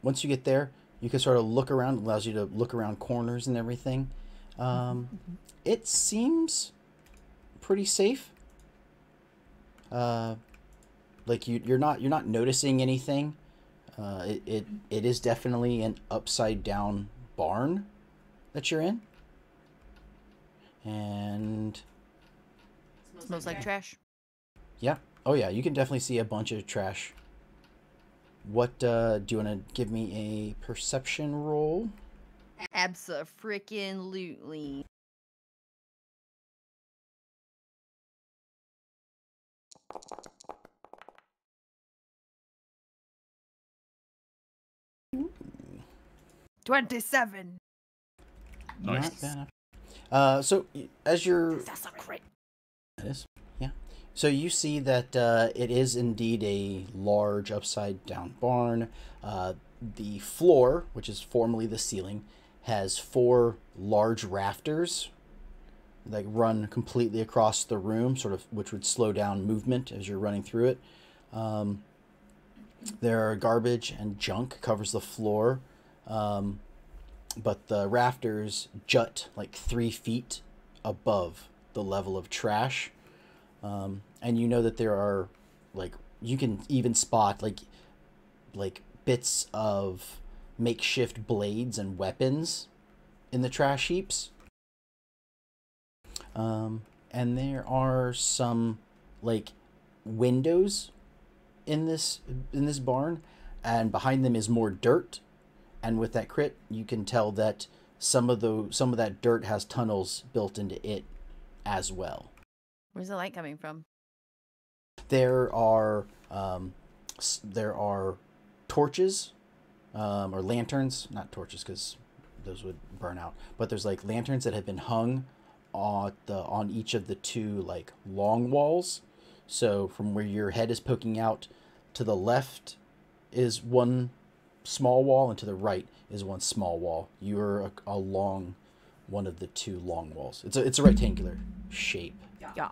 Once you get there, you can sort of look around. It allows you to look around corners and everything. It seems pretty safe. Like you're not noticing anything. It is definitely an upside down barn that you're in. And Smells like trash. yeah. Oh yeah, you can definitely see a bunch of trash. What do you want to give me a perception roll? Abso-freaking-lutely. Ooh. 27. Nice. Not bad. So as you're That's a crit. That is, yeah. So you see that it is indeed a large upside down barn. The floor, which is formerly the ceiling, has 4 large rafters that run completely across the room, sort of, which would slow down movement as you're running through it. There are garbage and junk covers the floor, but the rafters jut like 3 feet above the level of trash. And you know that there are, like, you can even spot like bits of makeshift blades and weapons in the trash heaps. And there are some like windows in this barn, and behind them is more dirt. And with that crit, you can tell that some of that dirt has tunnels built into it as well. Where's the light coming from? There are torches or lanterns, not torches because those would burn out. But there's like lanterns that have been hung on each of the 2 like long walls. So from where your head is poking out, to the left is one small wall, and to the right is one small wall. You're along one of the 2 long walls. It's a rectangular shape. Yeah.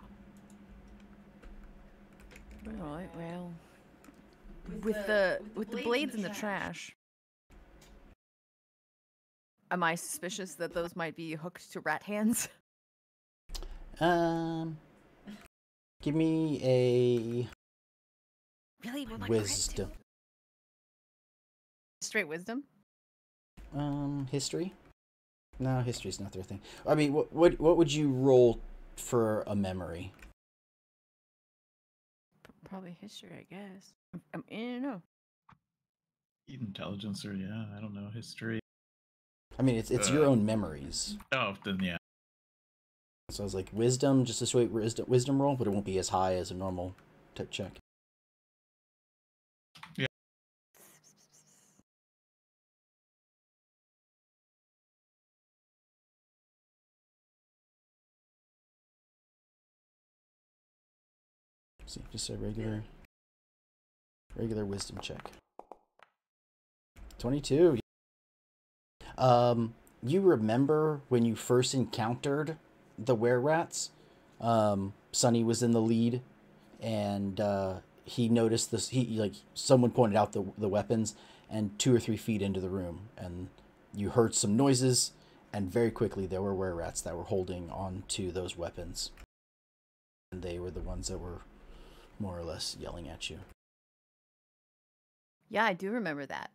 Alright, well. With the blades in the trash. Am I suspicious that those might be hooked to rat hands? Give me a Really? With my wisdom. crit? Straight wisdom? History? No, history's not their thing. I mean, what would you roll for a memory? Probably history, I guess. I don't know. Intelligence or yeah, I don't know, history. I mean, it's your own memories. Oh, then yeah. So I was like, wisdom, just a straight wisdom roll, but it won't be as high as a normal type check. Yeah. See, just a regular wisdom check. 22. You remember when you first encountered the were-rats? Sonny was in the lead, and he noticed this. Someone pointed out the weapons, and 2 or 3 feet into the room, and you heard some noises, and very quickly there were were-rats that were holding on to those weapons, and they were the ones that were more or less yelling at you. Yeah, I do remember that.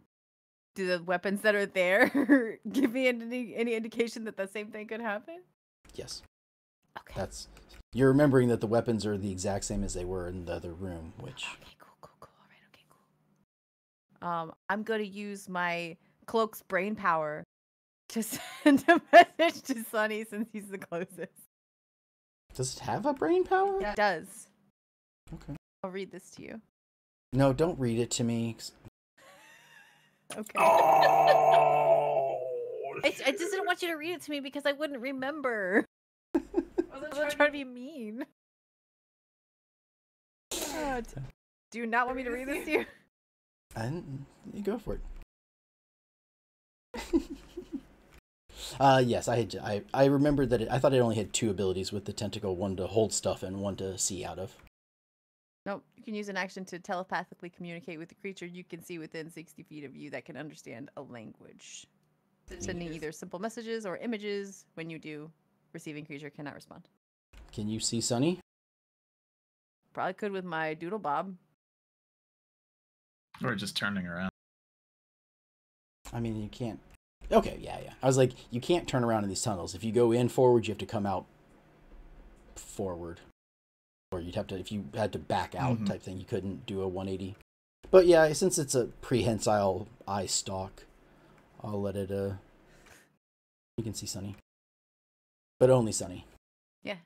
Do the weapons that are there give me any indication that the same thing could happen? Yes. Okay. You're remembering that the weapons are the exact same as they were in the other room, which... Okay, cool. All right, okay, cool. I'm going to use my cloak's brain power Just send a message to Sunny since he's the closest. Does it have a brain power? It does. Okay. I'll read this to you. No, don't read it to me. Okay. Oh. I just didn't want you to read it to me because I wouldn't remember. I wasn't trying to be mean. Do you not want me to read this to you? You go for it. Yes, I remembered that I thought it only had 2 abilities with the tentacle, one to hold stuff and one to see out of. Nope. You can use an action to telepathically communicate with a creature you can see within 60 feet of you that can understand a language. Sending either simple messages or images. When you do, receiving creature cannot respond. Can you see Sunny? Probably could with my doodle bob. Or just turning around. I mean, you can't. Okay, yeah. I was like, you can't turn around in these tunnels. If you go in forward, you have to come out forward. Or you'd have to, if you had to back out type thing, you couldn't do a 180. But yeah, since it's a prehensile eye stalk, I'll let it, you can see Sunny. But only Sunny. Yeah.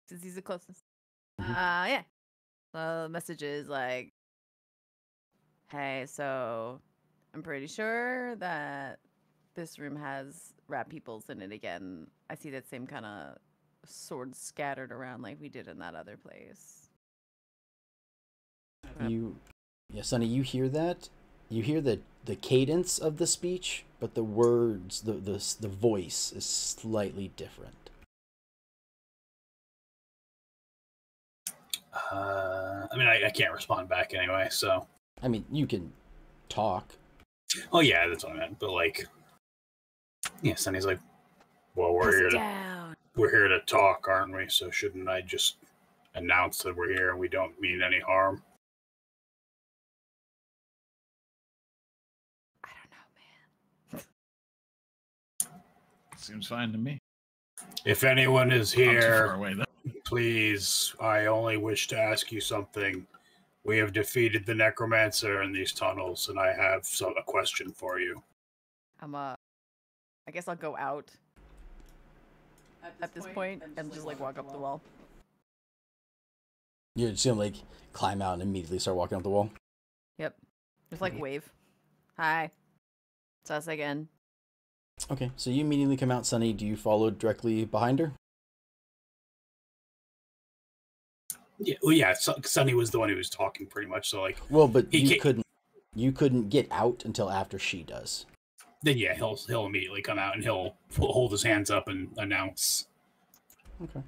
Since he's the closest. Mhm. Yeah. The message is like, hey, so I'm pretty sure that this room has rat peoples in it again. I see that same kind of swords scattered around like we did in that other place. Sunny, you hear that? You hear the cadence of the speech, but the words, the voice is slightly different. I mean, I can't respond back anyway, so. I mean, you can talk. Oh yeah, that's what I meant. But like, yeah, Sunny's like, well, we're here to talk, aren't we? So shouldn't I just announce that we're here and we don't mean any harm? I don't know, man. Seems fine to me. If anyone is I'm too far here, away, though. please, I only wish to ask you something. We have defeated the Necromancer in these tunnels, and I have a question for you. I guess I'll go out at this point and just like walk up the wall. You're just gonna like climb out and immediately start walking up the wall. Yep. Just like wave. Hi. It's us again. Okay, so you immediately come out, Sunny. Do you follow directly behind her? Yeah, well, yeah. Sunny was the one who was talking, pretty much. So, like, Well, but you couldn't get out until after she does. Then yeah, he'll immediately come out and he'll hold his hands up and announce. Okay.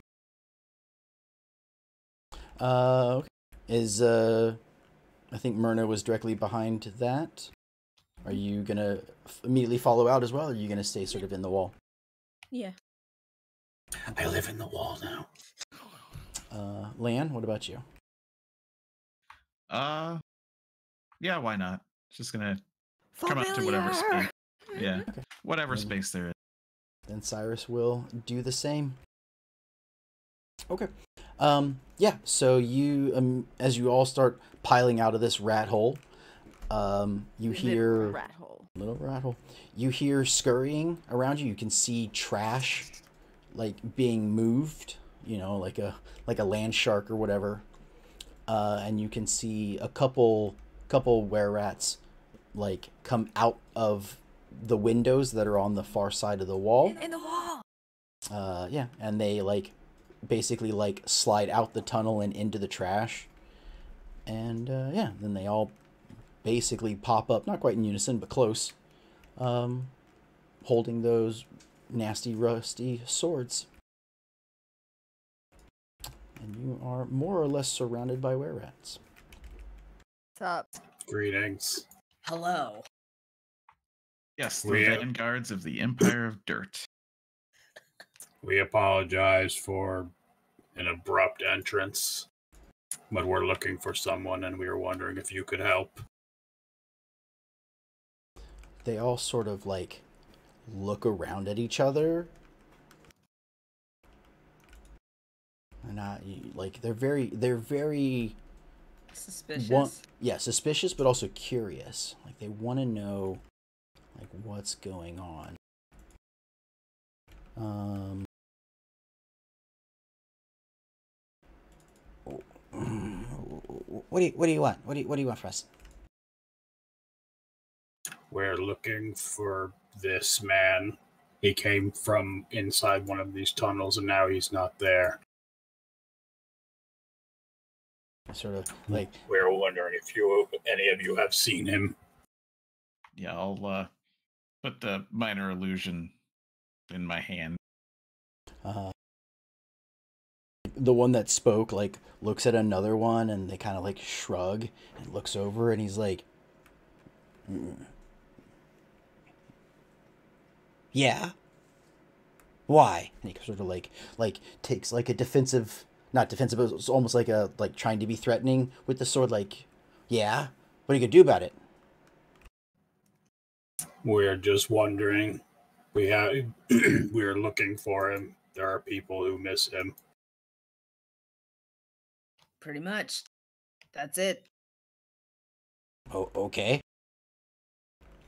Okay. I think Myrna was directly behind that. Are you gonna immediately follow out as well, or are you gonna stay sort of in the wall? Yeah. I live in the wall now. Lan, what about you? Yeah, why not? Just gonna come up to whatever space. Yeah, Okay. whatever space there is. Then Cyrus will do the same. Okay. Yeah, so you, as you all start piling out of this rat hole, you hear... Little rat hole. You hear scurrying around you. You can see trash, like, being moved, you know, like a land shark or whatever. And you can see a couple were-rats, like, come out of the windows that are on the far side of the wall. In the wall! Yeah, and they, like, basically, like, slide out the tunnel and into the trash. And, yeah, then they all basically pop up, not quite in unison, but close, holding those nasty, rusty swords. And you are more or less surrounded by were-rats. What's up? Greetings. Hello. Yes, the vanguards of the Empire of Dirt. We apologize for an abrupt entrance, but we're looking for someone and we were wondering if you could help. They all sort of, like, look around at each other. And like, they're very Suspicious. suspicious, but also curious. Like, they want to know, like, what's going on. What do you want? What do you want from us? We're looking for this man. He came from inside one of these tunnels, and now he's not there. Sort of like We're wondering if any of you have seen him. Yeah, I'll put the minor illusion in my hand. The one that spoke like looks at another one, and they kind of like shrug and looks over, and he's like, "Yeah, why?" And he sort of like takes like a defensive, not defensive, but it's almost like a like trying to be threatening with the sword. Like, "Yeah, what are you gonna do about it?" We're just wondering. We're looking for him. There are people who miss him. Pretty much. That's it. Oh, okay.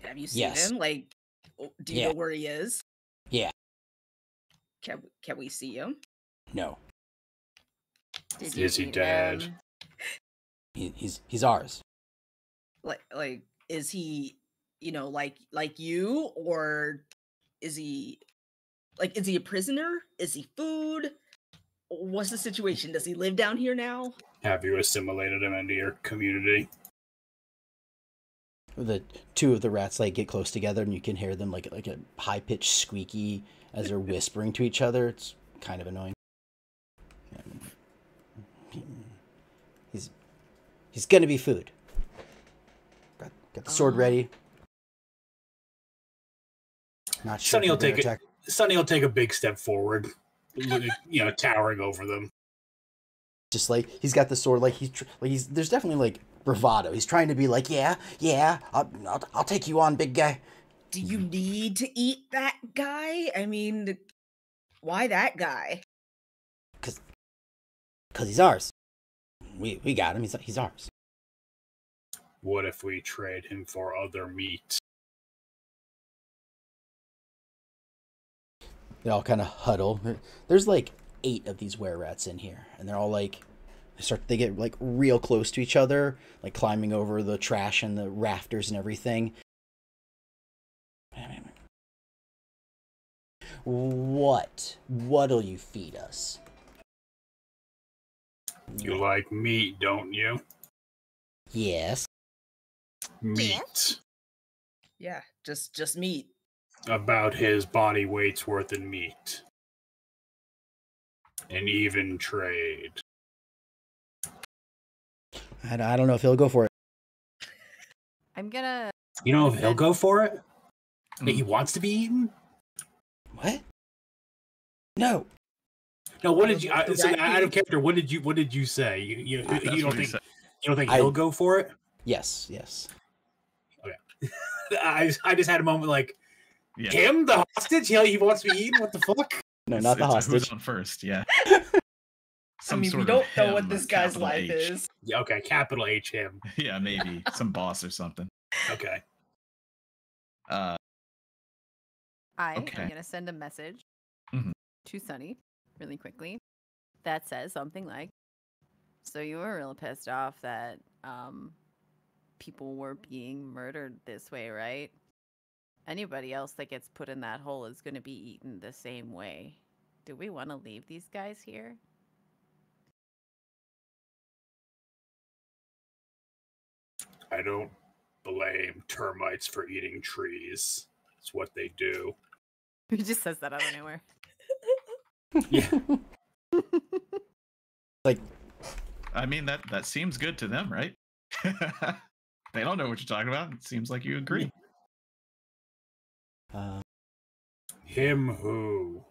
Have you seen Yes. him? Like, do you Yeah. know where he is? Yeah. Can we see him? No. Did Is he eat dead? him? He's ours. Like, is he, like you, or is he a prisoner? Is he food? What's the situation? Does he live down here now? Have you assimilated him into your community? The two of the rats like get close together, and you can hear them like a high pitched squeaky as they're whispering to each other. It's kind of annoying. He's gonna be food. Got the sword ready. Not sure. Sonny will take a big step forward, towering over them. Just like he's got the sword, like he's there's definitely like bravado. He's trying to be like, yeah, I'll take you on, big guy. Do you need to eat that guy? I mean, why that guy? Cause he's ours. We got him. He's ours. What if we trade him for other meat? They all kind of huddle. There's like 8 of these were-rats in here, and they're all like, they get like real close to each other, like climbing over the trash and the rafters and everything. What'll you feed us? You like meat, don't you? Yes. Meat. Yeah, just meat. About his body weight's worth in meat. An even trade. I don't know if he'll go for it. I'm gonna. You know if he'll go for it? That he wants to be eaten? What? No. No, what did you? So out of character, what did you say? You don't think he'll go for it? Yes. Okay. I just had a moment like, Yeah. him, the hostage? He wants to be eaten? What the fuck? No, not the hostage. Who's on first? Yeah. We don't know what this guy's life is. Yeah, okay, capital H him. Yeah, maybe some boss or something. Okay. I Okay. am gonna send a message Mhm. to Sunny really quickly that says something like, "So you were real pissed off that people were being murdered this way, right? Anybody else that gets put in that hole is gonna be eaten the same way. Do we want to leave these guys here?" I don't blame termites for eating trees. It's what they do. He just says that out of nowhere. Yeah. Like, I mean, that seems good to them, right? They don't know what you're talking about. It seems like you agree. Him who?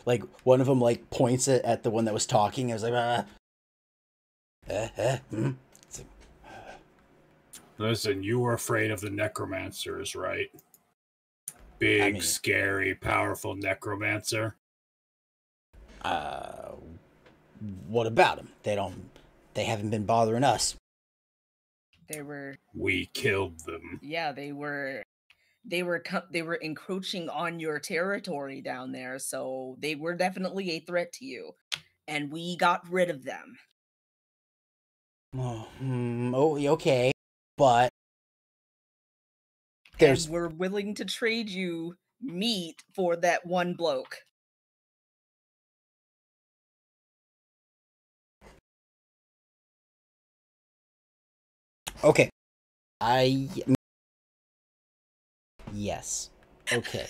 like one of them like points it at the one that was talking. I was like, It's like, Listen, you were afraid of the Necromancers, right? Big, scary, powerful Necromancer. what about them? They haven't been bothering us. They were. We killed them. Yeah, they were encroaching on your territory down there, so they were definitely a threat to you, and we got rid of them. Okay, but there's And we're willing to trade you meat for that one bloke. okay. Yes. Okay.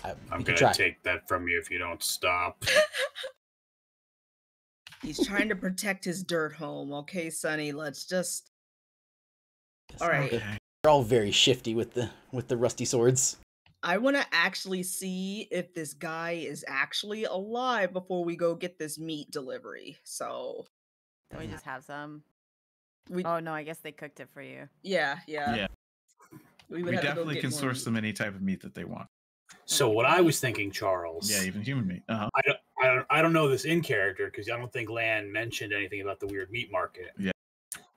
I'm we can gonna try. take that from you if you don't stop. He's trying to protect his dirt home. Okay, Sonny, let's just. All right. Okay. They're all very shifty with the rusty swords. I want to actually see if this guy is actually alive before we go get this meat delivery. So Don't we just have some? we, Oh no, I guess they cooked it for you. yeah, Yeah. we We would have to go definitely get can more source meat. them any type of meat that they want. So what I was thinking, Charles. Yeah, even human meat. Uh-huh. I don't know this in character because I don't think Lan mentioned anything about the weird meat market. Yeah.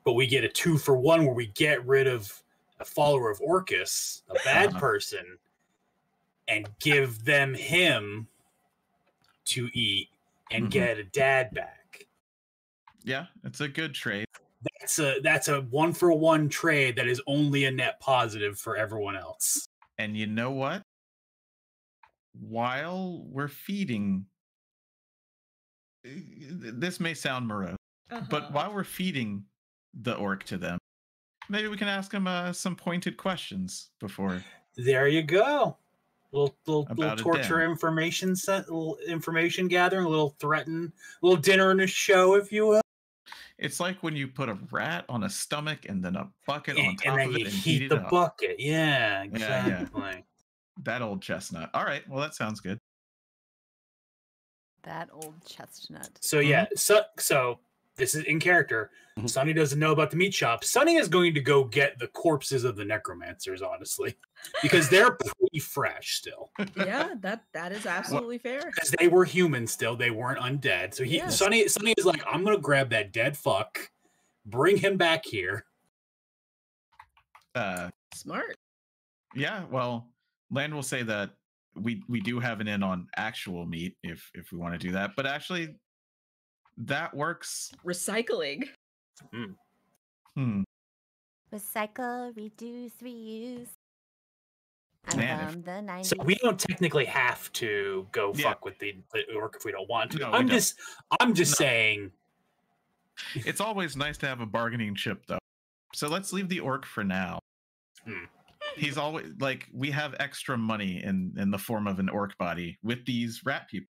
But we get a 2-for-1 where we get rid of a follower of Orcus, a bad person, and give them him to eat and Mhm. get a dad back. Yeah, it's a good trade. That's a 1-for-1 trade that is only a net positive for everyone else. And you know what? While we're feeding, this may sound morose, but while we're feeding the orc to them, maybe we can ask them some pointed questions before. There you go. Little About a torture den. information set, little information gathering, a little dinner and a show, if you will. It's like when you put a rat on a stomach and then a bucket on And top then of you it and heat heat the it up. bucket. Yeah, Yeah, yeah. exactly. That old chestnut. All right, well that sounds good. That old chestnut. So yeah, so this is in character. Mhm. Sonny doesn't know about the meat shop. Sonny is going to go get the corpses of the necromancers, honestly, because they're pretty fresh still. Yeah, that is absolutely fair. Because they were human still, they weren't undead. So Yeah. Sonny is like, I'm gonna grab that dead fuck, bring him back here. Smart. Yeah, well, Land will say that we do have an in on actual meat if we want to do that, but actually that works. Recycling. Recycle, reduce, reuse. Man, I'm from the 90s. So we don't technically have to go Yeah. fuck with the orc if we don't want to. No, we I'm don't. just No. saying. It's always nice to have a bargaining chip though. So let's leave the orc for now. He's always like, we have extra money in the form of an orc body with these rat people,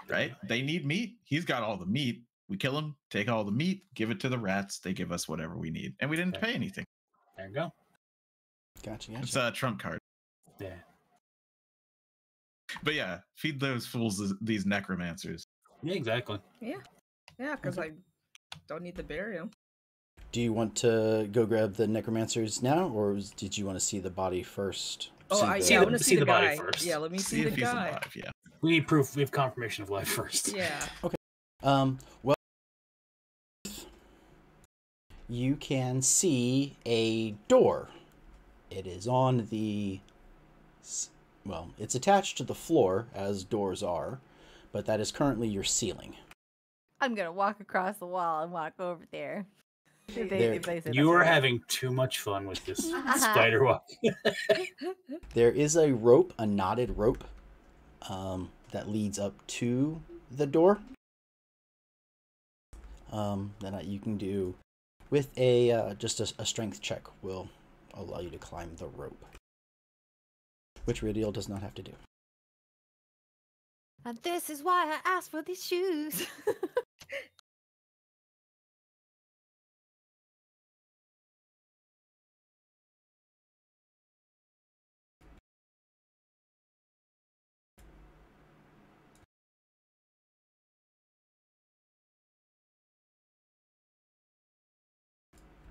right? They need meat. He's got all the meat. We kill him, take all the meat, give it to the rats. They give us whatever we need, and we didn't pay anything. There you go. Gotcha. It's a trump card. Yeah. But yeah, feed those fools these necromancers. Yeah, exactly. Yeah, because I don't need to bury him. Do you want to go grab the necromancers now, or did you want to see the body first? Oh, I See want the- to see see the the body guy first. Yeah, let me see See the if he's guy. alive. Yeah. We need proof. We have confirmation of life first. Yeah. Well, you can see a door. It is on the, well, it's attached to the floor as doors are, but that is currently your ceiling. I'm gonna walk across the wall and walk over there. If There- if they say You that's are right. having too much fun with this spider walk. There is a rope, a knotted rope, that leads up to the door. That you can do with a just a strength check will allow you to climb the rope, which Radial does not have to do. And this is why I asked for these shoes.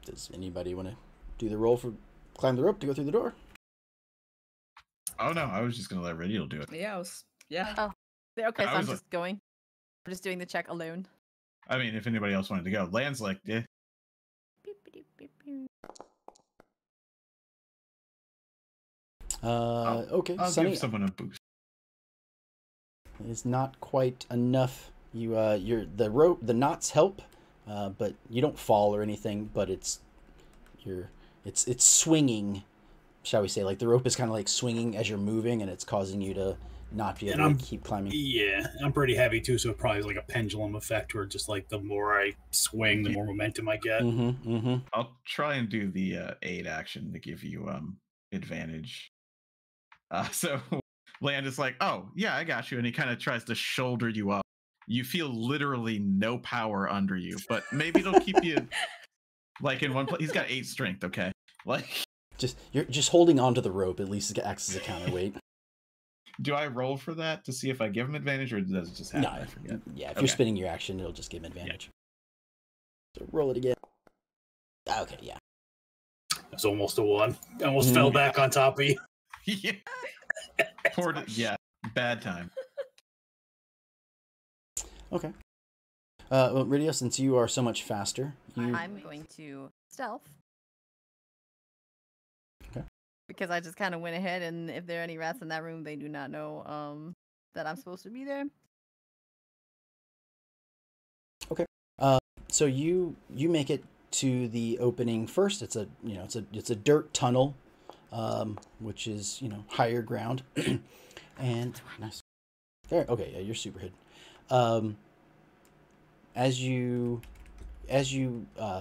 Does anybody want to do the roll for climb the rope to go through the door? Oh no, I was just gonna let Radial do it. Yeah, yeah. Okay, so I I'm was just going. I'm just doing the check alone. I mean, if anybody else wanted to go, Land's like, eh. Okay, I'll Sunny give someone a boost. is not quite enough. The knots help, but you don't fall or anything. But it's swinging, shall we say? Like the rope is kind of like swinging as you're moving, and it's causing you to not be able to keep climbing. Yeah, I'm pretty heavy too, so probably like a pendulum effect, where just like the more I swing, the more momentum I get. I'll try and do the aid action to give you advantage. So Land is like, oh yeah, I got you, and he kind of tries to shoulder you up. You feel literally no power under you, but maybe it'll keep you like in one place. He's got 8 strength, okay? Like you're just holding onto the rope. At least it acts as a counterweight. Do I roll for that to see if I give him advantage, or does it just happen? No, I forget. Yeah, if you're spinning your action, it'll just give him advantage. Yeah. So roll it again. Okay, yeah. It's almost a 1. I almost fell back on top of you. Yeah. Bad time. Okay. Well, Rydia, since you are so much faster, I'm going to stealth. Okay. Because I just kind of went ahead, and if there are any rats in that room, they do not know that I'm supposed to be there. Okay. So you make it to the opening first. It's a dirt tunnel, which is higher ground, and nice. There. Okay. Yeah, you're super hidden. As you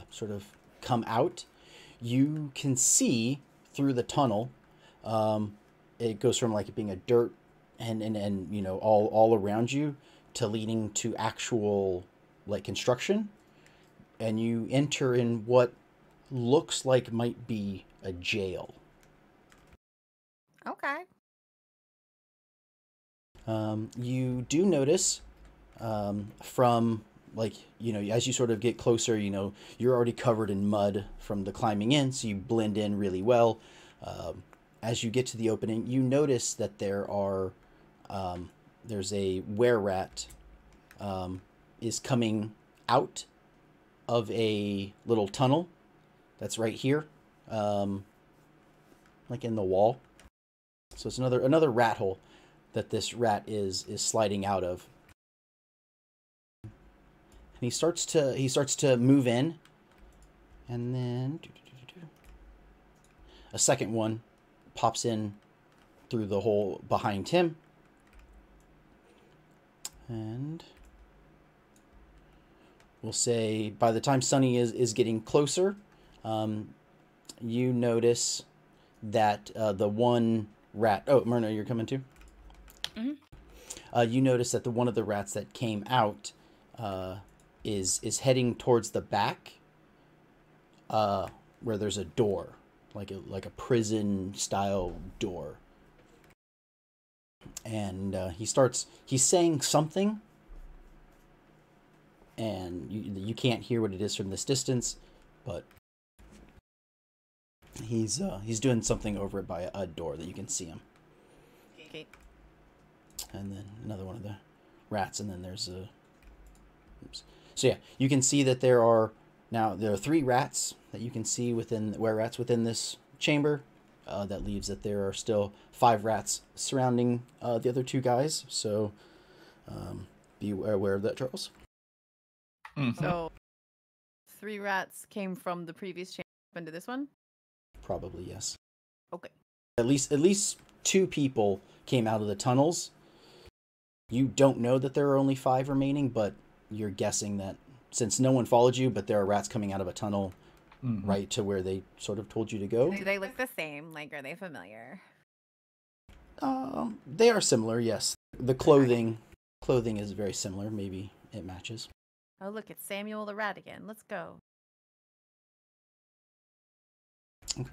sort of come out, you can see through the tunnel. It goes from like it being a dirt and all around you to leading to actual like construction, and you enter in what looks like might be a jail. Okay. You do notice from like as you sort of get closer, you're already covered in mud from the climbing in, so you blend in really well. As you get to the opening, you notice that there's a were-rat is coming out of a little tunnel that's right here, like in the wall. So it's another rat hole that this rat is sliding out of. And he starts to move in, and then a second one pops in through the hole behind him, and we'll say by the time Sunny is getting closer, you notice that the one rat. Oh, Myrna, you're coming too. You notice that the one of the rats that came out is heading towards the back, where there's a door, like a prison style door, and he's saying something, and you can't hear what it is from this distance, but he's doing something over it by a door that you can see him. Okay. And then another one of the rats, and then there's a. Oops. So yeah, you can see that there are 3 rats that you can see were-rats within this chamber. That leaves that there are still 5 rats surrounding the other 2 guys. So be aware of that, Charles. Mm-hmm. So 3 rats came from the previous chamber into this one? Probably, yes. Okay. At least 2 people came out of the tunnels. You don't know that there are only 5 remaining, but you're guessing that since no one followed you, but there are rats coming out of a tunnel right to where they sort of told you to go. Do they look the same? Like, are they familiar? They are similar, yes. The clothing is very similar. Maybe it matches. Oh, look, it's Samuel the rat again. Let's go. Okay.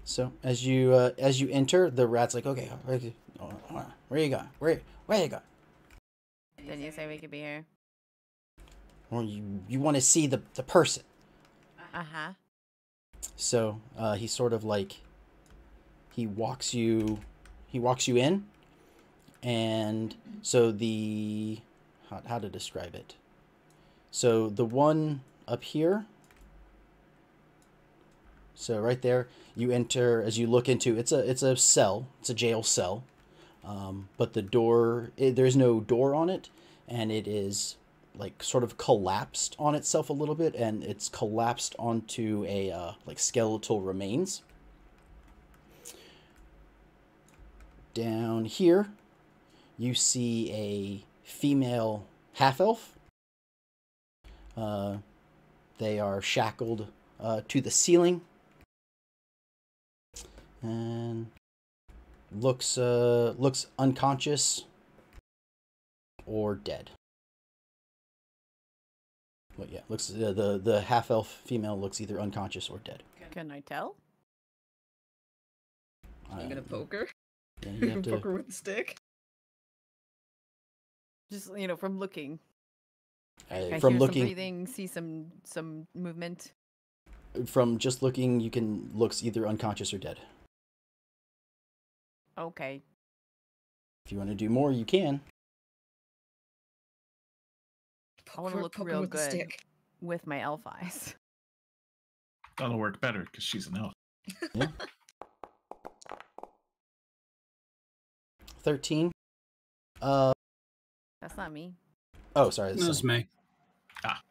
So as you enter, the rat's like, okay, where you going? Where you going? Didn't you say we could be here? Or you want to see the person. Uh-huh. So he sort of like he walks you in, And so how to describe it? So the one up here, so right there, you enter, as you look into, it's a cell, it's a jail cell, but the door, there's no door on it, and it is like sort of collapsed on itself a little bit, and it's collapsed onto a like skeletal remains. Down here, you see a female half-elf. They are shackled to the ceiling, and looks unconscious or dead. Well, yeah, looks the half-elf female looks either unconscious or dead. Can I tell? I'm gonna poke her. Yeah, you have Poke to, her with a stick. Just from looking. I from hear looking, some breathing, see some movement. from just looking, you can looks either unconscious or dead. Okay. If you want to do more, you can. I want to look poke her real with a good stick. with my elf eyes. That'll work better because she's an elf. Yeah. 13. That's not me. Oh, sorry. This is me. Ah.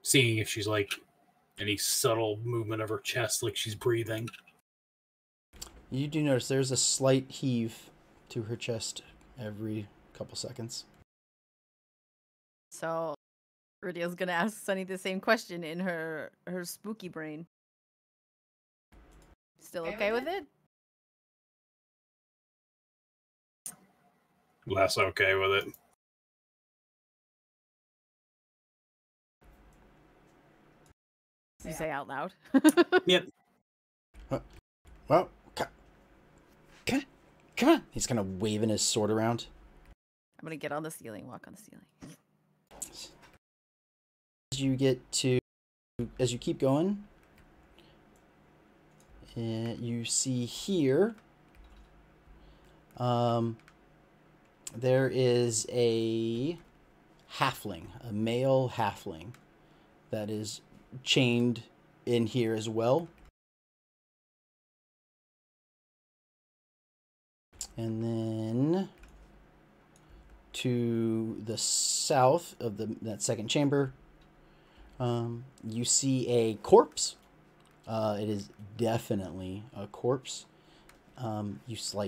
Seeing if she's like any subtle movement of her chest, like she's breathing. You do notice there's a slight heave to her chest every couple seconds. So, Rudiel's gonna ask Sunny the same question in her spooky brain. Still okay with it? Less okay with it. You say out loud. Yep. Well, come on. He's kind of waving his sword around. I'm gonna get on the ceiling, walk on the ceiling. As you keep going, you see here, there is a halfling, a male halfling, that is chained in here as well. And then to the south of that second chamber, you see a corpse. It is definitely a corpse. You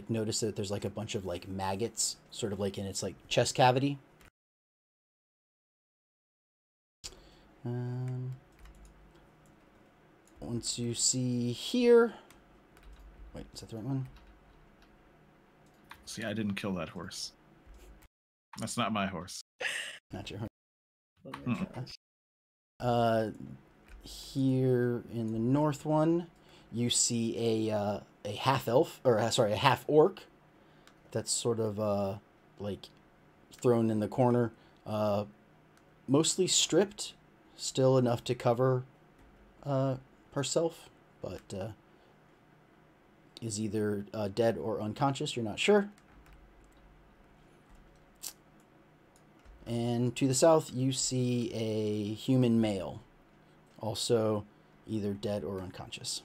notice that there's a bunch of maggots, sort of in its chest cavity. Once you see here, wait, is that the right one? See, I didn't kill that horse. That's not my horse. Not your horse. Oh my gosh. Here in the north one, you see a half elf, or sorry, a half orc. That's sort of thrown in the corner, mostly stripped, still enough to cover herself, but is either dead or unconscious. You're not sure. And to the south, you see a human male, also either dead or unconscious.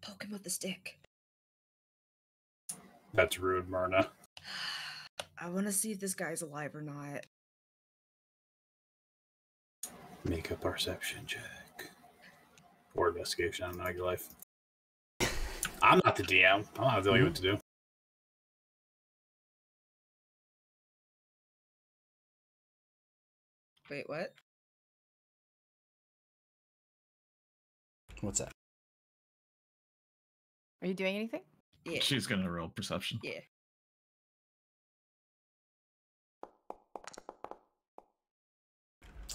Poke him with the stick. That's rude, Myrna. I want to see if this guy's alive or not. Make a perception check. Or investigation, I don't know your life. I'm not the DM. I'm not telling you what to do. Wait, what? What's that? Are you doing anything? Yeah. She's gonna roll perception. Yeah.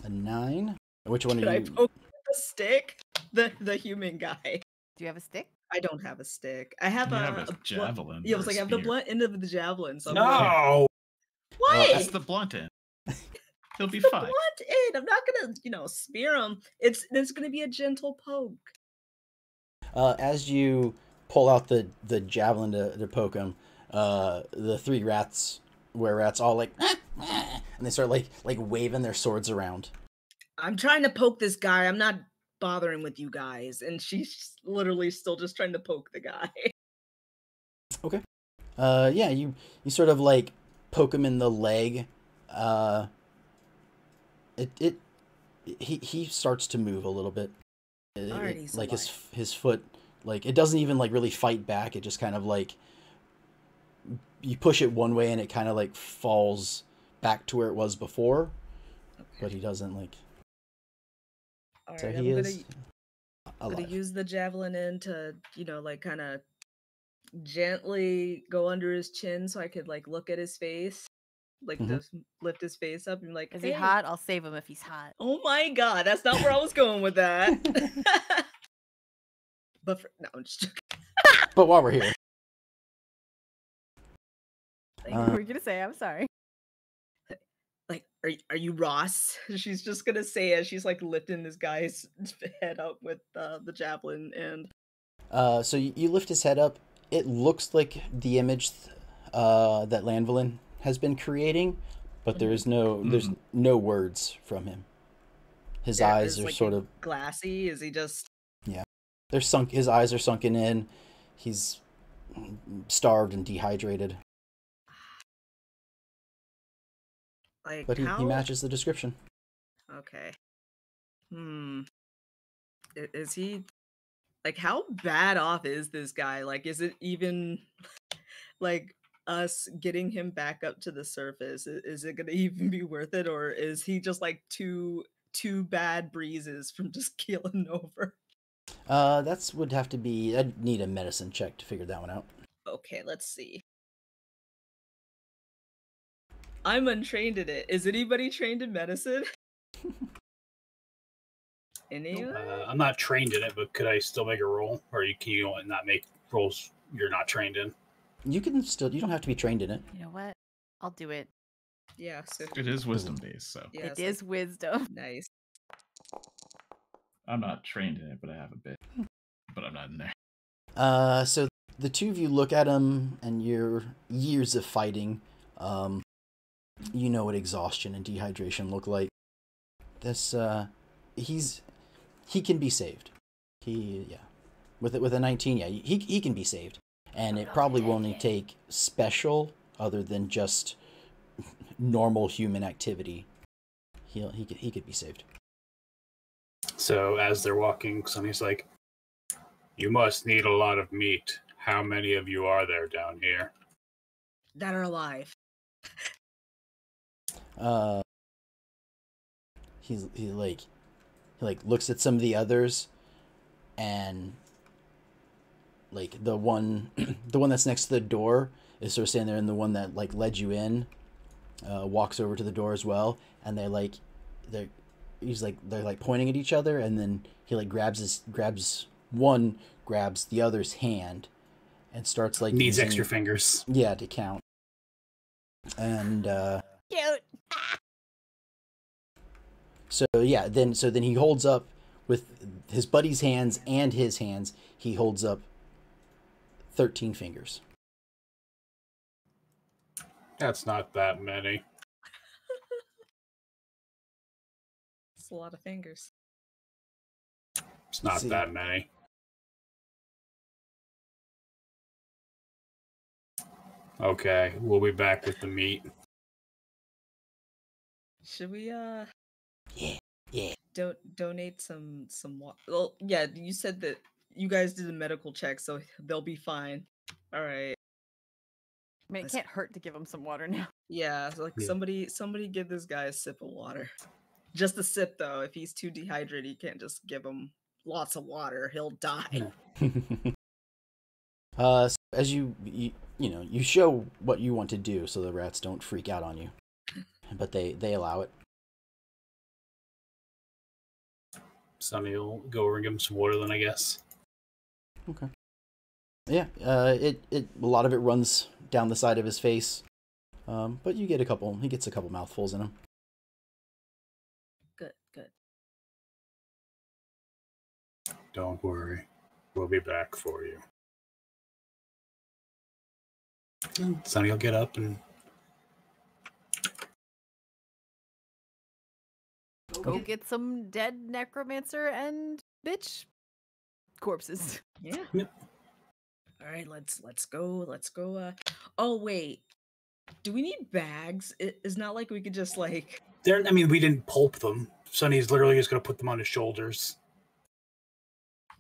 A 9. Which one Did are I you? poke with the stick? The human guy. Do you have a stick? I don't have a stick. I have You a have a blunt- javelin. Yeah, I or was a like, I have the spear. blunt end of the javelin. So I'm No! like, what? That's the blunt end. He'll be the fine. blunt end. I'm not gonna, spear him. It's gonna be a gentle poke. As you pull out the javelin to poke him, the three rats, were rats, all like, and they start like waving their swords around. I'm trying to poke this guy. I'm not bothering with you guys. And she's literally still just trying to poke the guy. Okay. Yeah, you sort of like poke him in the leg. He starts to move a little bit. Like his foot, like it doesn't even like really fight back. It just kind of like, you push it one way and it kind of like falls back to where it was before, but he doesn't like. All So right, he I'm is gonna use the javelin in to, like kind of gently go under his chin so I could like look at his face, like just lift his face up and like, Is hey. he hot? I'll save him if he's hot. Oh my god, that's not where I was going with that. But no, I'm just joking. But while we're here, What were you gonna say? I'm sorry. Like, are you Ross? She's just gonna say as she's like lifting this guy's head up with the javelin. And so you lift his head up. It looks like the image that Lanvelin has been creating, but there's no words from him. His eyes are like sort of glassy. Is he just? Yeah, they're sunk. His eyes are sunken in. He's starved and dehydrated. Like, but he matches the description. Okay. Is he, like, how bad off is this guy? Like, is it even like us getting him back up to the surface? Is it gonna even be worth it, or is he just like two bad breezes from just keeling over? That's would have to be. I'd need a medicine check to figure that one out. Okay, let's see. I'm untrained in it. Is anybody trained in medicine? Anyone? I'm not trained in it, but could I still make a roll? Or can you not make rolls you're not trained in? You can still. You don't have to be trained in it. You know what? I'll do it. Yeah. So it is wisdom based, so yeah, it is wisdom. Nice. I'm not trained in it, but I have a bit. But I'm not in there. So the two of you look at him, and your years of fighting, you know what exhaustion and dehydration look like. This, he can be saved. With a 19, he can be saved, and it probably won't take special other than just normal human activity. He could be saved. So as they're walking, Sonny's like, "You must need a lot of meat. How many of you are there down here?" That are alive. He looks at some of the others, and like the one that's next to the door is sort of standing there, and the one that like led you in walks over to the door as well, and they're pointing at each other, and then he like grabs the other's hand and starts like needs extra fingers. Yeah, to count. And cute. So then he holds up with his buddy's hands and his hands. He holds up 13 fingers. That's not that many. It's a lot of fingers. It's not that many. Okay, we'll be back with the meat. Should we Yeah. donate some water? Well, yeah, you said that you guys did a medical check, so they'll be fine. All right. I mean, it can't hurt to give him some water now. Yeah, so like somebody give this guy a sip of water. Just a sip though. If he's too dehydrated, you can't just give him lots of water. He'll die. As you show what you want to do so the rats don't freak out on you. But they allow it. Sonny will go over and give him some water then, I guess. Okay. Yeah, a lot of it runs down the side of his face. But he gets a couple mouthfuls in him. Good. Don't worry. We'll be back for you. Sonny will get up and Go get some dead necromancer and bitch corpses. Yeah. Yep. All right, let's go. Let's go. Oh wait, do we need bags? It's not like we could just like. I mean, we didn't pulp them. Sonny's literally just going to put them on his shoulders.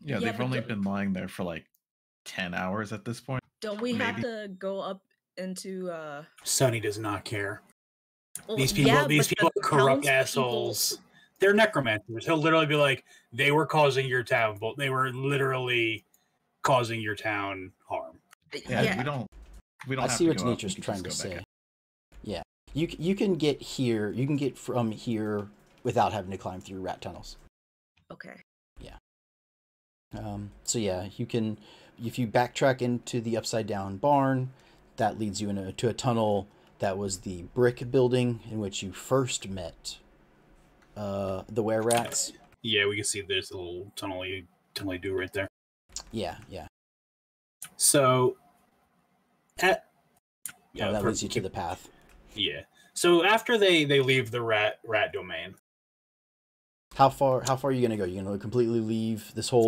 Yeah, Yeah, they've but only been lying there for like 10 hours at this point. Don't we have Maybe. to go up into? Sonny does not care. Well, These people, yeah, these but people the are corrupt townspeople- assholes. They're necromancers. He'll literally be like, they were causing your town, but they were literally causing your town harm. Yeah, we don't. I have see to what go up, Demetrius we trying can to just go back say. up. Yeah, you can get here. You can get from here without having to climb through rat tunnels. Okay. So yeah, you can, if you backtrack into the upside down barn, that leads you to a tunnel that was the brick building in which you first met the were-rats. Yeah, we can see there's a little tunnely do right there. Yeah. So, That leads you to the path. Yeah. So after they leave the rat domain. How far are you gonna go? You gonna completely leave this whole?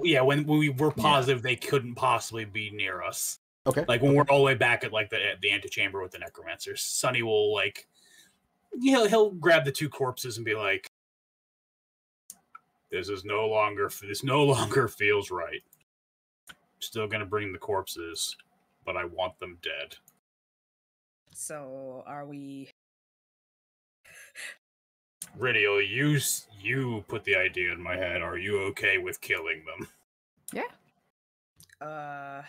Yeah, when we were positive they couldn't possibly be near us. Okay. Like when we're all the way back at like the antechamber with the necromancers, Sonny will like, he'll grab the two corpses and be like, "This no longer feels right. I'm still gonna bring the corpses, but I want them dead." So are we? Ridiel, you put the idea in my head. Are you okay with killing them? Yeah.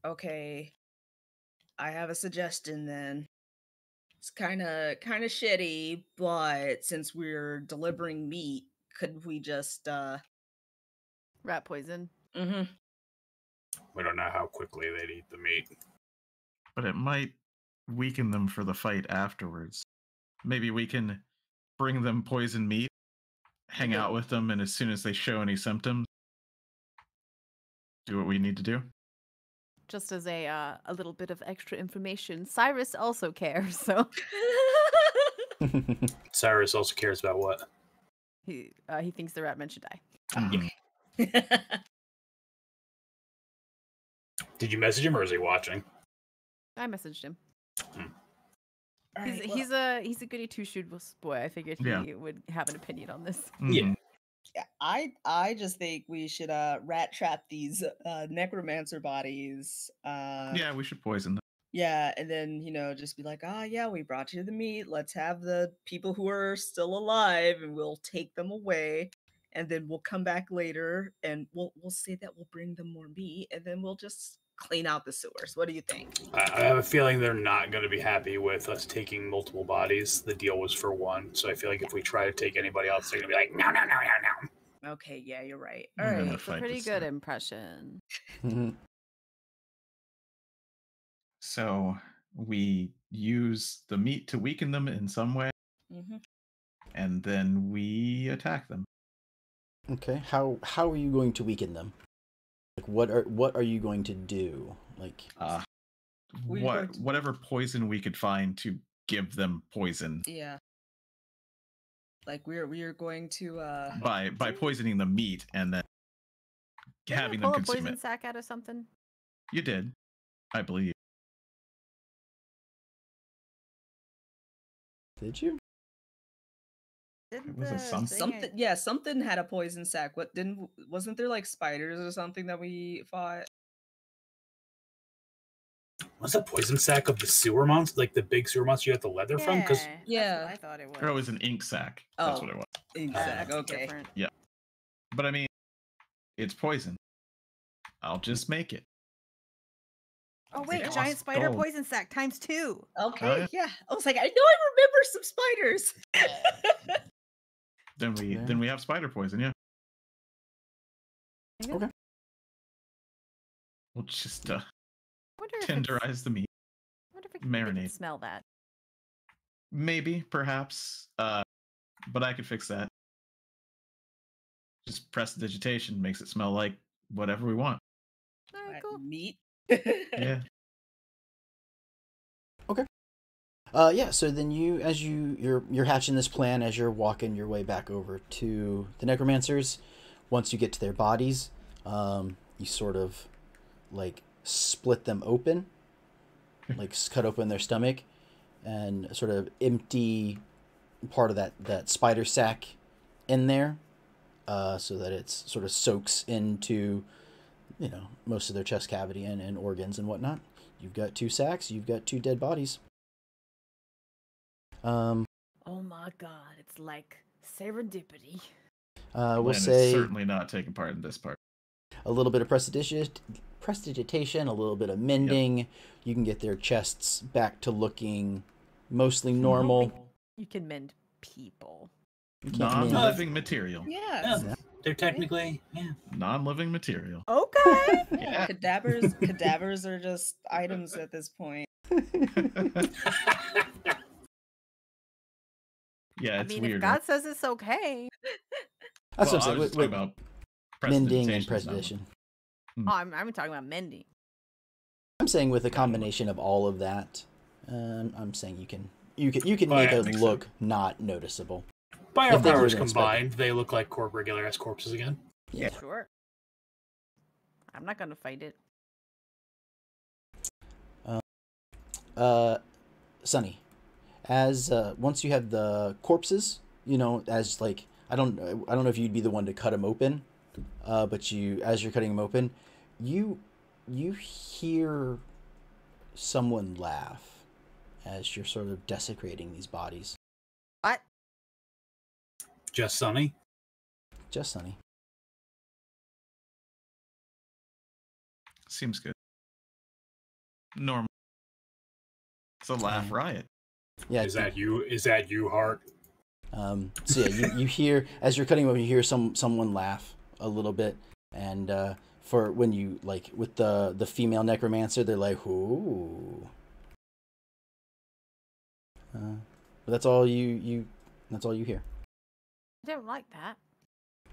Okay. I have a suggestion then. It's kind of shitty, but since we're delivering meat, could we just Rat poison. Mm-hmm. We don't know how quickly they'd eat the meat. But it might weaken them for the fight afterwards. Maybe we can bring them poison meat, hang out with them, and as soon as they show any symptoms, do what we need to do. Just as a little bit of extra information, Cyrus also cares, so Cyrus also cares about what? he thinks the rat men should die. Mhm. Did you message him or is he watching? I messaged him. All He's right, well, he's a goody two shoes boy. I figured Yeah. he would have an opinion on this. Yeah. yeah, I just think we should rat trap these necromancer bodies. Yeah, we should poison them. Yeah, and then just be like, yeah, we brought you the meat. Let's have the people who are still alive, and we'll take them away, and then we'll come back later, and we'll say that we'll bring them more meat, and then we'll just clean out the sewers. What do you think? I have a feeling they're not going to be happy with us taking multiple bodies. The deal was for one, so I feel like if we try to take anybody else, they're going to be like, no. Okay, yeah, you're right. All We're gonna right. It's a fight pretty this good thing. impression. So we use the meat to weaken them in some way, Mm-hmm. and then we attack them. Okay. How are you going to weaken them? Like what are you going to do? Like We're going to- Whatever poison we could find to give them poison Yeah. Like we're going to by poisoning the meat and then Didn't I having pull them a consume poison it. sack out of something? You did, I believe. did you? Didn't was a the something. thing something had a poison sack. Wasn't there like spiders or something that we fought? What's a poison sack of the sewer monster? Like the big sewer monster you got the leather from? Because that's Yeah. what I thought it was. Or it was an ink sack. That's Oh. what it was. Exact. That's Okay. different. But I mean, it's poison. I'll just make it. Oh wait, It giant costs spider gold. poison sack times 2. Okay. yeah. Yeah. I was like, I know I remember some spiders. Then we have spider poison. Yeah. Yeah. Okay. We'll just Wonder if tenderize the meat. wonder if it they can marinate. smell that. Maybe, perhaps. But I could fix that. Just press digitation, makes it smell like whatever we want. All right, cool. Meat. Yeah. Yeah. So then you're hatching this plan as you're walking your way back over to the necromancers. Once you get to their bodies, you sort of like split them open, like cut open their stomach, and sort of empty part of that spider sack in there, so that it's sort of soaks into, most of their chest cavity and organs and whatnot. You've got 2 sacks. You've got 2 dead bodies. Oh my god, it's like serendipity. We'll Len is say certainly not taking part in this part. a little bit of prestidigitation, a little bit of mending. You can get their chests back to looking mostly normal. You can mend people. You can't mend. Non-living material. Yes. Yeah, they're technically, yeah. Non-living material. Okay. Yeah. Cadavers are just items at this point. Yeah, I it's mean, weird. if God says it's okay. That's Well, what I I'm was saying. just talking about Mending and prestidigitation, prestidigitation. Oh, I'm talking about mending. I'm saying with a combination of all of that, I'm saying you can make Yeah, it makes look not noticeable. By our If they powers wouldn't expect combined, they look like regular ass corpses again. Yeah. Sure. I'm not gonna fight it. Sunny, as once you have the corpses, as like I don't know if you'd be the one to cut them open, but as you're cutting them open, you hear someone laugh as you're sort of desecrating these bodies. What? Just Sunny. Just Sunny. Seems good. Normal. It's a laugh riot. Yeah. Is that you? Is that you, Hart? So yeah, you hear as you're cutting them open, you hear someone laugh a little bit, and for when you like with the female necromancer, they're like, "Ooh." But that's all you hear. I don't like that.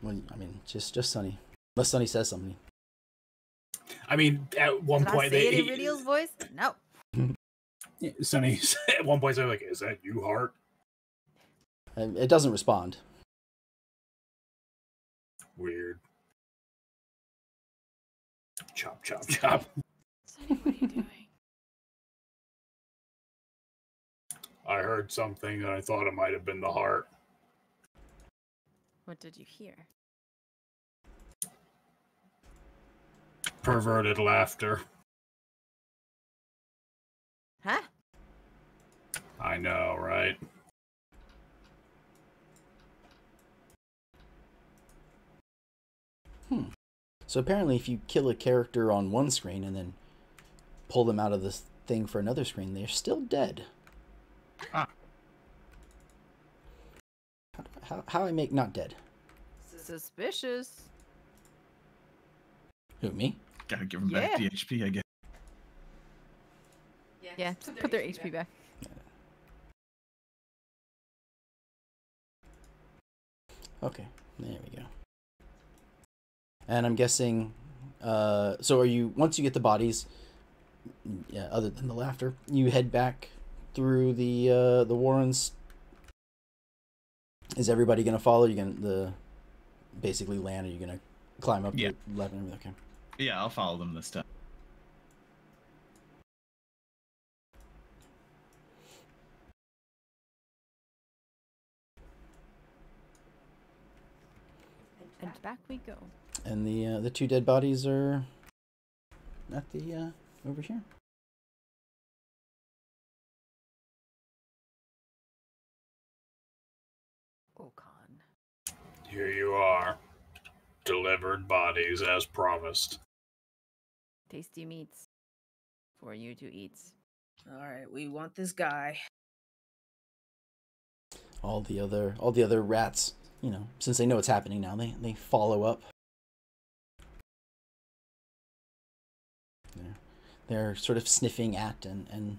Well, I mean, just Sunny. Unless Sunny says something. I mean, at one Did I point, say it in Ridio's voice? No. Sunny at one point, they're like, "Is that you, Hart?" It doesn't respond. Weird. Chop, chop, chop. Sonny, what are you doing? I heard something and I thought it might have been the Hart. What did you hear? Perverted laughter. Huh? I know, right? So apparently, if you kill a character on one screen and then pull them out of this thing for another screen, they're still dead. Ah. How I make not dead? Suspicious. Who, me? Gotta give them back Yeah. the HP, I guess. Yeah, just put their HP back. Okay, there we go. And I'm guessing, so are you, once you get the bodies, yeah, other than the laughter, you head back through the Warrens. Is everybody gonna follow? You gonna basically land? Are you gonna climb up Yeah. the ladder? Okay. Yeah, I'll follow them this time. And back we go. And the 2 dead bodies are at the over here. Okan. Here you are. Delivered bodies as promised. Tasty meats for you to eat. All right, we want this guy. All the other rats, since they know what's happening now, they follow up. They're sort of sniffing at and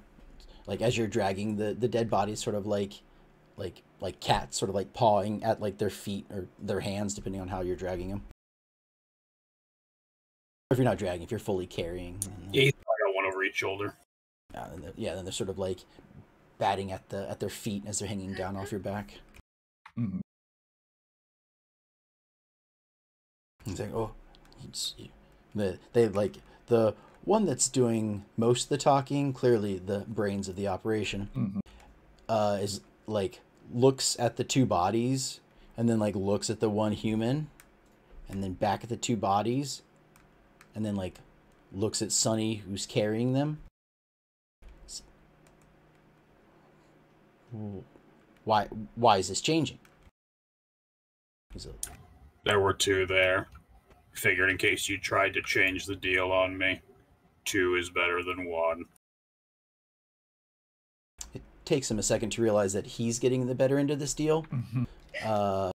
like as you're dragging the dead bodies, sort of like cats, sort of like pawing at like their feet or their hands, depending on how you're dragging them. Or if you're not dragging, if you're fully carrying. Yeah, I got one over each shoulder. Then they're sort of like batting at their feet as they're hanging down off your back. Mhm. He's like, oh, they like the one that's doing most of the talking, clearly the brains of the operation, is like looks at the two bodies and then like looks at the one human and then back at the two bodies and then like looks at Sonny who's carrying them. Why is this changing? There were two there. Figured in case you tried to change the deal on me, 2 is better than 1. It takes him a second to realize that he's getting the better end of this deal. But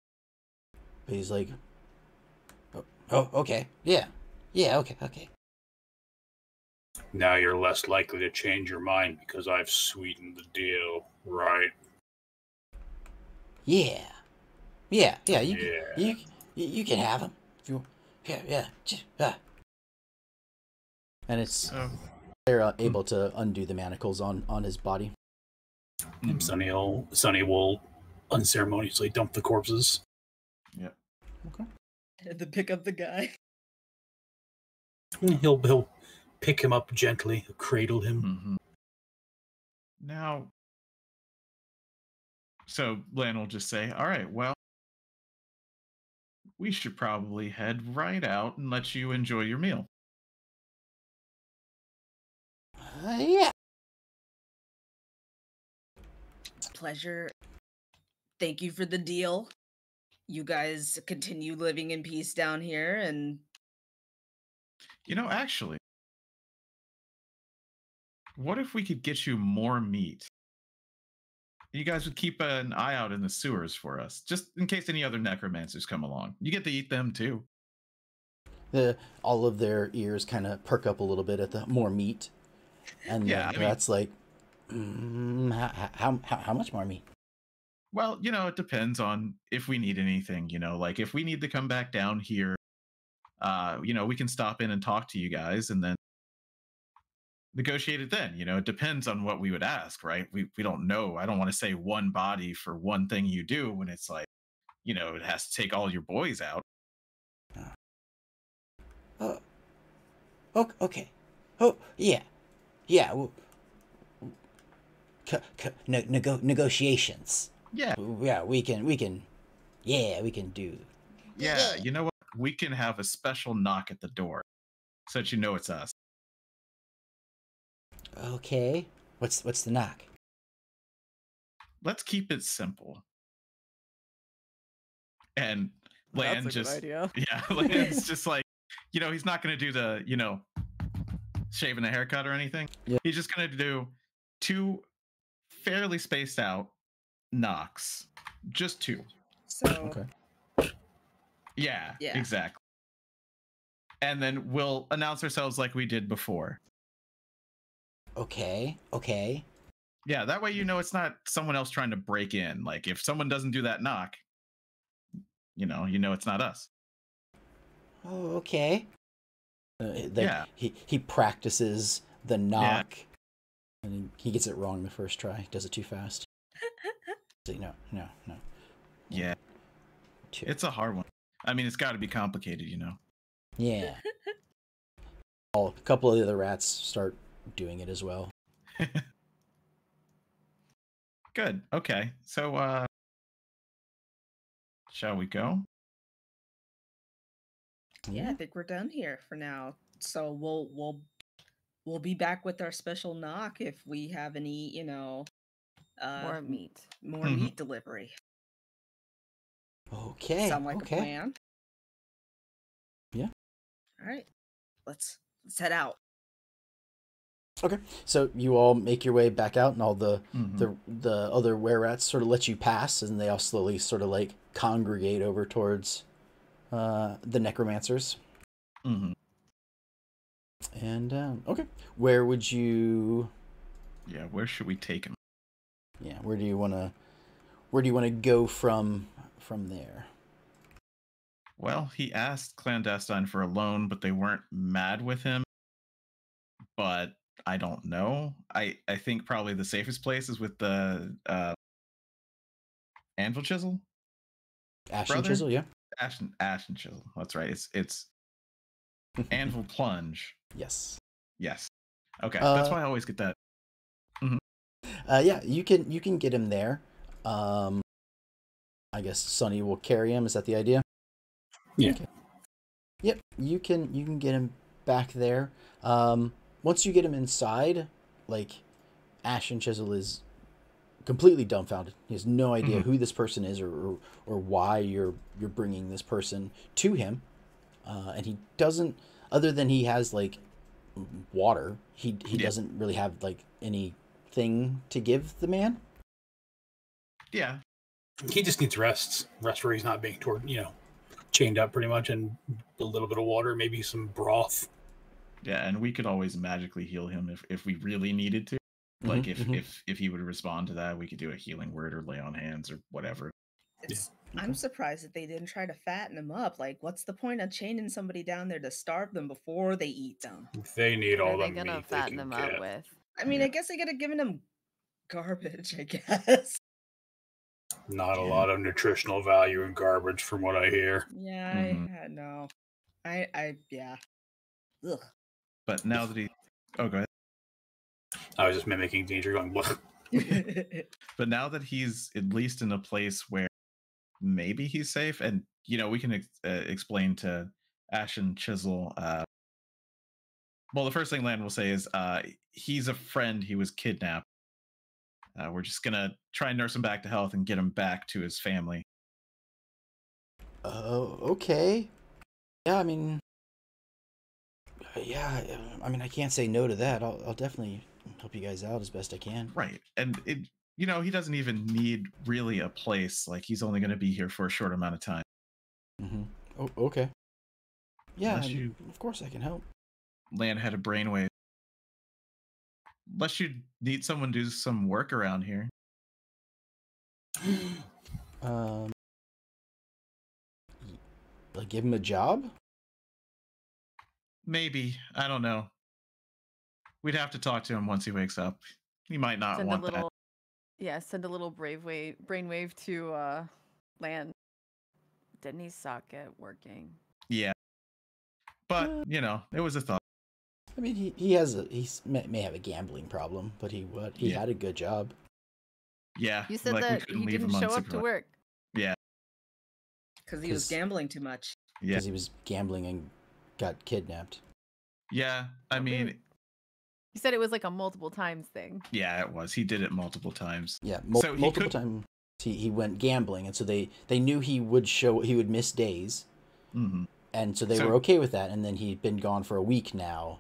he's like, oh, okay, yeah, okay. Now you're less likely to change your mind because I've sweetened the deal, right? Yeah. You can have him. If you, yeah. And it's they're able to undo the manacles on his body. And Sonny will unceremoniously dump the corpses. Yep. Okay. To pick up the guy. He'll pick him up gently, cradle him. Now, so Lan will just say, all right, well, we should probably head right out and let you enjoy your meal. Yeah. Pleasure. Thank you for the deal. You guys continue living in peace down here, and Actually, what if we could get you more meat? You guys would keep an eye out in the sewers for us, just in case any other necromancers come along. You get to eat them too. All of their ears kind of perk up a little bit at the more meat, and that's like, how much more meat? Well, it depends on if we need anything. Like if we need to come back down here, we can stop in and talk to you guys, and then negotiate it then. It depends on what we would ask, right? We don't know. I don't want to say one body for one thing you do when it's like, it has to take all your boys out. Okay. Oh, yeah. Well, negotiations. Yeah. Yeah, we can do. Yeah, you know what? We can have a special knock at the door so that it's us. Okay. What's the knock? Let's keep it simple. And Lan That's a just good idea. Yeah, Lan's just like, he's not going to do the, shaving a haircut or anything. Yeah. He's just going to do 2 fairly spaced out knocks. Just 2. so Okay. Yeah, Yeah. exactly. And then we'll announce ourselves like we did before. Okay. Yeah, that way it's not someone else trying to break in. Like if someone doesn't do that knock, it's not us. Oh, okay. Yeah. He practices the knock, and he gets it wrong the first try. He does it too fast. So, no. Yeah. It's a hard one. I mean, it's got to be complicated, Yeah. A couple of the other rats start doing it as well. Good. Okay. So, shall we go? yeah, I think we're done here for now. So we'll be back with our special knock if we have any, More meat. more meat delivery. Okay. Sound like a plan? Yeah. All right. Let's head out. Okay, so you all make your way back out, and all the other were-rats sort of let you pass, and they all slowly sort of like congregate over towards the necromancers. And okay, where would you? Yeah, where should we take him? Yeah, where do you want to go from there? Well, he asked Clandestine for a loan, but they weren't mad with him. But I don't know. I think probably the safest place is with the Anvil Chisel. Ash and Brother? Chisel, yeah. Ash and Chisel. That's right. It's Anvil Plunge. Yes. Yes. Okay. That's why I always get that. Yeah, you can get him there. I guess Sonny will carry him. Is that the idea? Yeah. Okay. Yep, you can get him back there. Once you get him inside, like, Ash and Chisel is completely dumbfounded. He has no idea who this person is or why you're bringing this person to him. And he doesn't, other than he has like water, he doesn't really have like anything to give the man. Yeah. He just needs rest where he's not being chained up pretty much, and a little bit of water, maybe some broth. Yeah, and we could always magically heal him if we really needed to. Like if he would respond to that, we could do a healing word or lay on hands or whatever. I'm surprised that they didn't try to fatten him up. Like, what's the point of chaining somebody down there to starve them before they eat them? They need all What are the they gonna meat fatten they them can up get. with? I mean, I guess they gotta give them garbage, I guess. Not a lot of nutritional value in garbage, from what I hear. Yeah, I know. Yeah. Ugh. But now that he... Oh, go ahead. I was just mimicking Danger going, "Blah." But now that he's at least in a place where maybe he's safe, and we can explain to Ash and Chisel. Well, the first thing Lan will say is he's a friend. He was kidnapped. We're just gonna try and nurse him back to health and get him back to his family. Okay. Yeah, I mean, I can't say no to that. I'll definitely help you guys out as best I can. Right, and he doesn't even need really a place. Like, he's only going to be here for a short amount of time. Oh, okay. Yeah, Unless of course I can help. Lan had a brainwave. Unless you need someone to do some work around here. Like, give him a job? Maybe. I don't know. We'd have to talk to him once he wakes up. He might not want that. Yeah, send a little brainwave to Lan. Didn't he suck at working? Yeah. But, it was a thought. I mean, he may have a gambling problem, but he had a good job. Yeah. You said that he didn't show up to work. Yeah. Because he was gambling too much. Yeah. Because he was gambling and got kidnapped. Yeah, I mean... You said it was like a multiple times thing. Yeah, it was. He did it multiple times. Yeah, multiple times. He went gambling, and so they knew he would miss days. Mm-hmm. And so they were okay with that, and then he'd been gone for a week now,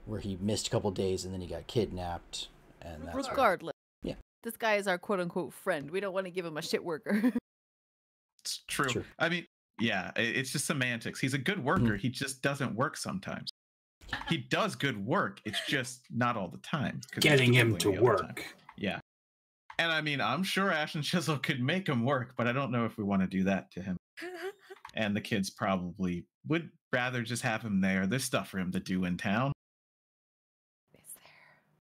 where he missed a couple days, and then he got kidnapped. And that's regardless. Yeah. This guy is our quote-unquote friend. We don't want to give him a shit worker. It's true. I mean, yeah, it's just semantics. He's a good worker. He just doesn't work sometimes. He does good work. It's just not all the time. Getting him to work. Yeah. And I mean, I'm sure Ash and Chisel could make him work, but I don't know if we want to do that to him. And the kids probably would rather just have him there. There's stuff for him to do in town. Is there?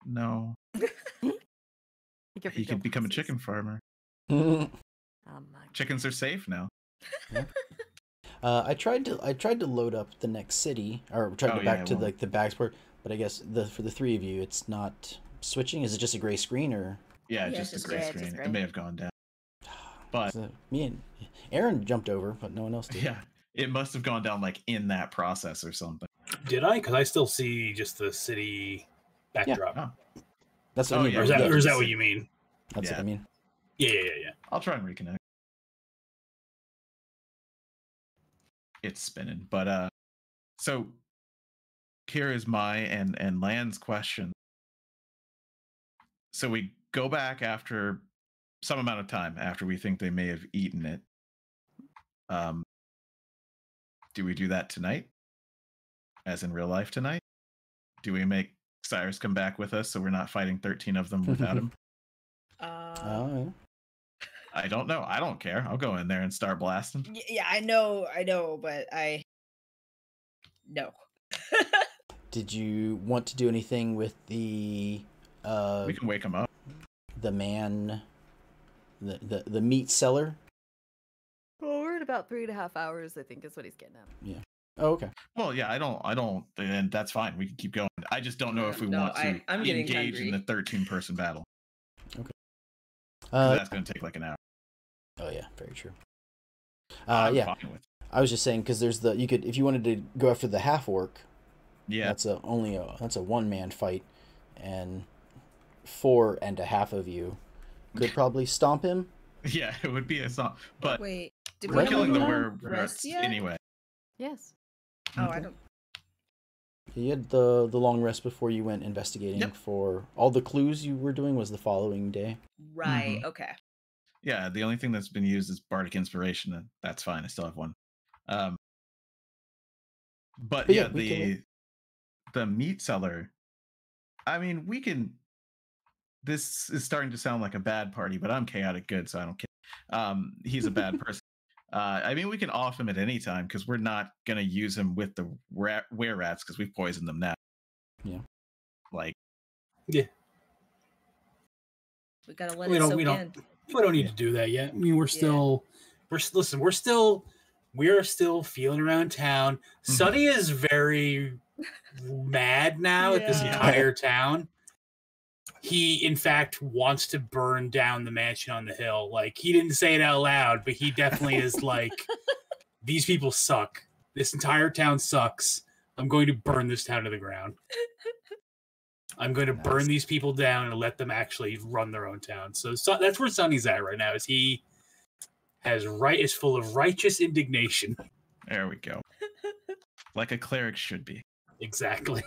No. He could become a chicken farmer. Chickens are safe now. Yeah. I tried to load up the next city, or tried to back to like the backsport, but I guess for the three of you, it's not switching. Is it just a gray screen, or? Yeah, just a gray screen. It may have gone down. But so me and Aaron jumped over, but no one else did. Yeah, it must have gone down like in that process or something. Did I? Because I still see just the city backdrop. Yeah. Oh. That's what I mean. Or is that what you mean? That's what I mean. Yeah. I'll try and reconnect. It's spinning, but so here is my and Lan's question. So we go back after some amount of time after we think they may have eaten it. Do we do that tonight? As in real life tonight? Do we make Cyrus come back with us so we're not fighting 13 of them without him? Yeah. I don't know. I don't care. I'll go in there and start blasting. Yeah, I know, but no. Did you want to do anything with the We can wake him up. the man, the meat seller? Well, we're at about 3.5 hours, I think, is what he's getting at. Oh, okay. Well, yeah, I don't, and that's fine. We can keep going. I just don't know if we No, want to I'm getting engage in hungry. the 13-person battle. Okay. 'Cause that's going to take like an hour. Oh yeah, very true. I'm Yeah, fine with. I was just saying because there's you could, if you wanted to go after the half orc, Yeah. that's a one-man fight, and 4.5 of you could probably stomp him. Yeah, it would be a song, but Wait, did we're we have killing the a werewolves rest yet? anyway. Yes. Oh, Okay. I don't. You had the long rest before you went investigating. Yep. For all the clues you were doing was the following day. Right. Mhm. Okay. Yeah, the only thing that's been used is bardic inspiration, and that's fine. I still have one. But But yeah, yeah, we can the meat seller. I mean, we can. This is starting to sound like a bad party, but I'm chaotic good, so I don't care. He's a bad person. I mean, we can off him at any time because we're not gonna use him with the were rats because we've poisoned them now. Yeah. Like, Yeah. We gotta let We it don't- soak we don't- in. We don't need Yeah. to do that yet. I mean, we're still we're still feeling around town. Sonny is very mad now at this Yeah. entire town. He, in fact, wants to burn down the mansion on the hill. Like, he didn't say it out loud, but he definitely is like, these people suck. This entire town sucks. I'm going to burn this town to the ground. I'm going to burn Nice. these people down and let them actually run their own town. So that's where Sonny's at right now. Is he is full of righteous indignation. there we go. Like a cleric should be. Exactly,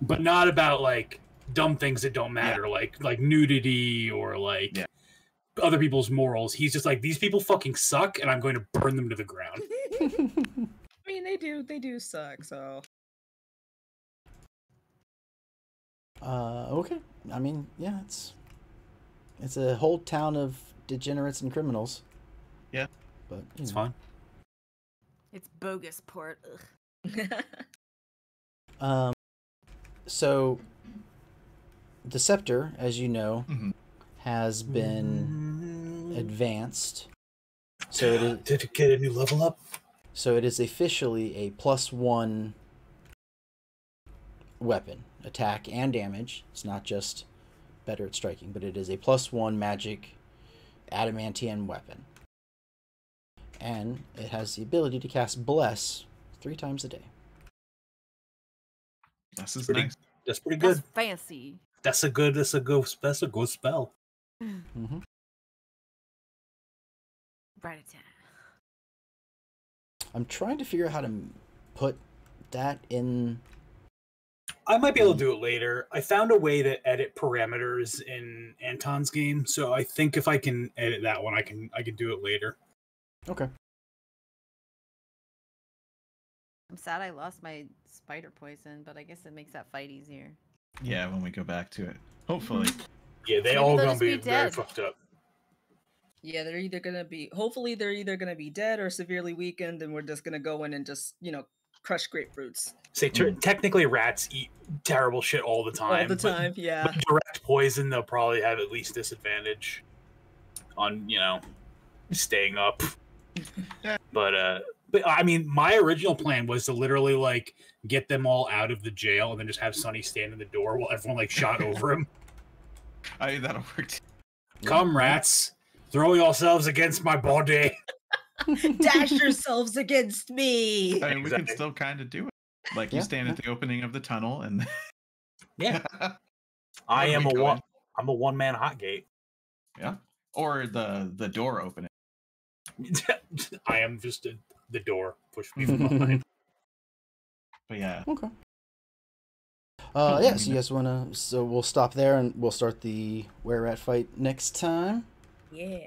but not about like dumb things that don't matter, like nudity or like other people's morals. He's just like, these people fucking suck, and I'm going to burn them to the ground. I mean, they do suck. So Okay. I mean, yeah, it's a whole town of degenerates and criminals. Yeah. But It's know. fine. It's bogus port. Ugh. So the scepter, as you know, Mhm. has been advanced. So it is. Did it get a new level up? So it is officially a +1 weapon, attack and damage. It's not just better at striking, but it is a +1 magic adamantium weapon. And it has the ability to cast Bless 3 times a day. This is Pretty- nice. That's pretty That's good. fancy. That's a good spell. Mm-hmm. Right at 10. I'm trying to figure out how to put that in. I might be able to do it later. I found a way to edit parameters in Anton's game, so I think if I can edit that one, I can do it later. Okay. I'm sad I lost my spider poison, but I guess it makes that fight easier. Yeah, when we go back to it. Hopefully. Yeah, they Maybe all they'll gonna just be be very dead. fucked up. yeah, they're either gonna be. Hopefully, they're either gonna be dead or severely weakened, and we're just gonna go in and just crush grapefruits Say technically, rats eat terrible shit all the time. all the but- time. Yeah. But direct poison, they'll probably have at least disadvantage on staying up. But I mean, my original plan was to literally like get them all out of the jail and then just have Sonny stand in the door while everyone like shot over him. I mean, that'll work. Come, rats, throw yourselves against my body. Dash yourselves against me. I mean, we can Exactly. still kind of do it. Like, you Yeah, stand at the opening of the tunnel and... Yeah, Where I do am we go in? I'm a one-man hot gate. Yeah. Or the door opening. I am just the door. Push me from behind. But yeah. Okay. Cool, Yeah, I so mean, you guys wanna? So we'll stop there and we'll start the were-rat fight next time. Yeah.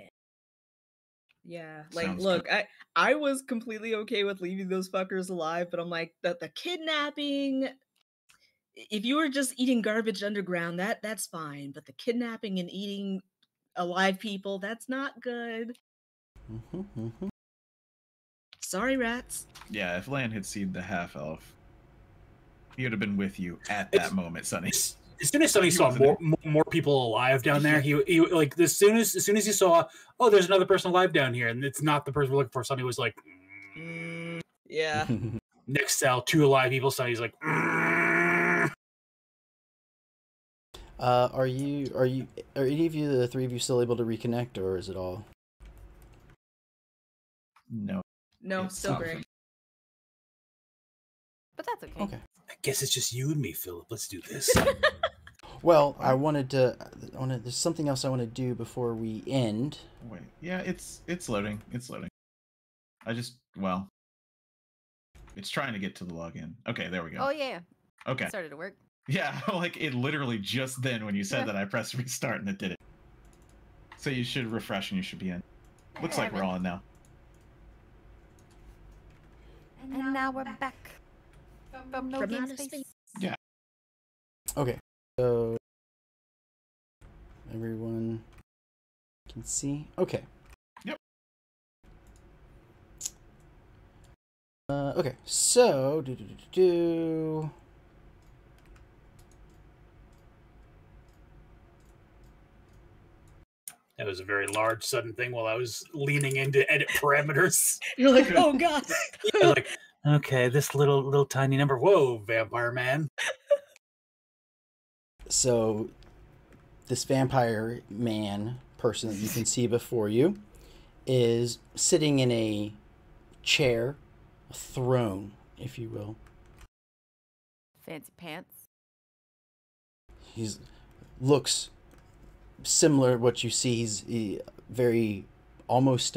Yeah. Like, Sounds look, I was completely okay with leaving those fuckers alive, but I'm like, the kidnapping. If you were just eating garbage underground, that's fine. But the kidnapping and eating alive people, that's not good. Mm-hmm. Sorry, rats. Yeah, if Lan had seen the half-elf, He would have been with you at that moment, Sonny. As soon as Sonny saw more people alive down there, he like as soon as he saw, oh, there's another person alive down here, and it's not the person we're looking for. Sonny was like, Yeah. next cell, 2 alive people. Sonny's like, are any of you, the 3 of you, still able to reconnect, or is it all? No. No, It's still not. gray. But that's okay. Okay. I guess it's just you and me, Philip. Let's do this. Well, there's something else I want to do before we end. Wait. Yeah, it's loading. It's loading. It's trying to get to the login. Okay, there we go. Oh yeah. Okay. It started to work. Yeah, like it literally just then when you said that I pressed restart and it did it. So you should refresh and you should be in. Looks like we're all in now. And now we're back from no game outer space. space. Yeah. Okay, so everyone can see. Okay. Yep. Okay, so That was a very large, sudden thing while I was leaning in to edit parameters. You're like, oh god. Yeah, like, okay, this little tiny number. Whoa, vampire man. So this vampire man person that you can see before you is sitting in a chair, a throne, if you will. Fancy pants. He's looks similar to what you see. He's very almost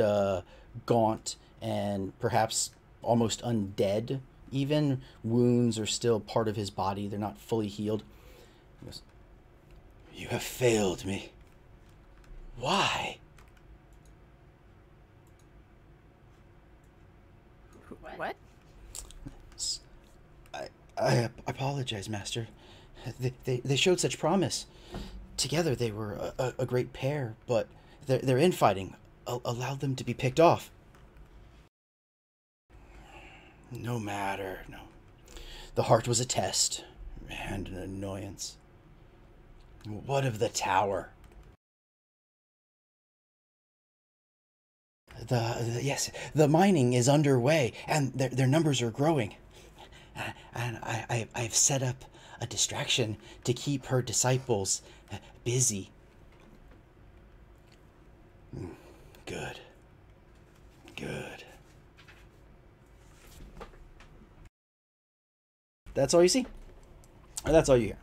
gaunt and perhaps almost undead. Even wounds are still part of his body. They're not fully healed. He goes, "You have failed me. Why?" What? I apologize, Master. They showed such promise. Together they were a great pair, but their infighting allowed them to be picked off. No matter, no. The heart was a test and an annoyance. What of the tower? Yes, the mining is underway, and their numbers are growing. And I've set up a distraction to keep her disciples busy. Good. That's all you see? Or that's all you hear?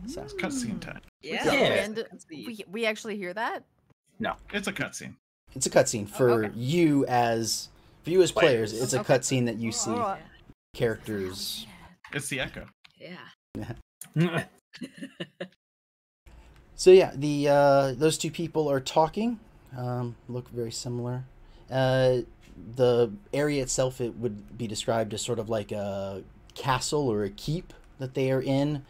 So, It's cutscene time. Yeah. Yeah. And we actually hear that? No. It's a cutscene. it's a cutscene for okay. you as players. It's a Okay. cutscene that you see Alright. characters. It's the echo. Yeah. So yeah, those two people are talking. Look very similar. The area itself, it would be described as sort of like a castle or a keep that they are in.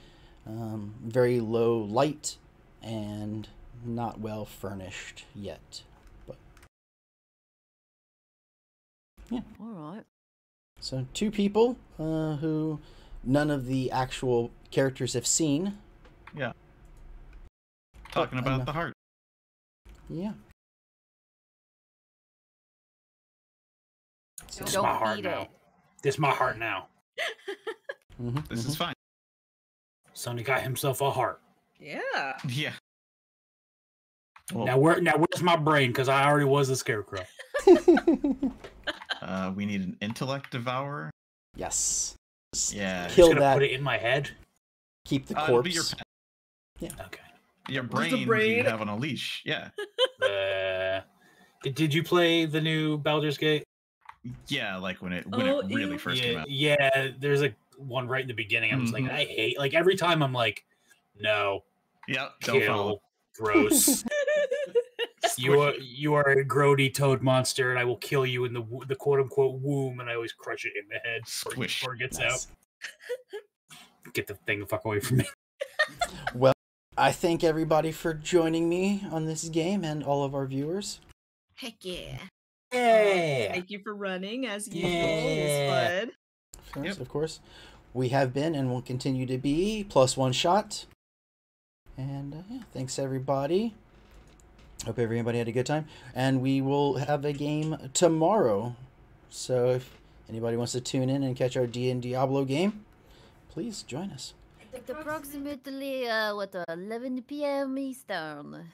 Very low light and not well furnished yet. But yeah. Alright. So 2 people who none of the actual characters have seen. Yeah. Talking But about enough. the heart. Yeah. This is Don't my heart eat now. it. This is my heart now. This is fine. Sonny got himself a heart. Yeah. Yeah. Well, Now where's my brain? Because I already was a scarecrow. we need an intellect devourer. Yes. Yeah. Just Kill gonna that. put it in my head. Keep the It'll be your corpse. Okay. Your Where's brain, the brain? you have on a leash. Yeah. Did you play the new Baldur's Gate? Yeah, like when it Oh, really ew. first came out. Yeah, there's like one right in the beginning. I'm just like, Mhm. I hate, like every time I'm like, no, Yeah, don't follow. kill, gross. You are a grody toad monster, and I will kill you in the quote unquote womb, and I always crush it in the head Squish. before it gets Nice. out. Get the thing the fuck away from me. Well, I thank everybody for joining me on this game and all of our viewers. Heck yeah. Yeah. Thank you for running as usual. Yeah. It was fun. Of course, Yep. of course. we have been and will continue to be Plus One Shot. And yeah, thanks everybody. Hope everybody had a good time. And we will have a game tomorrow. So if anybody wants to tune in and catch our Diablo game, please join us. It's approximately 11 p.m. Eastern.